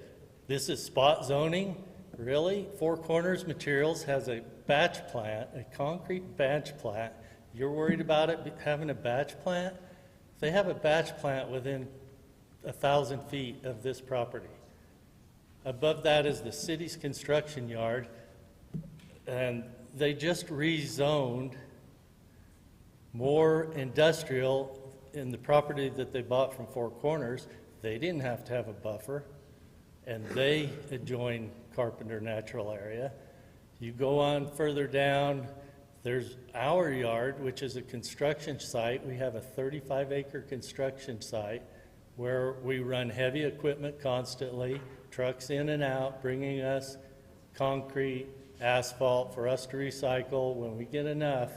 this is spot zoning. Really? Four Corners Materials has a batch plant, a concrete batch plant. You're worried about it having a batch plant? They have a batch plant within 1,000 feet of this property. Above that is the city's construction yard, and they just rezoned more industrial in the property that they bought from Four Corners. They didn't have to have a buffer, and they adjoin Carpenter Natural Area. You go on further down, there's our yard, which is a construction site. We have a 35-acre construction site where we run heavy equipment constantly, trucks in and out, bringing us concrete, asphalt for us to recycle. When we get enough,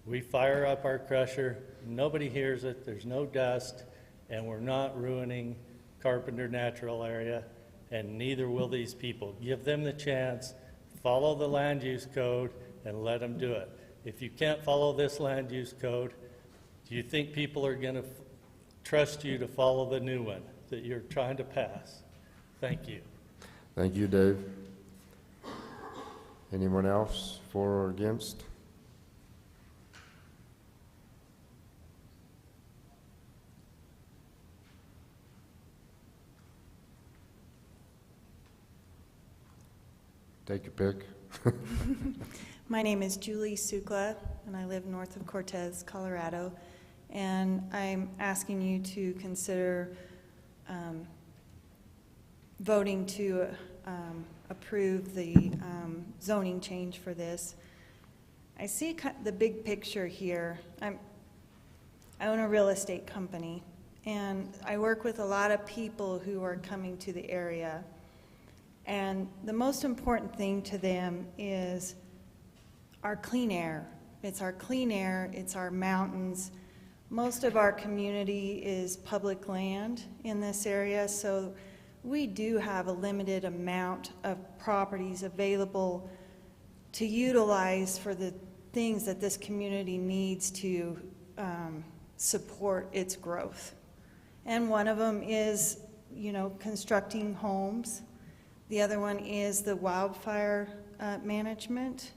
we fire up our crusher. Nobody hears it. There's no dust, and we're not ruining Carpenter Natural Area, and neither will these people. Give them the chance, follow the land use code, and let them do it. If you can't follow this land use code, do you think people are going to trust you to follow the new one that you're trying to pass? Thank you. Thank you, Dave. Anyone else for or against? Take your pick. My name is Julie Sukla, and I live north of Cortez, Colorado. And I'm asking you to consider voting to approve the zoning change for this. I see the big picture here. I own a real estate company, and I work with a lot of people who are coming to the area. And the most important thing to them is our clean air. It's our clean air, it's our mountains. Most of our community is public land in this area, so we do have a limited amount of properties available to utilize for the things that this community needs to support its growth. And one of them is, constructing homes. The other one is the wildfire management.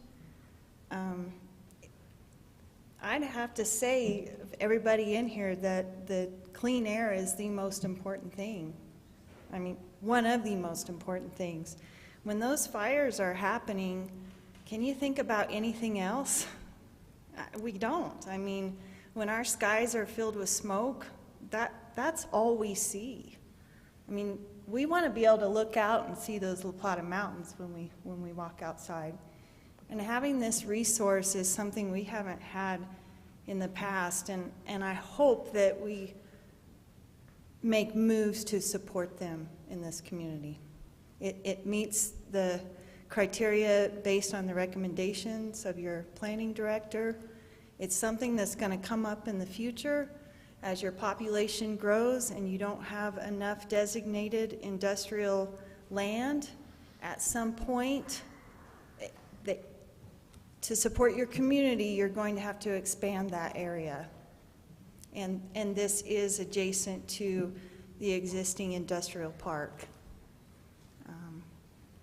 I'd have to say, of everybody in here, that the clean air is the most important thing. I mean, one of the most important things. When those fires are happening, can you think about anything else? We don't. I mean, when our skies are filled with smoke, that's all we see. I mean, we want to be able to look out and see those La Plata Mountains when we walk outside. And having this resource is something we haven't had in the past, and I hope that we make moves to support them in this community. It meets the criteria based on the recommendations of your planning director. It's something that's going to come up in the future as your population grows and you don't have enough designated industrial land. At some point, to support your community, you're going to have to expand that area. And this is adjacent to the existing industrial park.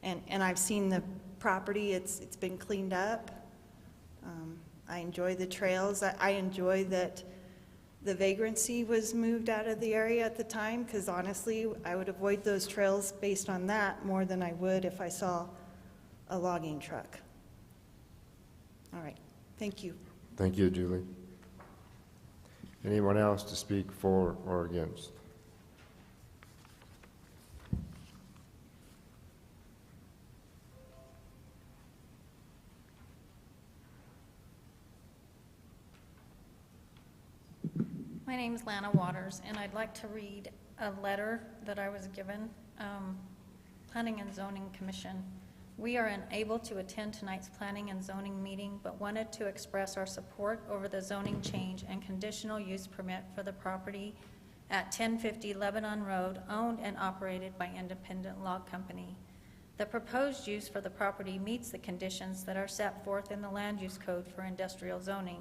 And I've seen the property, it's been cleaned up. I enjoy the trails. I enjoy that the vagrancy was moved out of the area at the time, because honestly, I would avoid those trails based on that more than I would if I saw a logging truck. All right, thank you. Thank you, Julie. Anyone else to speak for or against? My name is Lana Waters, and I'd like to read a letter that I was given, Planning and Zoning Commission. We are unable to attend tonight's planning and zoning meeting, but wanted to express our support over the zoning change and conditional use permit for the property at 1050 Lebanon Road, owned and operated by Independent Log Company. The proposed use for the property meets the conditions that are set forth in the Land Use Code for industrial zoning.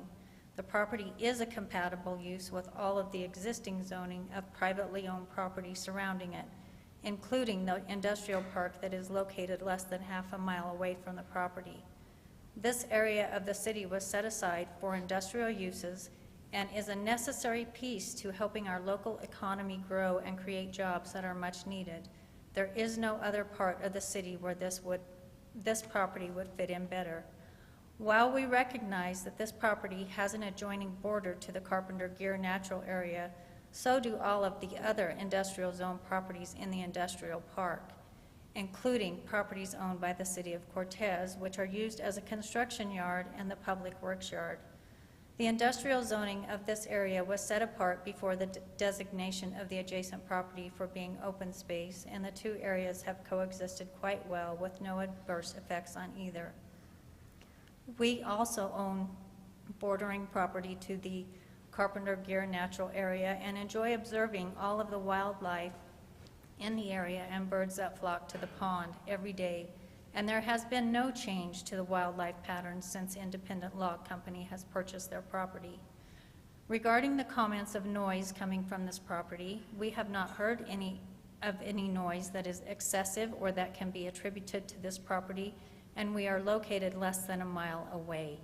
The property is a compatible use with all of the existing zoning of privately owned property surrounding it, including the industrial park that is located less than half a mile away from the property. This area of the city was set aside for industrial uses and is a necessary piece to helping our local economy grow and create jobs that are much needed. There is no other part of the city where this property would fit in better. While we recognize that this property has an adjoining border to the Carpenter Gear Natural Area, so do all of the other industrial zone properties in the industrial park, including properties owned by the City of Cortez, which are used as a construction yard and the public works yard. The industrial zoning of this area was set apart before the designation of the adjacent property for being open space, and the two areas have coexisted quite well with no adverse effects on either. We also own bordering property to the Carpenter Gear Natural Area and enjoy observing all of the wildlife in the area and birds that flock to the pond every day, and there has been no change to the wildlife patterns since Independent Log Company has purchased their property. Regarding the comments of noise coming from this property, we have not heard any noise that is excessive or that can be attributed to this property, and we are located less than a mile away.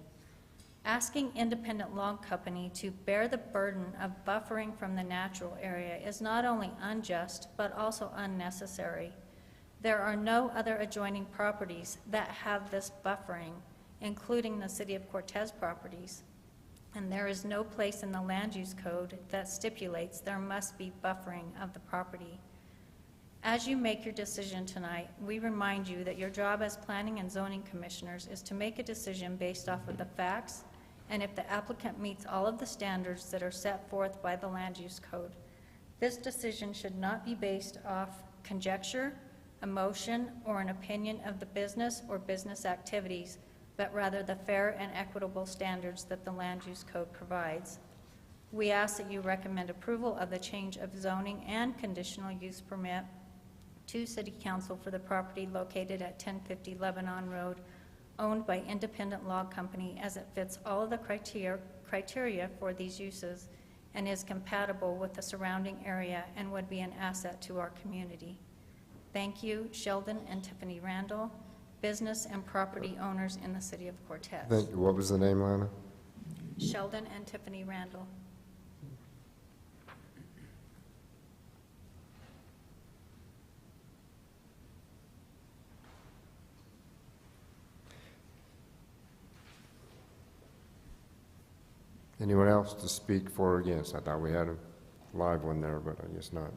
Asking Independent Log Company to bear the burden of buffering from the natural area is not only unjust, but also unnecessary. There are no other adjoining properties that have this buffering, including the City of Cortez properties, and there is no place in the Land Use Code that stipulates there must be buffering of the property. As you make your decision tonight, we remind you that your job as Planning and Zoning Commissioners is to make a decision based off of the facts and if the applicant meets all of the standards that are set forth by the Land Use Code. This decision should not be based off conjecture, emotion, or an opinion of the business or business activities, but rather the fair and equitable standards that the Land Use Code provides. We ask that you recommend approval of the change of zoning and conditional use permit to City Council for the property located at 1050 Lebanon Road, owned by Independent Log Company, as it fits all of the criteria for these uses and is compatible with the surrounding area and would be an asset to our community. Thank you, Sheldon and Tiffany Randall, business and property owners in the City of Cortez. Thank you. What was the name, Lana? Sheldon and Tiffany Randall. Anyone else to speak for or against? I thought we had a live one there, but I guess not.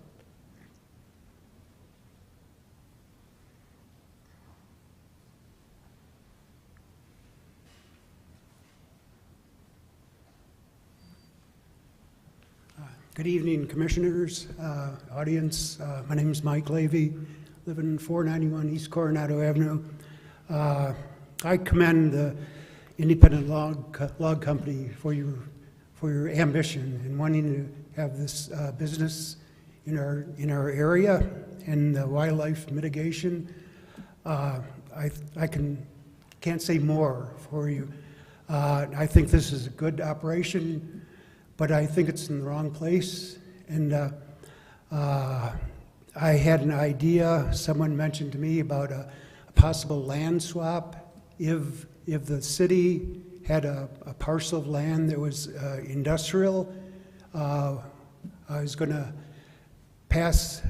Good evening, Commissioners, audience. My name is Mike Levy, living in 491 East Coronado Avenue. I commend the Independent Log Company for your ambition in wanting to have this business in our area and the wildlife mitigation. I can't say more for you. I think this is a good operation, but I think it's in the wrong place. And I had an idea, someone mentioned to me about a possible land swap. If the city had a parcel of land that was industrial, I was going to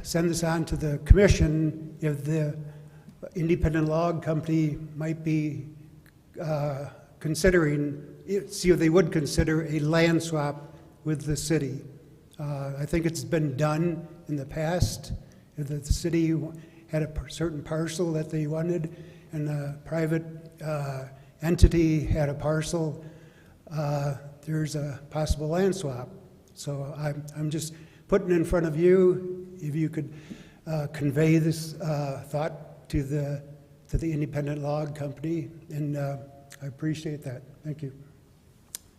send this on to the commission if the Independent Log Company might be considering, see if they would consider a land swap with the city. I think it's been done in the past. If the city had a certain parcel that they wanted and a private entity had a parcel, there's a possible land swap. So I'm just putting in front of you, if you could convey this thought to the Independent Log Company, and I appreciate that. Thank you.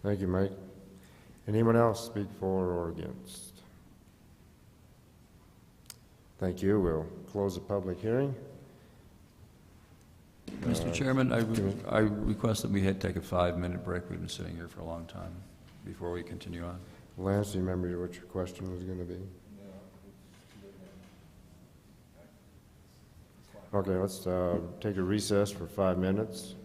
Thank you, Mike. Anyone else speak for or against? Thank you. We'll close the public hearing. Mr. Chairman, I request that we take a 5-minute break. We've been sitting here for a long time before we continue on. Lance, do you remember what your question was going to be? Okay, let's take a recess for 5 minutes.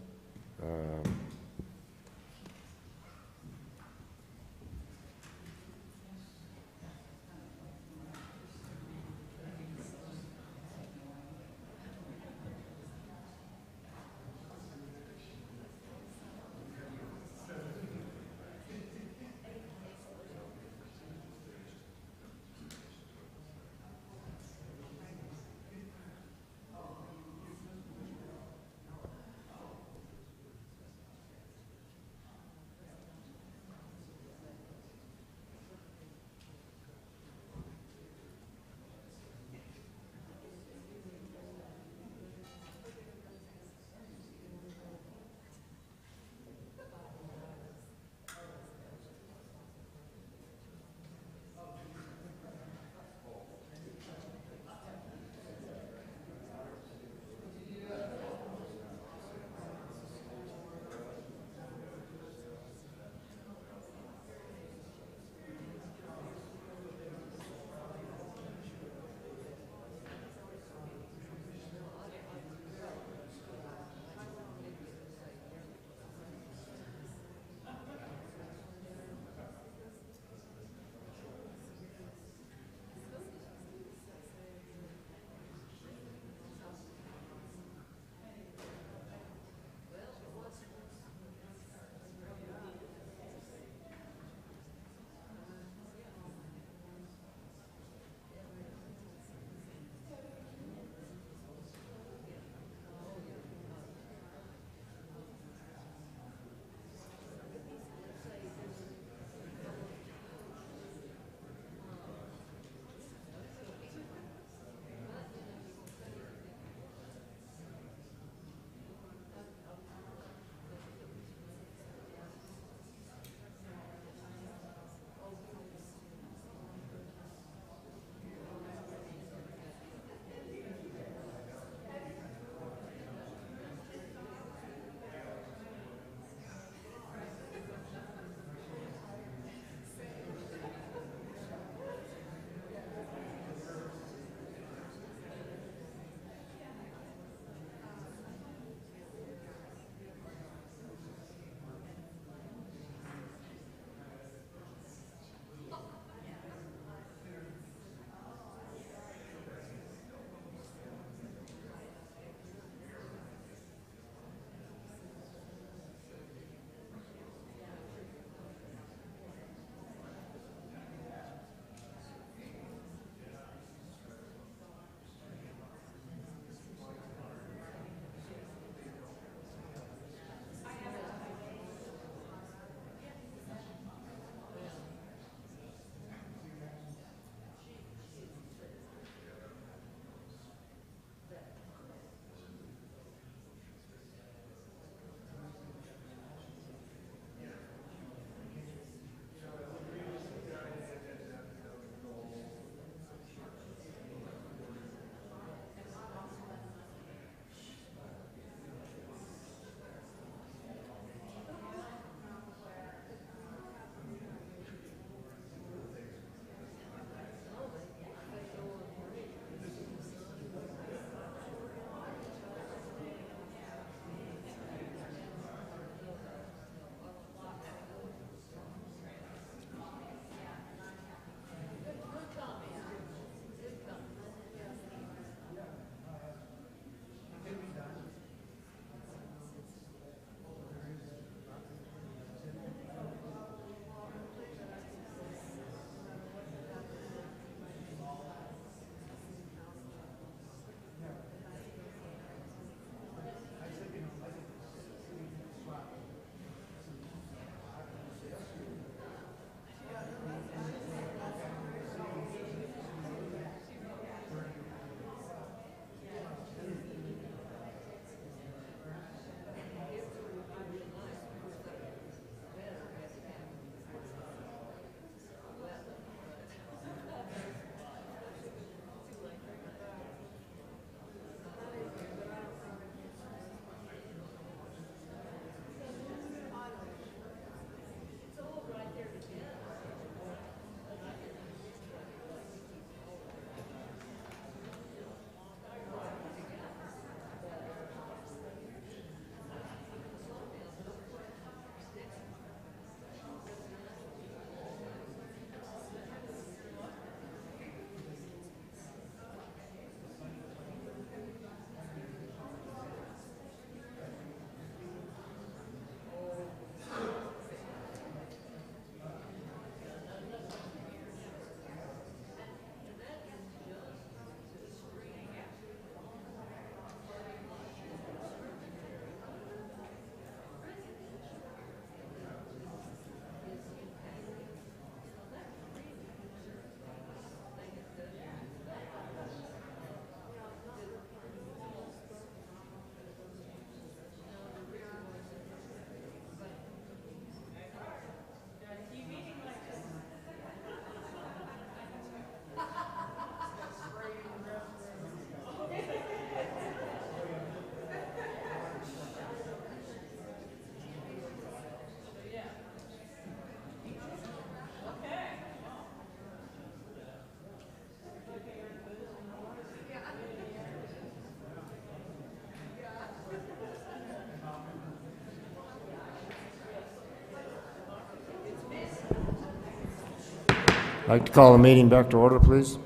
I'd like to call the meeting back to order, please.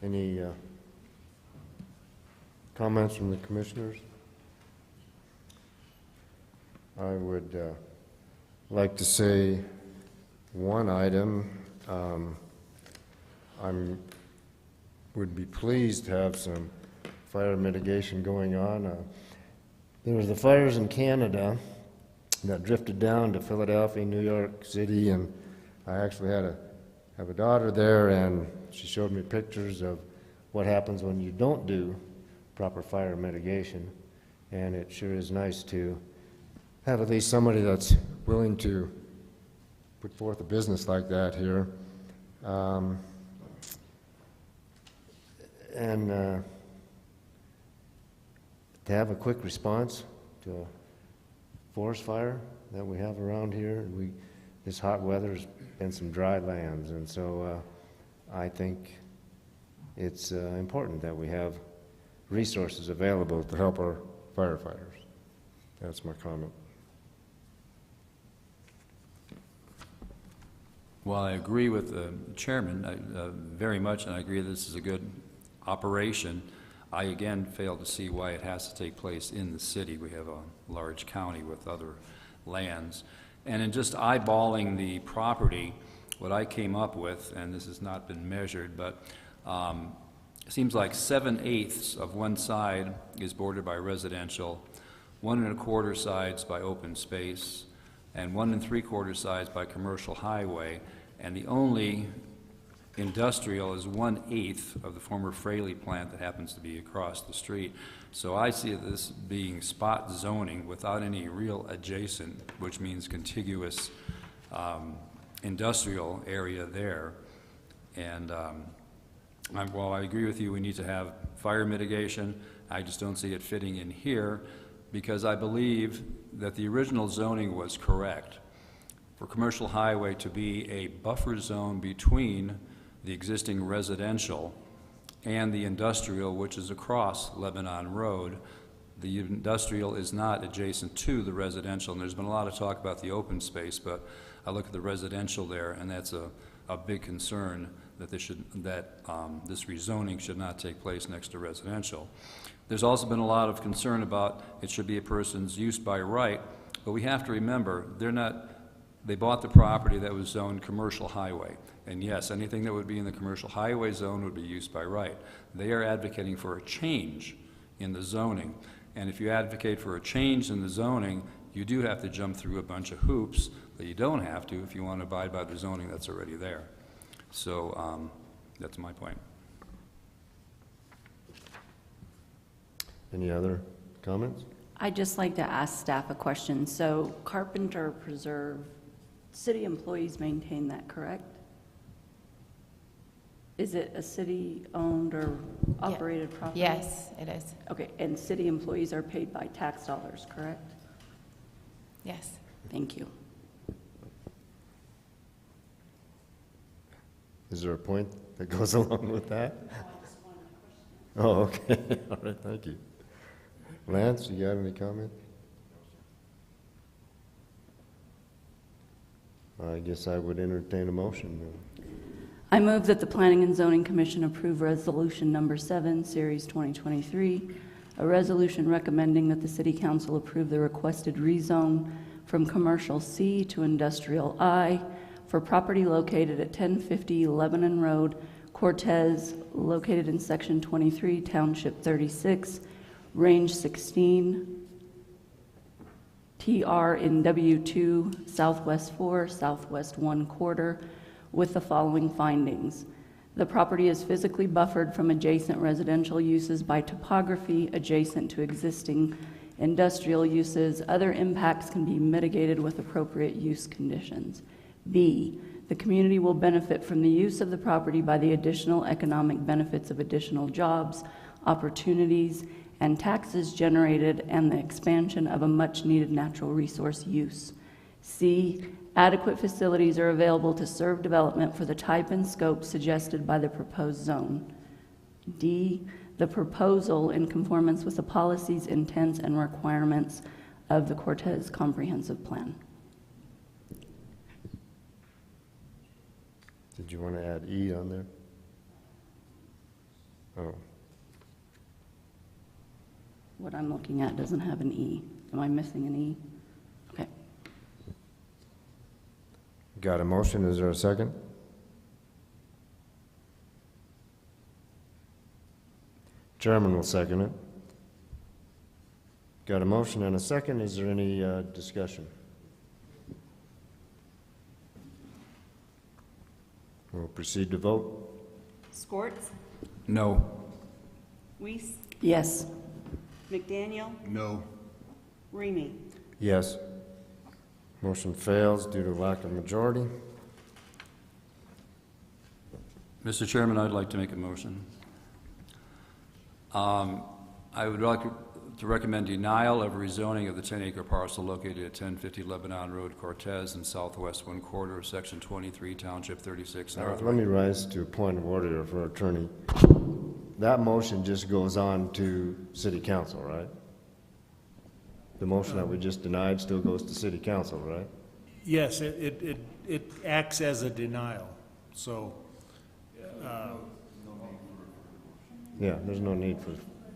Any comments from the commissioners? I would like to say one item. Would be pleased to have some fire mitigation going on. There was the fires in Canada that drifted down to Philadelphia, New York City, and I actually have a daughter there, and she showed me pictures of what happens when you don't do proper fire mitigation, and it sure is nice to have at least somebody that's willing to put forth a business like that here. And to have a quick response to a forest fire that we have around here. This hot weather's been some dry lands, and so I think it's important that we have resources available to help our firefighters. That's my comment. Well, I agree with the chairman very much, and I agree this is a good operation. I again fail to see why it has to take place in the city. We have a large county with other lands. And in just eyeballing the property, what I came up with, and this has not been measured, but it seems like 7/8 of one side is bordered by residential, 1 1/4 sides by open space, and 1 3/4 sides by commercial highway, and the only industrial is 1/8 of the former Fraley plant that happens to be across the street. So I see this being spot zoning without any real adjacent, which means contiguous industrial area there. And while I agree with you, we need to have fire mitigation, I just don't see it fitting in here because I believe that the original zoning was correct for commercial highway to be a buffer zone between the existing residential and the industrial, which is across Lebanon Road. The industrial is not adjacent to the residential, and there's been a lot of talk about the open space, but I look at the residential there, and that's a big concern that this rezoning should not take place next to residential. There's also been a lot of concern about it should be a person's use by right, but we have to remember they bought the property that was zoned commercial highway. And yes, anything that would be in the commercial highway zone would be used by right. They are advocating for a change in the zoning. And if you advocate for a change in the zoning, you do have to jump through a bunch of hoops that you don't have to if you want to abide by the zoning that's already there. So that's my point. Any other comments? I'd just like to ask staff a question. So Carpenter Preserve, city employees maintain that, correct? Is it a city-owned or operated property? Yes, it is. Okay, and city employees are paid by tax dollars, correct? Yes. Thank you. Is there a point that goes along with that? Oh, okay. All right, thank you. Lance, you got any comment? I guess I would entertain a motion. I move that the Planning and Zoning Commission approve Resolution Number 7, Series 2023, a resolution recommending that the City Council approve the requested rezone from Commercial C to Industrial I for property located at 1050 Lebanon Road, Cortez, located in Section 23, Township 36, Range 16, TR in W2, Southwest 4, Southwest 1/4, with the following findings. The property is physically buffered from adjacent residential uses by topography adjacent to existing industrial uses. Other impacts can be mitigated with appropriate use conditions. B, the community will benefit from the use of the property by the additional economic benefits of additional jobs, opportunities, and taxes generated and the expansion of a much-needed natural resource use. C, adequate facilities are available to serve development for the type and scope suggested by the proposed zone. D, the proposal in conformance with the policies, intents, and requirements of the Cortez Comprehensive Plan. Did you want to add E on there? Oh. What I'm looking at doesn't have an E. Am I missing an E? Okay. Got a motion, is there a second? Chairman will second it. Got a motion and a second, is there any discussion? We'll proceed to vote. Scorts, No. Weiss, Yes. McDaniel, No. Remy. Yes. Motion fails due to lack of majority. Mr. Chairman, I'd like to make a motion. I would like to recommend denial of rezoning of the 10-acre parcel located at 1050 Lebanon Road, Cortez, in southwest 1/4 of Section 23, Township 36, North. Let me rise to a point of order for our attorney. That motion just goes on to City Council, right? The motion that we just denied still goes to City Council, right? Yes, it acts as a denial, so, Yeah, there's no need for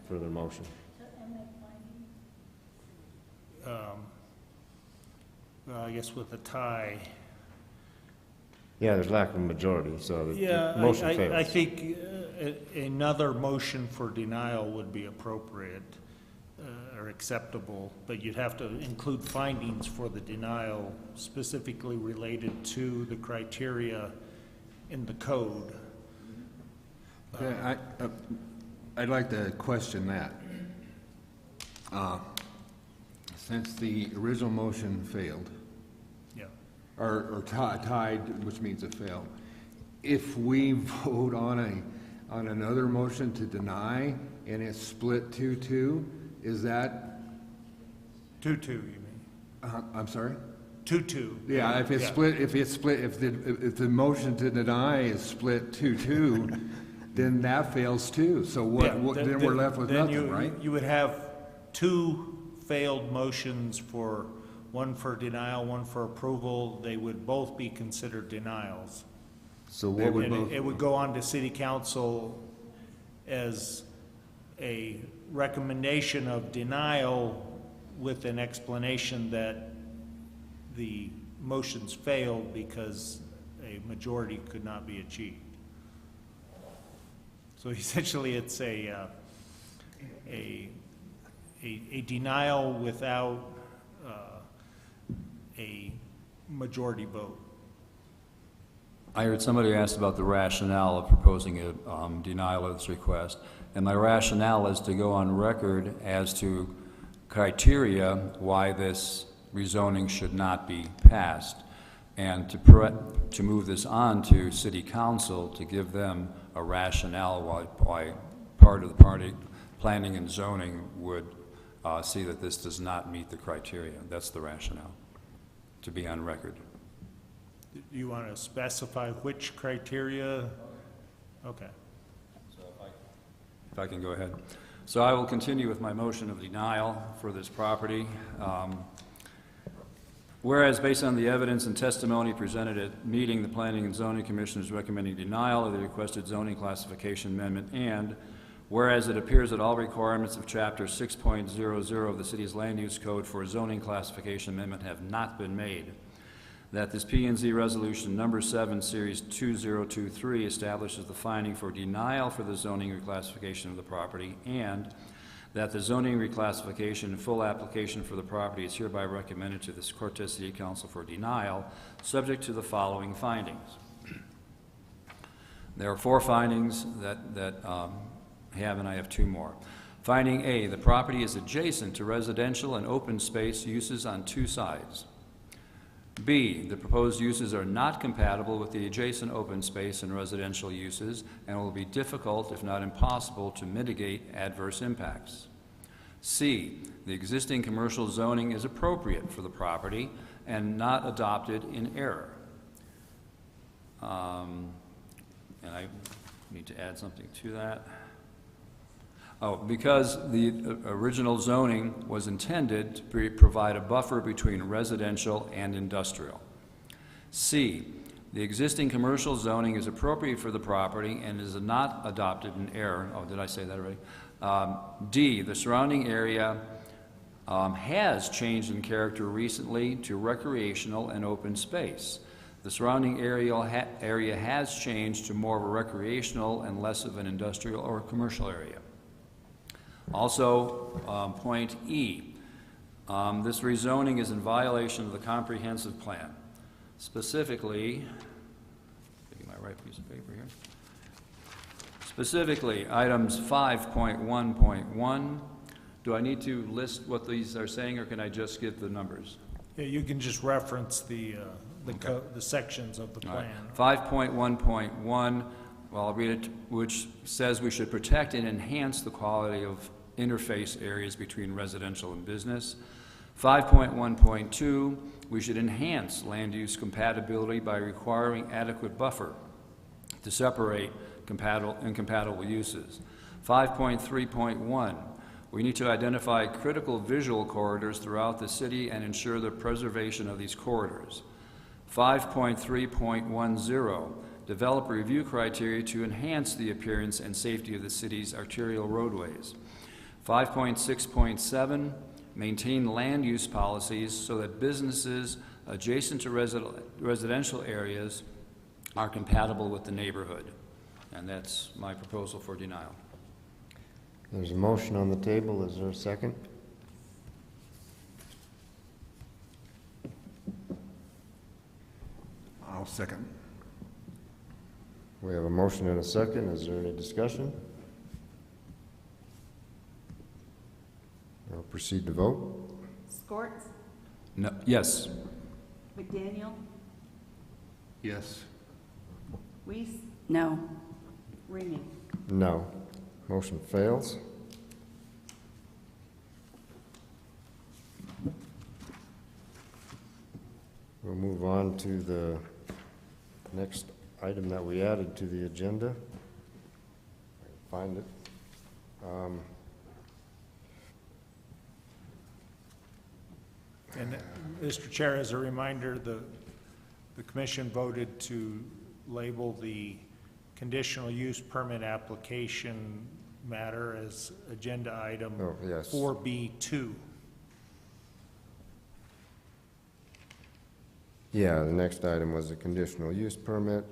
further motion. well, I guess with a tie. Yeah, there's lack of majority, so the motion fails. I think another motion for denial would be appropriate or acceptable, but you'd have to include findings for the denial specifically related to the criteria in the code. Okay, I'd like to question that. Since the original motion failed, Yeah. or tied, which means it failed, if we vote on another motion to deny and it's split 2-2, is that? 2-2, you mean? I'm sorry? 2-2. Yeah, if it's split, if the motion to deny is split 2-2, then that fails too. So then we're left with nothing, right? You would have two failed motions, for one for denial, one for approval. They would both be considered denials. So what would both? It would go on to City Council as a recommendation of denial with an explanation that the motions failed because a majority could not be achieved. So essentially, it's a denial without a majority vote. I heard somebody ask about the rationale of proposing a denial of this request, and my rationale is to go on record as to criteria why this rezoning should not be passed, and to move this on to City Council to give them a rationale why part of the party planning and zoning would see that this does not meet the criteria. That's the rationale, to be on record. Do you want to specify which criteria? Okay. If I can go ahead. So I will continue with my motion of denial for this property. Whereas, based on the evidence and testimony presented at meeting, the Planning and Zoning Commission is recommending denial of the requested zoning classification amendment, and whereas it appears that all requirements of Chapter 6.00 of the City's Land Use Code for a zoning classification amendment have not been made, that this P&Z Resolution Number 7, Series 2023 establishes the finding for denial for the zoning reclassification of the property, and that the zoning reclassification and full application for the property is hereby recommended to the Cortez City Council for denial, subject to the following findings. There are 4 findings that have, and I have 2 more. Finding A, the property is adjacent to residential and open space uses on 2 sides. B, the proposed uses are not compatible with the adjacent open space and residential uses and will be difficult, if not impossible, to mitigate adverse impacts. C, the existing commercial zoning is appropriate for the property and not adopted in error. And I need to add something to that. Oh, because the original zoning was intended to provide a buffer between residential and industrial. C, the existing commercial zoning is appropriate for the property and is not adopted in error. Oh, did I say that already? D, the surrounding area has changed in character recently to recreational and open space. The surrounding area has changed to more of a recreational and less of an industrial or commercial area. Also, point E, this rezoning is in violation of the comprehensive plan. Specifically, taking my right piece of paper here. Specifically, items 5.1.1. Do I need to list what these are saying, or can I just give the numbers? Yeah, you can just reference the sections of the plan. 5.1.1, well, I'll read it, which says we should protect and enhance the quality of interface areas between residential and business. 5.1.2, we should enhance land use compatibility by requiring adequate buffer to separate incompatible uses. 5.3.1, we need to identify critical visual corridors throughout the city and ensure the preservation of these corridors. 5.3.10, develop review criteria to enhance the appearance and safety of the city's arterial roadways. 5.6.7, maintain land use policies so that businesses adjacent to residential areas are compatible with the neighborhood. And that's my proposal for denial. There's a motion on the table. Is there a second? I'll second. We have a motion and a second. Is there any discussion? I'll proceed to vote. Scorts, No, yes. McDaniel, Yes. Weiss, No. Ramey. No. Motion fails. We'll move on to the next item that we added to the agenda. I can find it. And Mr. Chair, as a reminder, the commission voted to label the conditional use permit application matter as agenda item 4B2. Yeah, the next item was a conditional use permit.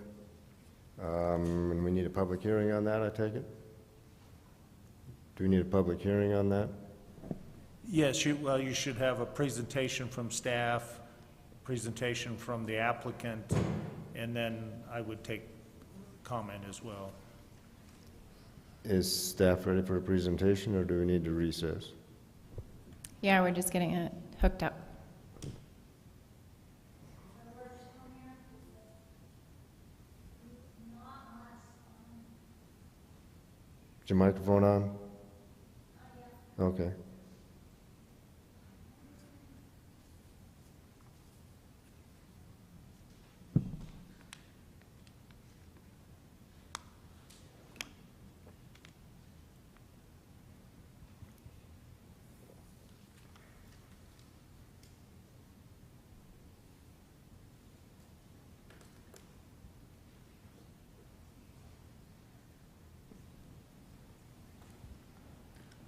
And we need a public hearing on that, I take it? Do we need a public hearing on that? Yes, well, you should have a presentation from staff, presentation from the applicant, and then I would take comment as well. Is staff ready for a presentation, or do we need to recess? Yeah, we're just getting it hooked up. Is your microphone on? Okay.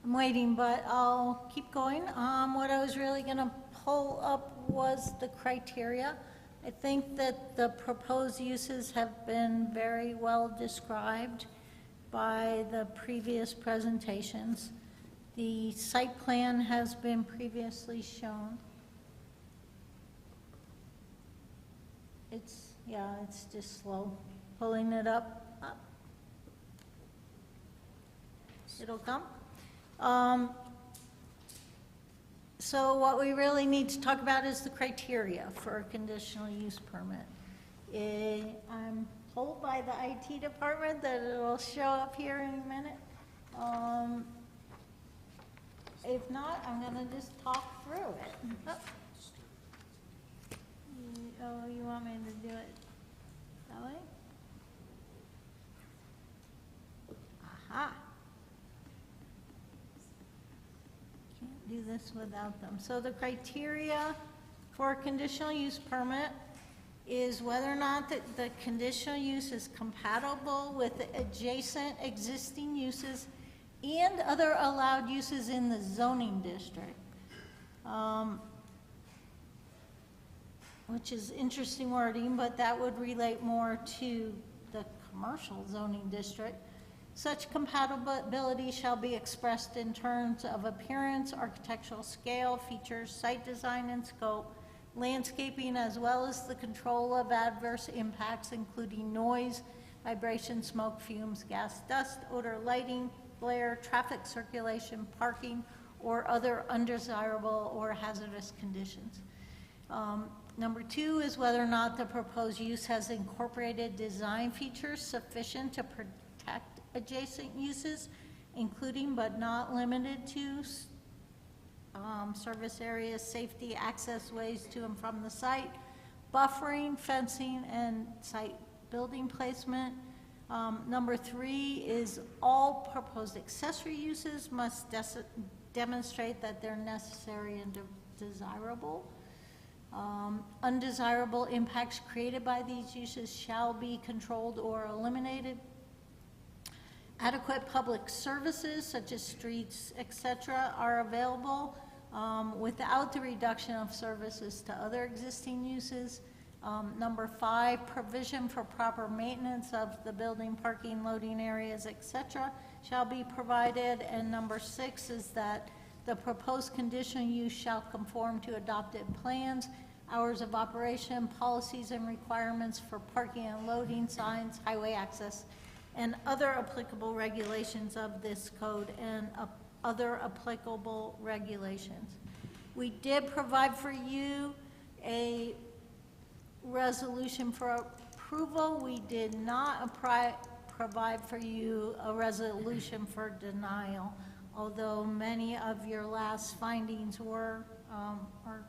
I'm waiting, but I'll keep going. What I was really going to pull up was the criteria. I think that the proposed uses have been very well described by the previous presentations. The site plan has been previously shown. It's just slow. Pulling it up. It'll come. So what we really need to talk about is the criteria for a conditional use permit. I'm told by the IT department that it will show up here in a minute. If not, I'm going to just talk through it. Oh, you want me to do it that way? Aha. do this without them. So the criteria for a conditional use permit is whether or not the conditional use is compatible with the adjacent existing uses and other allowed uses in the zoning district. Which is interesting wording, but that would relate more to the commercial zoning district. Such compatibility shall be expressed in terms of appearance, architectural scale, features, site design and scope, landscaping, as well as the control of adverse impacts, including noise, vibration, smoke, fumes, gas, dust, odor, lighting, glare, traffic circulation, parking, or other undesirable or hazardous conditions. Number 2 is whether or not the proposed use has incorporated design features sufficient to protect adjacent uses, including but not limited to service areas, safety, access ways to and from the site, buffering, fencing, and site building placement. Number 3 is all proposed accessory uses must demonstrate that they're necessary and desirable. Undesirable impacts created by these uses shall be controlled or eliminated. Adequate public services such as streets, etc., are available without the reduction of services to other existing uses. Number 5, provision for proper maintenance of the building, parking, loading areas, etc., shall be provided. And number 6 is that the proposed conditional use shall conform to adopted plans, hours of operation, policies and requirements for parking and loading, signs, highway access, and other applicable regulations of this code and other applicable regulations. We did provide for you a resolution for approval. We did not provide for you a resolution for denial, although many of your last findings were, or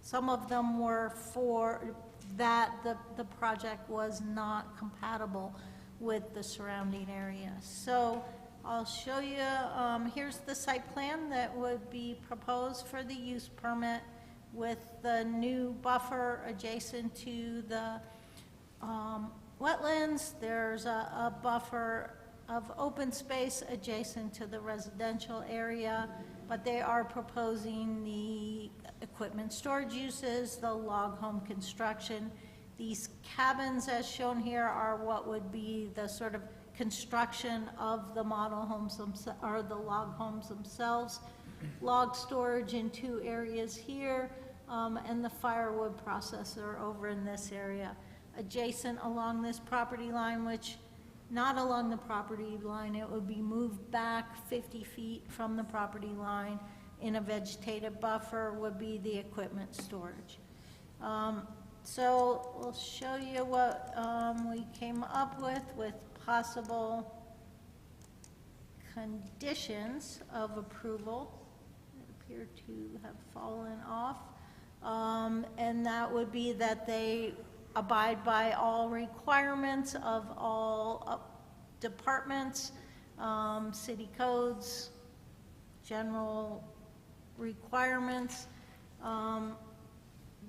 some of them were for that the project was not compatible with the surrounding area. So I'll show you, here's the site plan that would be proposed for the use permit with the new buffer adjacent to the wetlands. There's a buffer of open space adjacent to the residential area, but they are proposing the equipment storage uses, the log home construction. These cabins, as shown here, are what would be the sort of construction of the model homes or the log homes themselves. Log storage in 2 areas here, and the firewood processor over in this area. Adjacent along this property line, which not along the property line, it would be moved back 50 feet from the property line in a vegetative buffer, would be the equipment storage. So we'll show you what we came up with possible conditions of approval that appear to have fallen off. And that would be that they abide by all requirements of all departments, city codes, general requirements.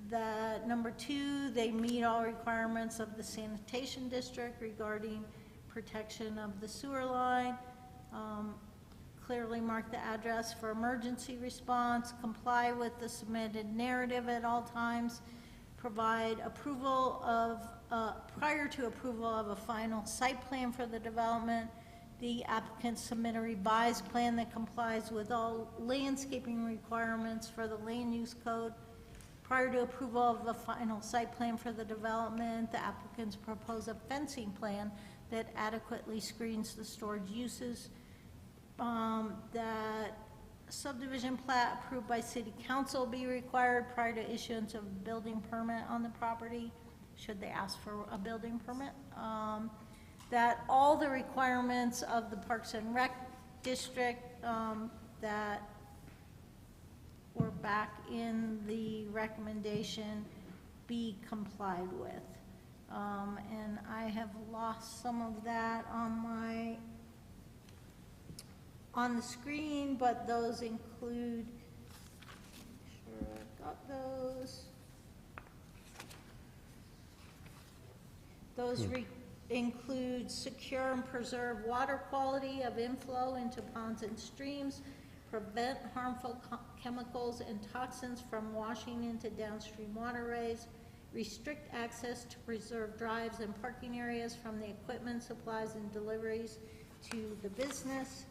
That number 2, they meet all requirements of the sanitation district regarding protection of the sewer line, clearly mark the address for emergency response, comply with the submitted narrative at all times, provide approval of, prior to approval of a final site plan for the development, the applicant submit a revised plan that complies with all landscaping requirements for the land use code. Prior to approval of the final site plan for the development, the applicants propose a fencing plan that adequately screens the storage uses. That subdivision plat approved by city council be required prior to issuance of a building permit on the property, should they ask for a building permit. That all the requirements of the Parks and Rec district that were back in the recommendation be complied with. And I have lost some of that on the screen, but those include got those. Those include secure and preserve water quality of inflow into ponds and streams, prevent harmful chemicals and toxins from washing into downstream waterways, restrict access to preserved drives and parking areas from the equipment, supplies, and deliveries to the business,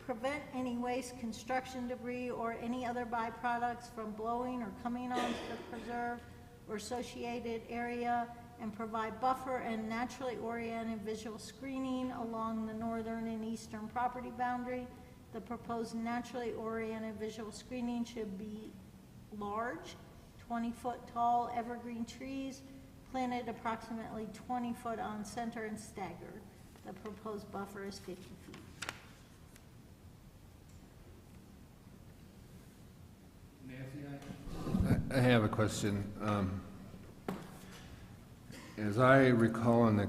prevent any waste, construction debris, or any other byproducts from blowing or coming onto the preserve or associated area, and provide buffer and naturally oriented visual screening along the northern and eastern property boundary. The proposed naturally oriented visual screening should be large, 20-foot tall evergreen trees planted approximately 20 foot on center and staggered. The proposed buffer is 50 feet. I have a question. As I recall in the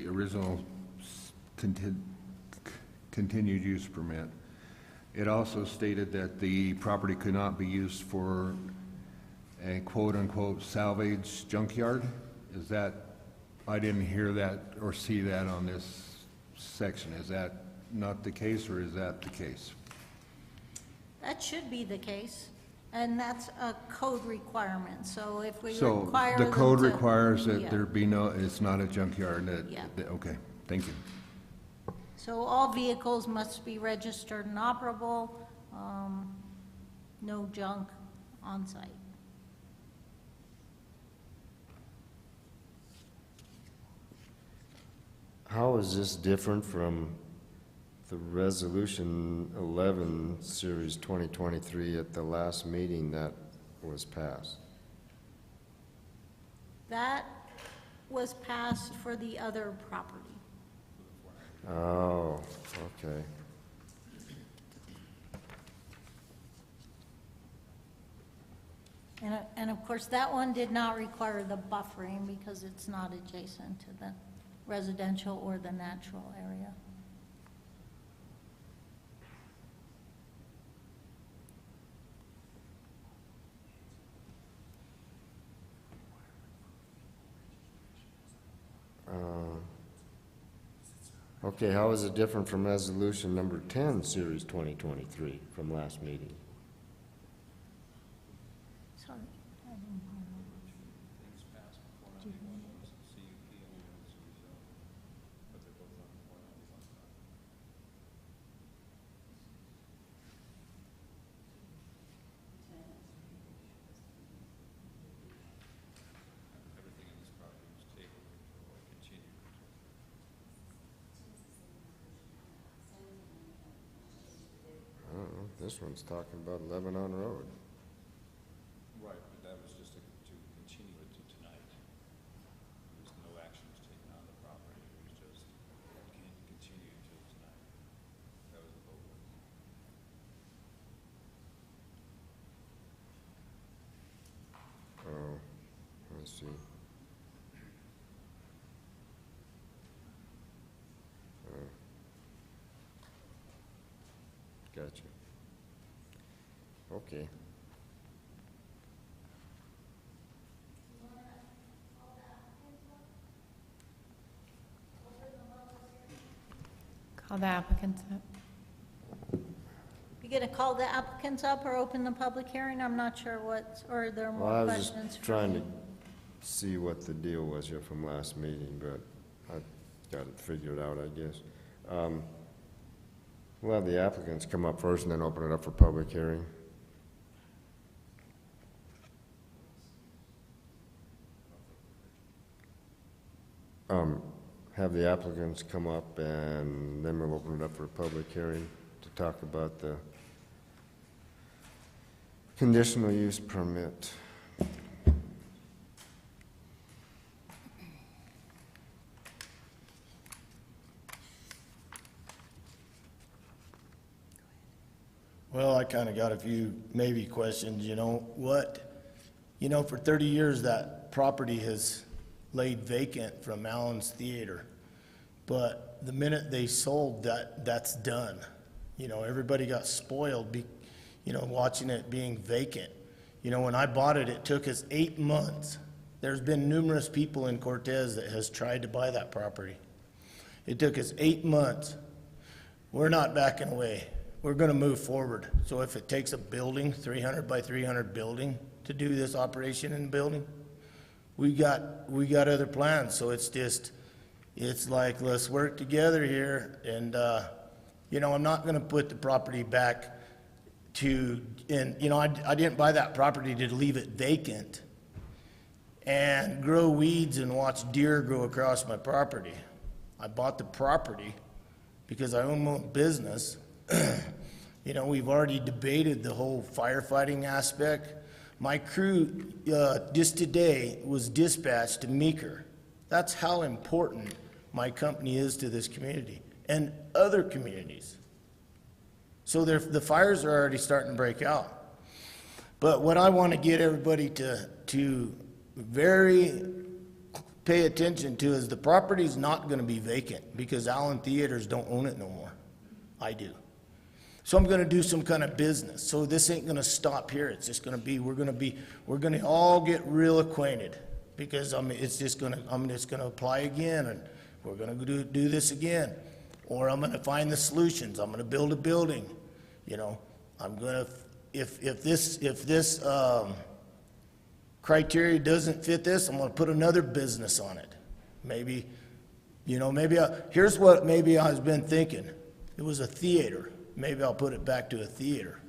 original continued use permit, it also stated that the property could not be used for a quote-unquote salvage junkyard. Is that, I didn't hear that or see that on this section. Is that not the case, or is that the case? That should be the case, and that's a code requirement, so if we So require the them code to- requires that Yeah. there be no, it's not a junkyard, Yeah. okay, thank you. So all vehicles must be registered and operable, no junk on site. How is this different from the Resolution 11, Series 2023 at the last meeting that was passed? That was passed for the other property. Oh, okay. And of course, that one did not require the buffering because it's not adjacent to the residential or the natural area. Okay, how is it different from Resolution number 10, Series 2023, from last meeting? Sorry. I didn't hear. This one's talking about Lebanon Road. Right, but that was just to continue it to tonight. There was no actions taken on the property, it was just continue until tonight. That was the vote. Oh, I see. Gotcha. Okay. Call the applicants up. You gonna call the applicants up or open the public hearing? I'm not sure what, or are there Well, more I was questions? just for trying me? to see what the deal was here from last meeting, but I got it figured out, I guess. We'll have the applicants come up first and then open it up for public hearing. Have the applicants come up and then we'll open it up for a public hearing to talk about the conditional use permit. Well, I kind of got a few maybe questions, for 30 years that property has laid vacant from Allen's Theater. But the minute they sold that, that's done. Everybody got spoiled. you know, watching it being vacant. You know, when I bought it, it took us 8 months. There's been numerous people in Cortez that has tried to buy that property. It took us 8 months. We're not backing away. We're gonna move forward. So if it takes a building, 300 by 300 building, to do this operation in the building, we got other plans. So it's just, it's like, let's work together here. And, you know, I'm not gonna put the property back to, and, you know, I didn't buy that property to leave it vacant and grow weeds and watch deer grow across my property. I bought the property because I own my own business. You know, we've already debated the whole firefighting aspect. My crew, just today, was dispatched to Meeker. That's how important my company is to this community and other communities. So the fires are already starting to break out. But what I want to get everybody to very pay attention to is the property's not going to be vacant because Allen Theaters don't own it no more. I do. So I'm going to do some kind of business. So this ain't going to stop here. It's just going to be, we're going to all get real acquainted because I'm just going to apply again, and we're going to do this again. Or I'm going to find the solutions. I'm going to build a building. You know, I'm going to, if this criteria doesn't fit this, I'm going to put another business on it. Maybe, you know, here's what maybe I've been thinking. It was a theater. Maybe I'll put it back to a theater.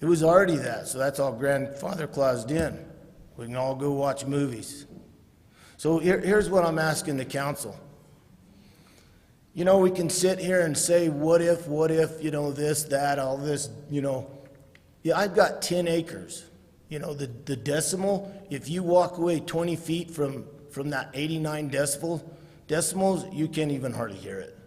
It was already that, so that's all grandfather claused in. We can all go watch movies. So here's what I'm asking the council. You know, we can sit here and say, what if, you know, this, that, all this, you know. Yeah, I've got 10 acres. You know, the decimal, if you walk away 20 feet from that 89 decimals, you can't even hardly hear it.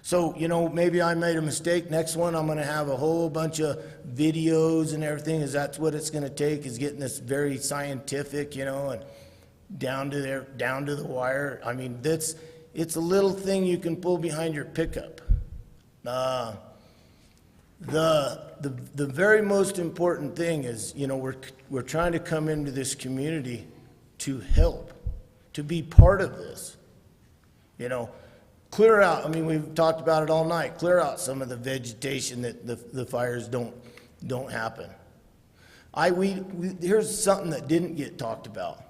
So, you know, maybe I made a mistake. Next one, I'm going to have a whole bunch of videos and everything, is that's what it's going to take, is getting this very scientific, you know, and down to the wire. I mean, it's a little thing you can pull behind your pickup. The very most important thing is, you know, we're trying to come into this community to help, to be part of this. You know, clear out, I mean, we've talked about it all night, clear out some of the vegetation that the fires don't happen. Here's something that didn't get talked about.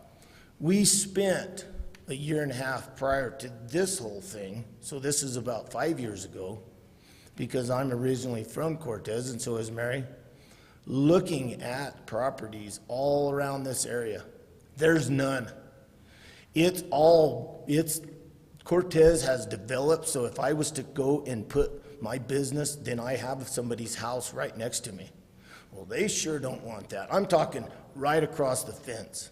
We spent a year and a half prior to this whole thing, so this is about 5 years ago, because I'm originally from Cortez, and so is Mary, looking at properties all around this area. There's none. Cortez has developed, so if I was to go and put my business, then I have somebody's house right next to me. Well, they sure don't want that. I'm talking right across the fence.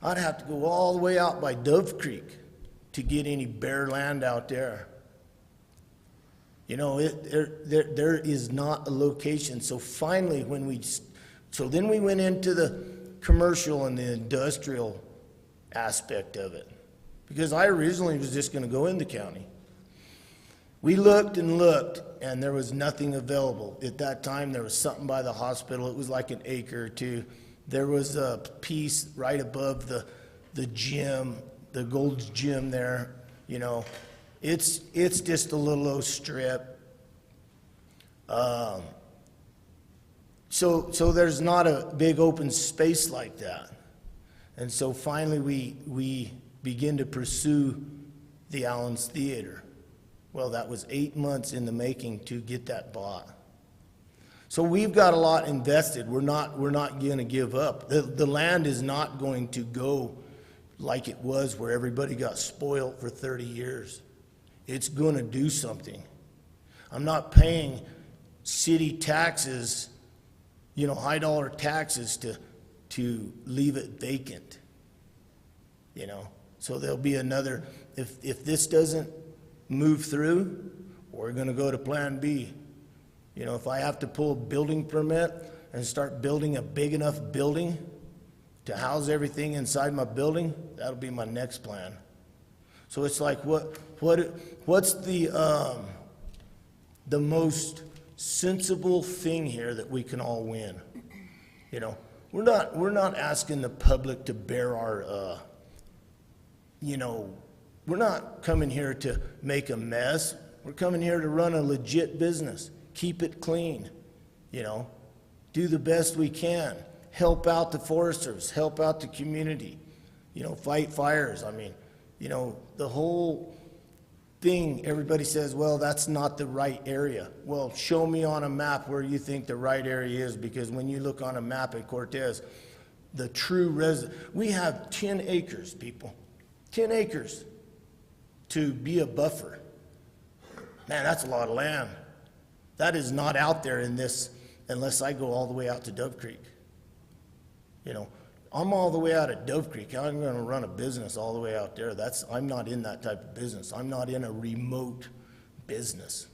I'd have to go all the way out by Dove Creek to get any bare land out there. You know, there is not a location. So finally, then we went into the commercial and the industrial aspect of it, because I originally was just going to go in the county. We looked and looked, and there was nothing available. At that time, there was something by the hospital. It was like an acre or two. There was a piece right above the gym, the Gold's Gym there. You know, it's just a little old strip. So there's not a big open space like that. And so finally we begin to pursue the Allen's Theater. Well, that was 8 months in the making to get that bought. So we've got a lot invested. We're not going to give up. The land is not going to go like it was, where everybody got spoiled for 30 years. It's going to do something. I'm not paying city taxes, you know, high dollar taxes to leave it vacant. You know, so there'll be another, if this doesn't move through, we're going to go to Plan B. You know, if I have to pull a building permit and start building a big enough building to house everything inside my building, that'll be my next plan. So it's like, what's the most sensible thing here that we can all win. You know, we're not asking the public to bear our, you know, we're not coming here to make a mess. We're coming here to run a legit business, keep it clean, you know, do the best we can, help out the Forest Service, help out the community, you know, fight fires. I mean, you know, the whole thing, everybody says, well, that's not the right area. Well, show me on a map where you think the right area is, because when you look on a map at Cortez, the true we have 10 acres, people, 10 acres to be a buffer. Man, that's a lot of land. That is not out there in this, unless I go all the way out to Dove Creek. You know, I'm all the way out at Dove Creek. I'm going to run a business all the way out there. I'm not in that type of business. I'm not in a remote business.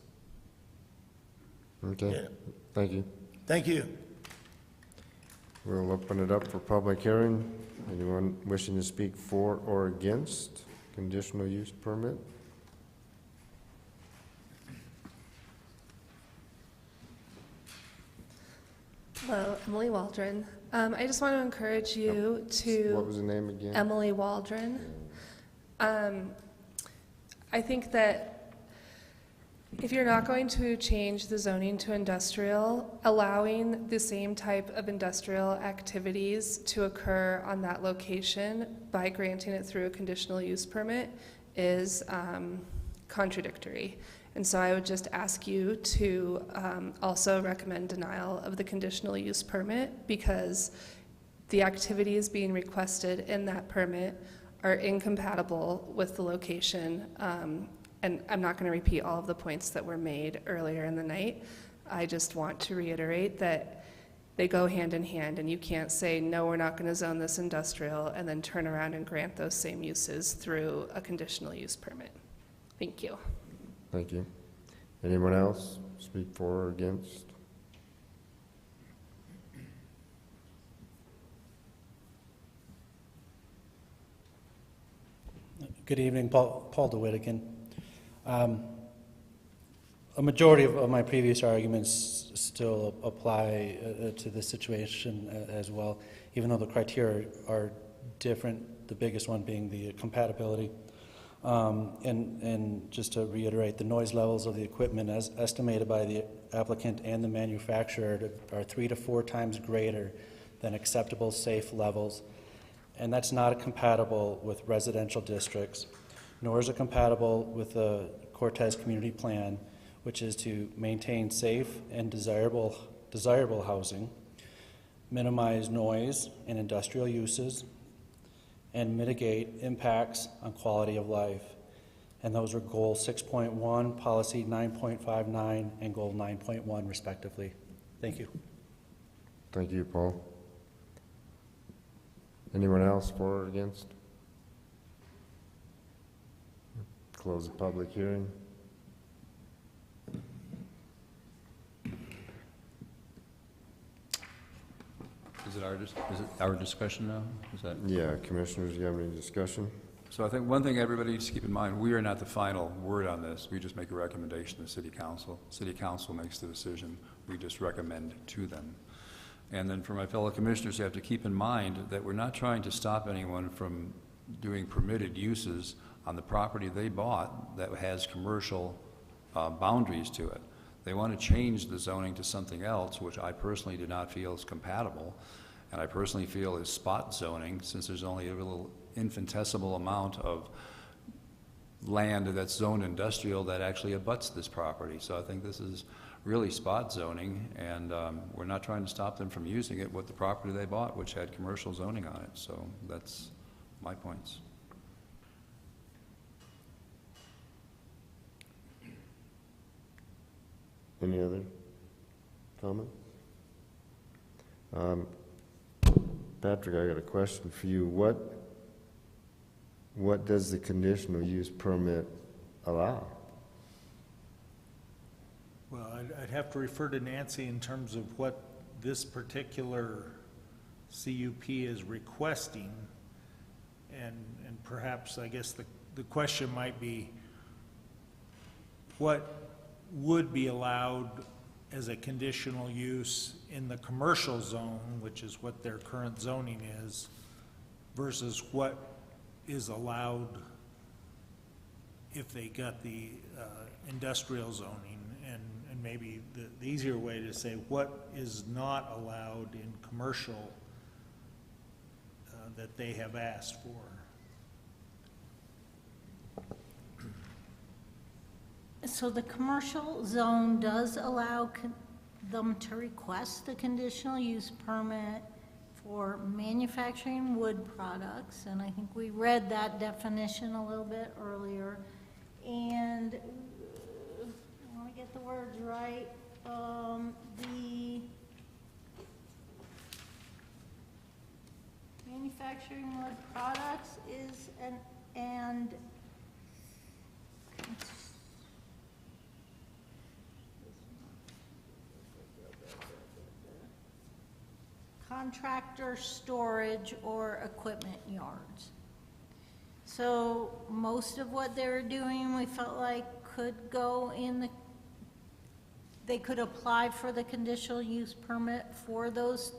Okay, Yeah. thank you. Thank you. We'll open it up for public hearing. Anyone wishing to speak for or against conditional use permit? Hello, Emily Waldron. I just want to encourage you to... What was the name again? Emily Waldron. I think that if you're not going to change the zoning to industrial, allowing the same type of industrial activities to occur on that location by granting it through a conditional use permit is contradictory. And so I would just ask you to also recommend denial of the conditional use permit, because the activities being requested in that permit are incompatible with the location. And I'm not going to repeat all of the points that were made earlier in the night. I just want to reiterate that they go hand in hand, and you can't say, no, we're not going to zone this industrial, and then turn around and grant those same uses through a conditional use permit. Thank you. Thank you. Anyone else speak for or against? Good evening, Paul DeWitt again. A majority of my previous arguments still apply to this situation as well, even though the criteria are different, the biggest one being the compatibility. And just to reiterate, the noise levels of the equipment as estimated by the applicant and the manufacturer are 3 to 4 times greater than acceptable safe levels. And that's not compatible with residential districts, nor is it compatible with the Cortez Community Plan, which is to maintain safe and desirable housing, minimize noise and industrial uses, and mitigate impacts on quality of life. And those are Goal 6.1, Policy 9.59, and Goal 9.1, respectively. Thank you. Thank you, Paul. Anyone else for or against? Close the public hearing. Is it our discussion now? Is that? Yeah, commissioners, do you have any discussion? So I think one thing everybody needs to keep in mind, we are not the final word on this. We just make a recommendation to City Council. City Council makes the decision. We just recommend to them. And then for my fellow commissioners, you have to keep in mind that we're not trying to stop anyone from doing permitted uses on the property they bought that has commercial boundaries to it. They want to change the zoning to something else, which I personally do not feel is compatible, and I personally feel is spot zoning, since there's only a little infinitesimal amount of land that's zoned industrial that actually abuts this property. So I think this is really spot zoning, and we're not trying to stop them from using it with the property they bought, which had commercial zoning on it. So that's my points. Any other comment? Patrick, I got a question for you. What does the conditional use permit allow? Well, I'd have to refer to Nancy in terms of what this particular CUP is requesting. And perhaps, I guess the question might be, what would be allowed as a conditional use in the commercial zone, which is what their current zoning is, versus what is allowed if they got the industrial zoning, and maybe the easier way to say what is not allowed in commercial that they have asked for. So the commercial zone does allow them to request a conditional use permit for manufacturing wood products, and I think we read that definition a little bit earlier. And I want to get the words right. The manufacturing wood products is and contractor storage or equipment yards. So most of what they were doing, we felt like could go in the, they could apply for the conditional use permit for those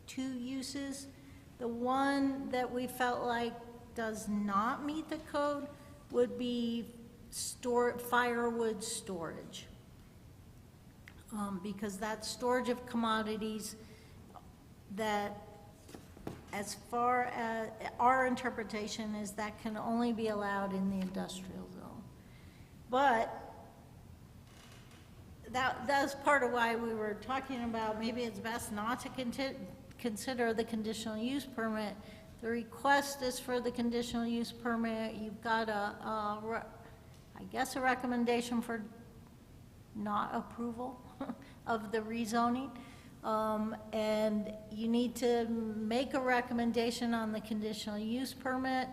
two uses. The one that we felt like does not meet the code would be firewood storage. Because that's storage of commodities that, as far as our interpretation is, that can only be allowed in the industrial zone. But that's part of why we were talking about maybe it's best not to consider the conditional use permit. The request is for the conditional use permit. You've got I guess a recommendation for not approval of the rezoning. And you need to make a recommendation on the conditional use permit.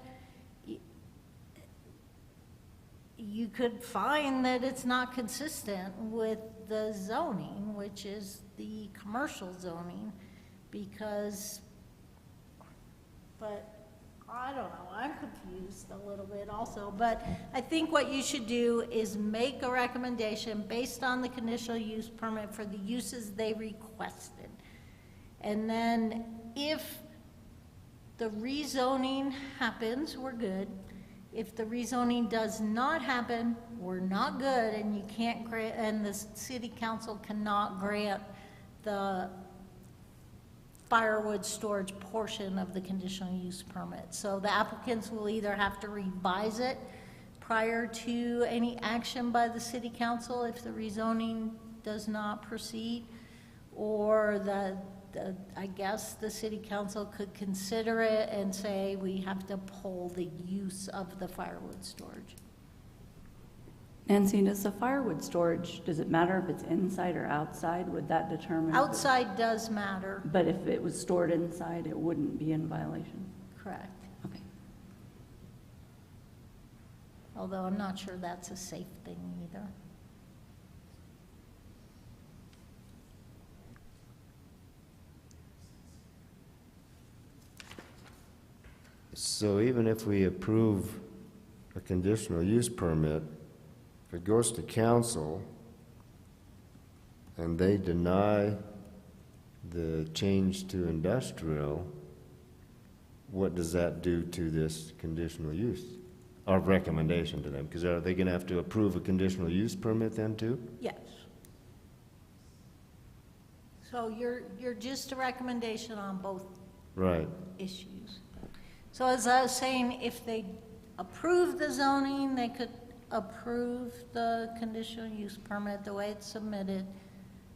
You could find that it's not consistent with the zoning, which is the commercial zoning, because, but I don't know, I'm confused a little bit also, but I think what you should do is make a recommendation based on the conditional use permit for the uses they requested. And then if the rezoning happens, we're good. If the rezoning does not happen, we're not good, and you can't grant, and the city council cannot grant the firewood storage portion of the conditional use permit. So the applicants will either have to revise it prior to any action by the city council if the rezoning does not proceed, or I guess the city council could consider it and say we have to pull the use of the firewood storage. Nancy, does the firewood storage, does it matter if it's inside or outside? Would that determine? Outside does matter. But if it was stored inside, it wouldn't be in violation? Correct. Okay. Although I'm not sure that's a safe thing either. So even if we approve a conditional use permit, if it goes to council and they deny the change to industrial, what does that do to this conditional use? Our recommendation to them, because are they gonna have to approve a conditional use permit then too? Yes. So you're just a recommendation on both Right. issues. So as I was saying, if they approve the zoning, they could approve the conditional use permit the way it's submitted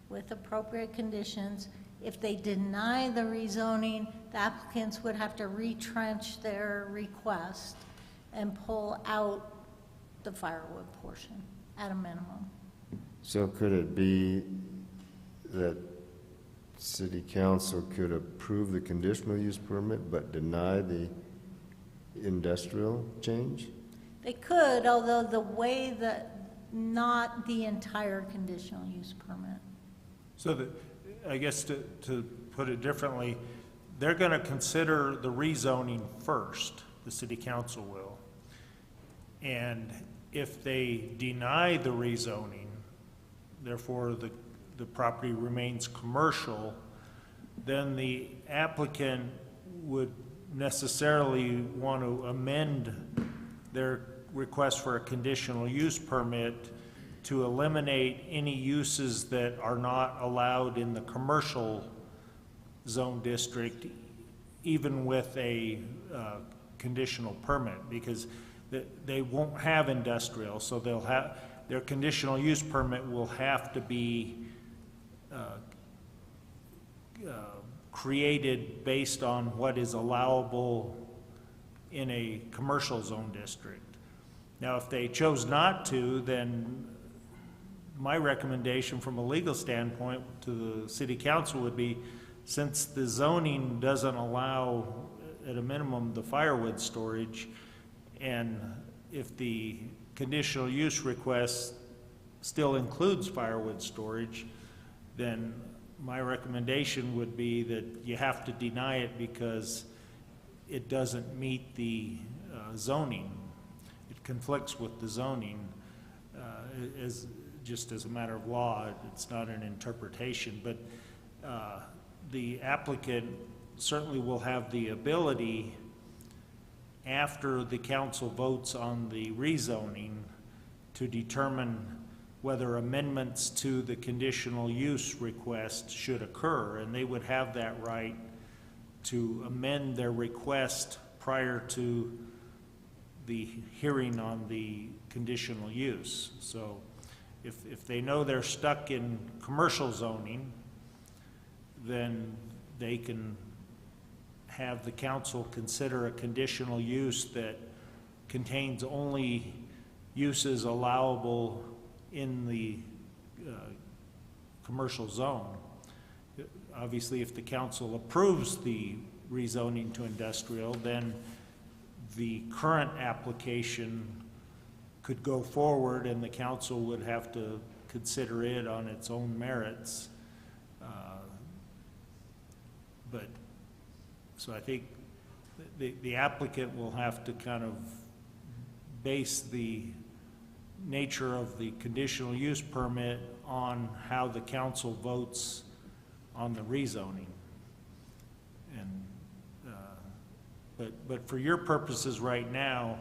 with appropriate conditions. If they deny the rezoning, the applicants would have to retrench their request and pull out the firewood portion at a minimum. So could it be that city council could approve the conditional use permit but deny the industrial change? They could, although the way that, not the entire conditional use permit. So I guess to put it differently, they're going to consider the rezoning first, the city council will. And if they deny the rezoning, therefore the property remains commercial, then the applicant would necessarily want to amend their request for a conditional use permit to eliminate any uses that are not allowed in the commercial zone district, even with a conditional permit, because they won't have industrial, so they'll have, their conditional use permit will have to be created based on what is allowable in a commercial zone district. Now, if they chose not to, then my recommendation from a legal standpoint to the city council would be, since the zoning doesn't allow, at a minimum, the firewood storage, and if the conditional use request still includes firewood storage, then my recommendation would be that you have to deny it because it doesn't meet the zoning. It conflicts with the zoning just as a matter of law. It's not an interpretation, but the applicant certainly will have the ability, after the council votes on the rezoning, to determine whether amendments to the conditional use request should occur, and they would have that right to amend their request prior to the hearing on the conditional use. So if they know they're stuck in commercial zoning, then they can have the council consider a conditional use that contains only uses allowable in the commercial zone. Obviously, if the council approves the rezoning to industrial, then the current application could go forward and the council would have to consider it on its own merits. So I think the applicant will have to kind of base the nature of the conditional use permit on how the council votes on the rezoning. And but for your purposes right now,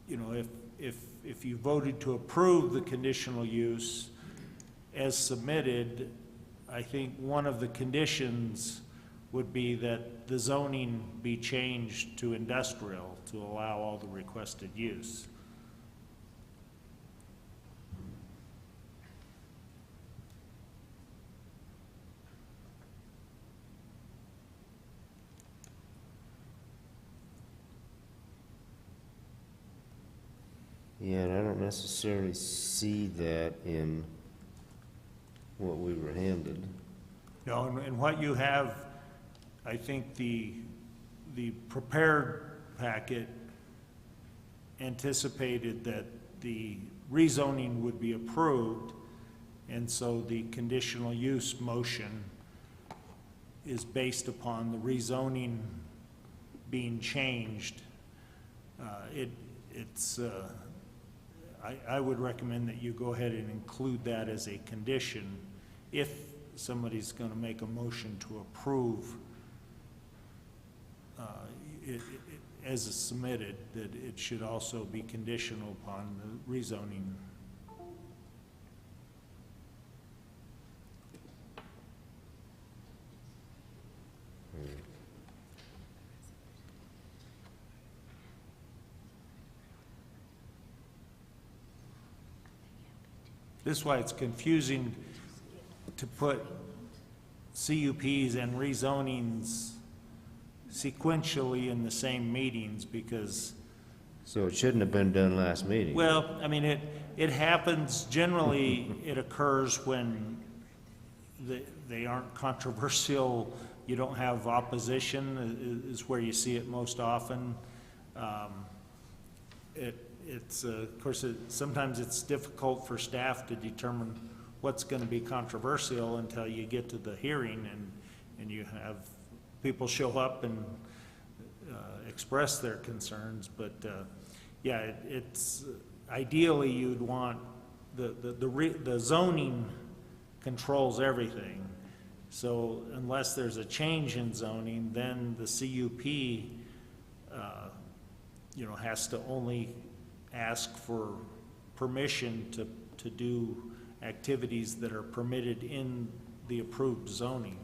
you know, if you voted to approve the conditional use as submitted, I think one of the conditions would be that the zoning be changed to industrial to allow all the requested use. Yeah, and I don't necessarily see that in what we were handed. No, and what you have, I think the prepared packet anticipated that the rezoning would be approved, and so the conditional use motion is based upon the rezoning being changed. I would recommend that you go ahead and include that as a condition if somebody's going to make a motion to approve as it's submitted, that it should also be conditional upon the rezoning. This is why it's confusing to put CUPs and rezonings sequentially in the same meetings, because... So it shouldn't have been done last meeting. Well, I mean, it happens, generally it occurs when they aren't controversial, you don't have opposition, is where you see it most often. Of course, sometimes it's difficult for staff to determine what's going to be controversial until you get to the hearing and you have people show up and express their concerns. But yeah, it's ideally you'd want the zoning controls everything. So unless there's a change in zoning, then the CUP, has to only ask for permission to do activities that are permitted in the approved zoning,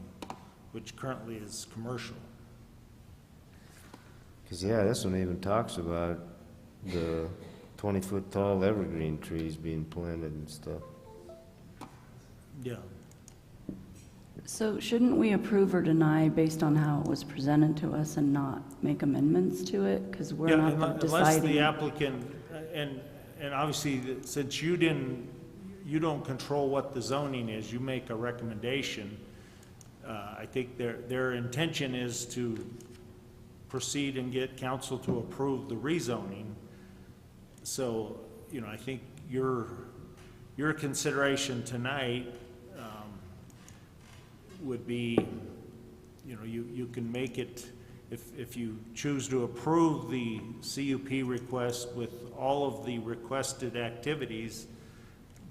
which currently is commercial. Because, yeah, this one even talks about the 20-foot tall evergreen trees being planted and stuff. Yeah. So shouldn't we approve or deny based on how it was presented to us and not make amendments to it? Because we're not Unless deciding. the applicant, and obviously, since you don't control what the zoning is, you make a recommendation. I think their intention is to proceed and get council to approve the rezoning. So, I think your consideration tonight would be, you can make it, if you choose to approve the CUP request with all of the requested activities,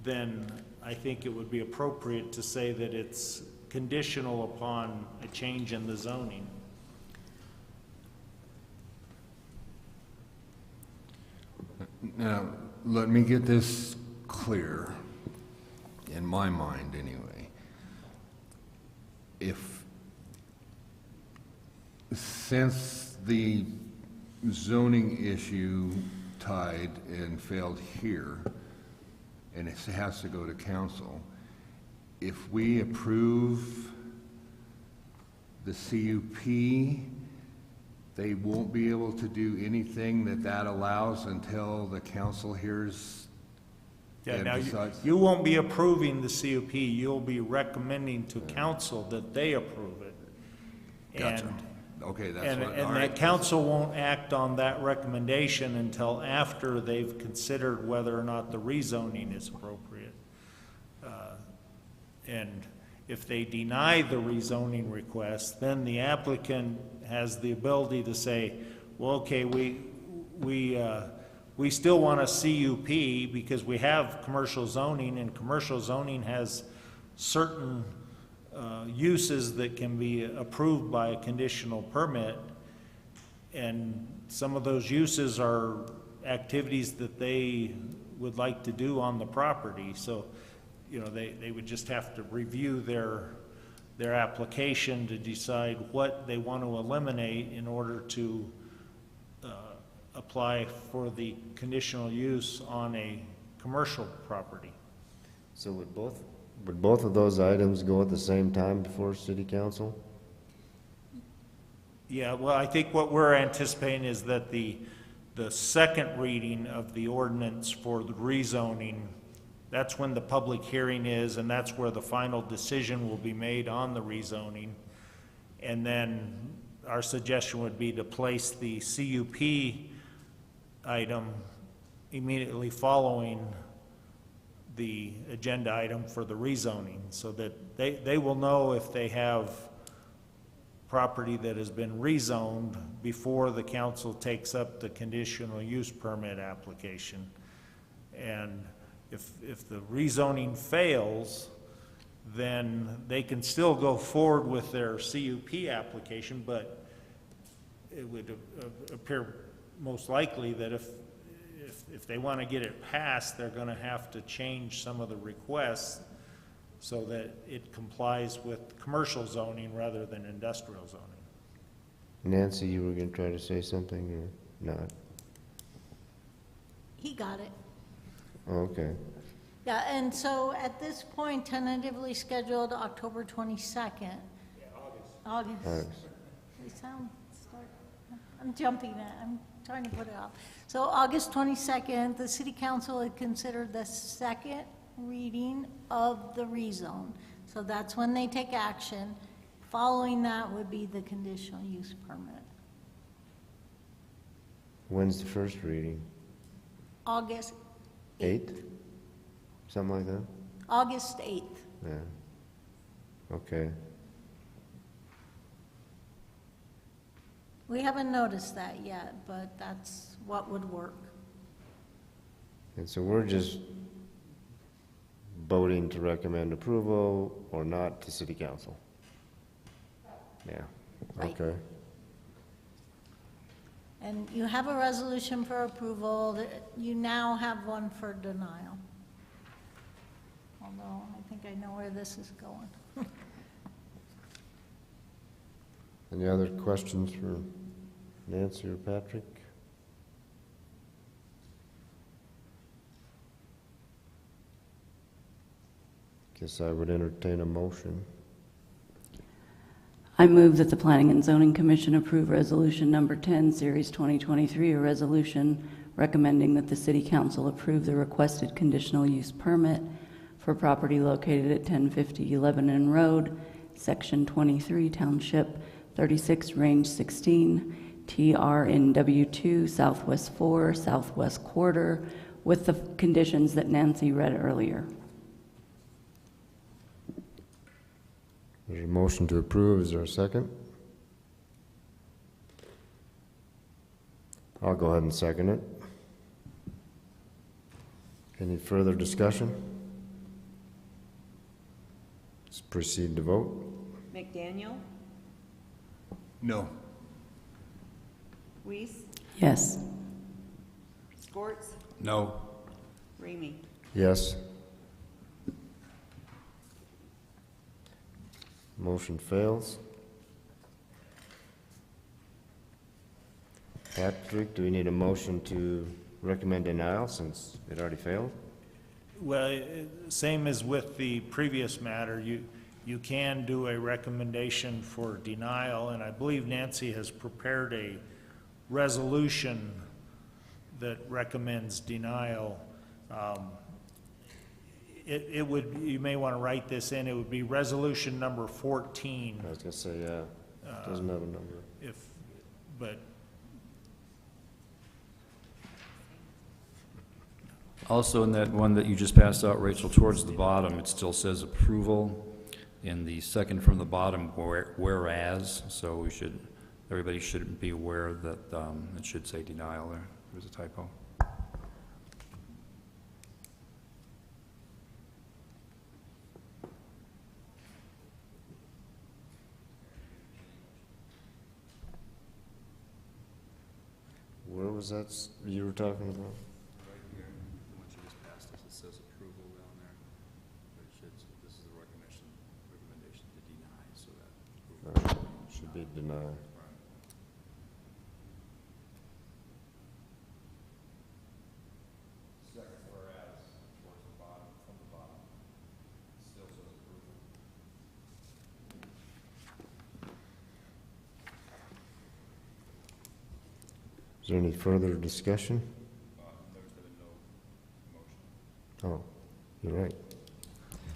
then I think it would be appropriate to say that it's conditional upon a change in the zoning. Now, let me get this clear, in my mind anyway. Since the zoning issue tied and failed here, and it has to go to council, if we approve the CUP, they won't be able to do anything that allows until the council hears and Now, decides. you won't be approving the CUP, you'll be recommending to council that they approve it. Gotcha. And Okay, that's And, what, all and right. that council won't act on that recommendation until after they've considered whether or not the rezoning is appropriate. And if they deny the rezoning request, then the applicant has the ability to say, well, okay, we still want a CUP because we have commercial zoning, and commercial zoning has certain uses that can be approved by a conditional permit, and some of those uses are activities that they would like to do on the property. So, they would just have to review their application to decide what they want to eliminate in order to apply for the conditional use on a commercial property. So would both of those items go at the same time before city council? Yeah, well, I think what we're anticipating is that the second reading of the ordinance for the rezoning, that's when the public hearing is, and that's where the final decision will be made on the rezoning. And then our suggestion would be to place the CUP item immediately following the agenda item for the rezoning, so that they will know if they have property that has been rezoned before the council takes up the conditional use permit application. And if the rezoning fails, then they can still go forward with their CUP application, but it would appear most likely that if they want to get it passed, they're going to have to change some of the requests so that it complies with commercial zoning rather than industrial zoning. Nancy, you were going to try to say something or not? He got it. Okay. Yeah, and so at this point, tentatively scheduled October 22nd. August. We sound, I'm jumping it, I'm trying to put it off. So August 22nd, the city council had considered the second reading of the rezone. So that's when they take action. Following that would be the conditional use permit. When's the first reading? August 8th? Something like that? August 8th. Yeah. Okay. We haven't noticed that yet, but that's what would work. And so we're just voting to recommend approval or not to city council. Yeah, Right. okay. And you have a resolution for approval, you now have one for denial. Although, I think I know where this is going. Any other questions for Nancy or Patrick? Guess I would entertain a motion. I move that the Planning and Zoning Commission approve Resolution Number 10, Series 2023, a resolution recommending that the City Council approve the requested conditional use permit for property located at 1050 Lebanon Road, Section 23, Township 36, Range 16, TRNW2, Southwest 4, Southwest Quarter, with the conditions that Nancy read earlier. There's a motion to approve. Is there a second? I'll go ahead and second it. Any further discussion? Let's proceed to vote. McDaniel, No. Weiss, Yes. Scorts, No. Ramey. Yes. Motion fails. Patrick, do we need a motion to recommend denial since it already failed? Well, same as with the previous matter, you can do a recommendation for denial, and I believe Nancy has prepared a resolution that recommends denial. It would, you may want to write this in, it would be resolution number 14. I was gonna say, yeah, doesn't have a number. But Also, in that one that you just passed out, Rachel, towards the bottom, it still says approval. In the second from the bottom, whereas, so everybody should be aware that it should say denial there. There's a typo. Where was that you were talking about? Right here, the one you just passed us, it says approval down there. But it should, this is the recommendation to deny, so that. Should be denied. Second whereas, towards the bottom, from the bottom, still says approval. Is there any further discussion? There's been no motion. Oh, you're right.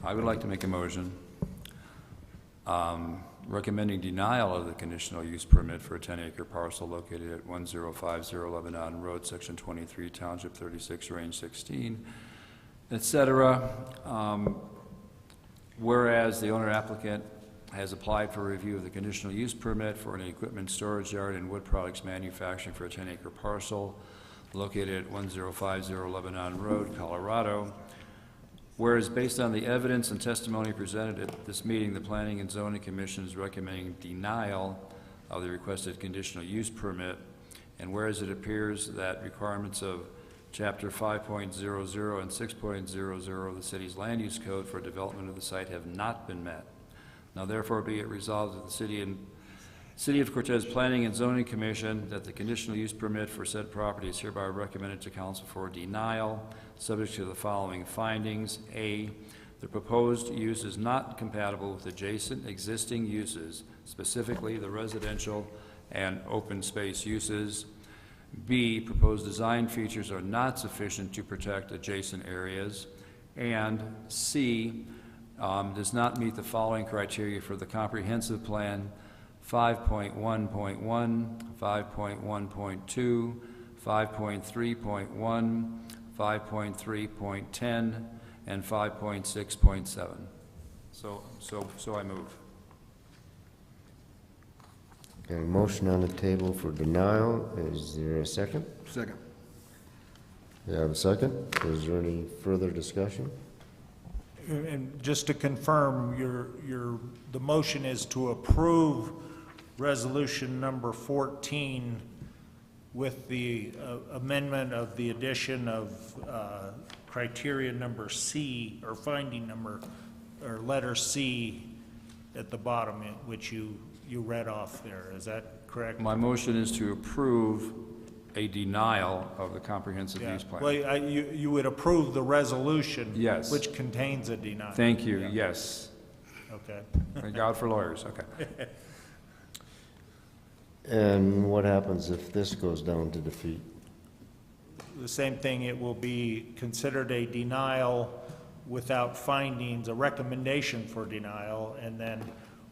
I would like to make a motion recommending denial of the conditional use permit for a 10-acre parcel located at 1050 Lebanon Road, Section 23, Township 36, Range 16, et cetera. Whereas the owner applicant has applied for review of the conditional use permit for an equipment storage yard and wood products manufacturing for a 10-acre parcel located at 1050 Lebanon Road, Colorado. Whereas based on the evidence and testimony presented at this meeting, the Planning and Zoning Commission is recommending denial of the requested conditional use permit. And whereas it appears that requirements of Chapter 5.00 and 6.00 of the city's land use code for development of the site have not been met. Now therefore be it resolved that the City of Cortez Planning and Zoning Commission that the conditional use permit for said property is hereby recommended to council for denial, subject to the following findings. A, the proposed use is not compatible with adjacent existing uses, specifically the residential and open space uses. B, proposed design features are not sufficient to protect adjacent areas. And C, does not meet the following criteria for the comprehensive plan 5.1.1, 5.1.2, 5.3.1, 5.3.10, and 5.6.7. So I move. Got a motion on the table for denial. Is there a second? Second. You have a second? Is there any further discussion? And just to confirm, the motion is to approve resolution number 14 with the amendment of the addition of criteria number C, or finding number, or letter C at the bottom, which you read off there. Is that correct? My motion is to approve a denial of the comprehensive Yeah. use plan. Well, you would approve the resolution. Yes. Which contains a denial. Thank you, Yeah. yes. Okay. Thank God for lawyers, okay. And what happens if this goes down to defeat? The same thing, it will be considered a denial without findings, a recommendation for denial, and then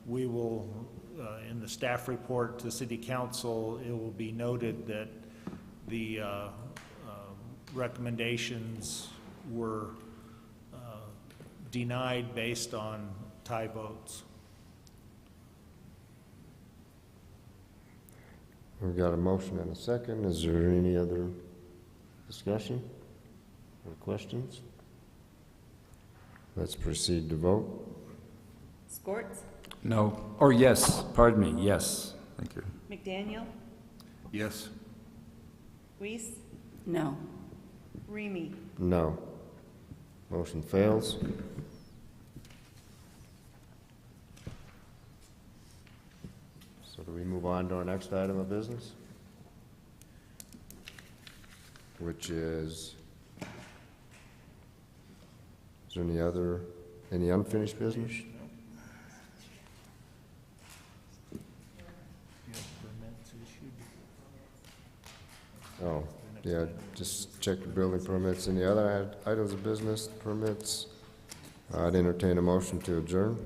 we will, in the staff report to City Council, it will be noted that the recommendations were denied based on tie votes. We've got a motion and a second. Is there any other discussion or questions? Let's proceed to vote. Scorts, No, or yes, pardon me, yes, thank you. McDaniel, Yes. Weiss, No. Remy. No. Motion fails. So do we move on to our next item of business? Which is there any unfinished business? Oh, yeah, just check the building permits. Any other items of business, permits? I'd entertain a motion to adjourn.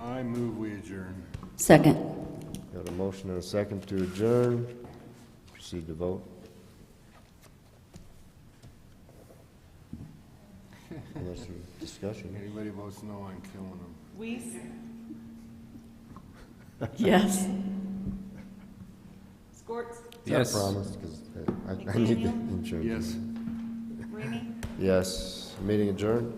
I move we adjourn. Second. Got a motion and a second to adjourn. Proceed to vote. Unless there's discussion. Anybody votes no, I'm killing them. Weiss, Yes. Scorts, Yes. I promise, because I need the McDaniel? insurance. Yes. Remy. Yes. Meeting adjourned.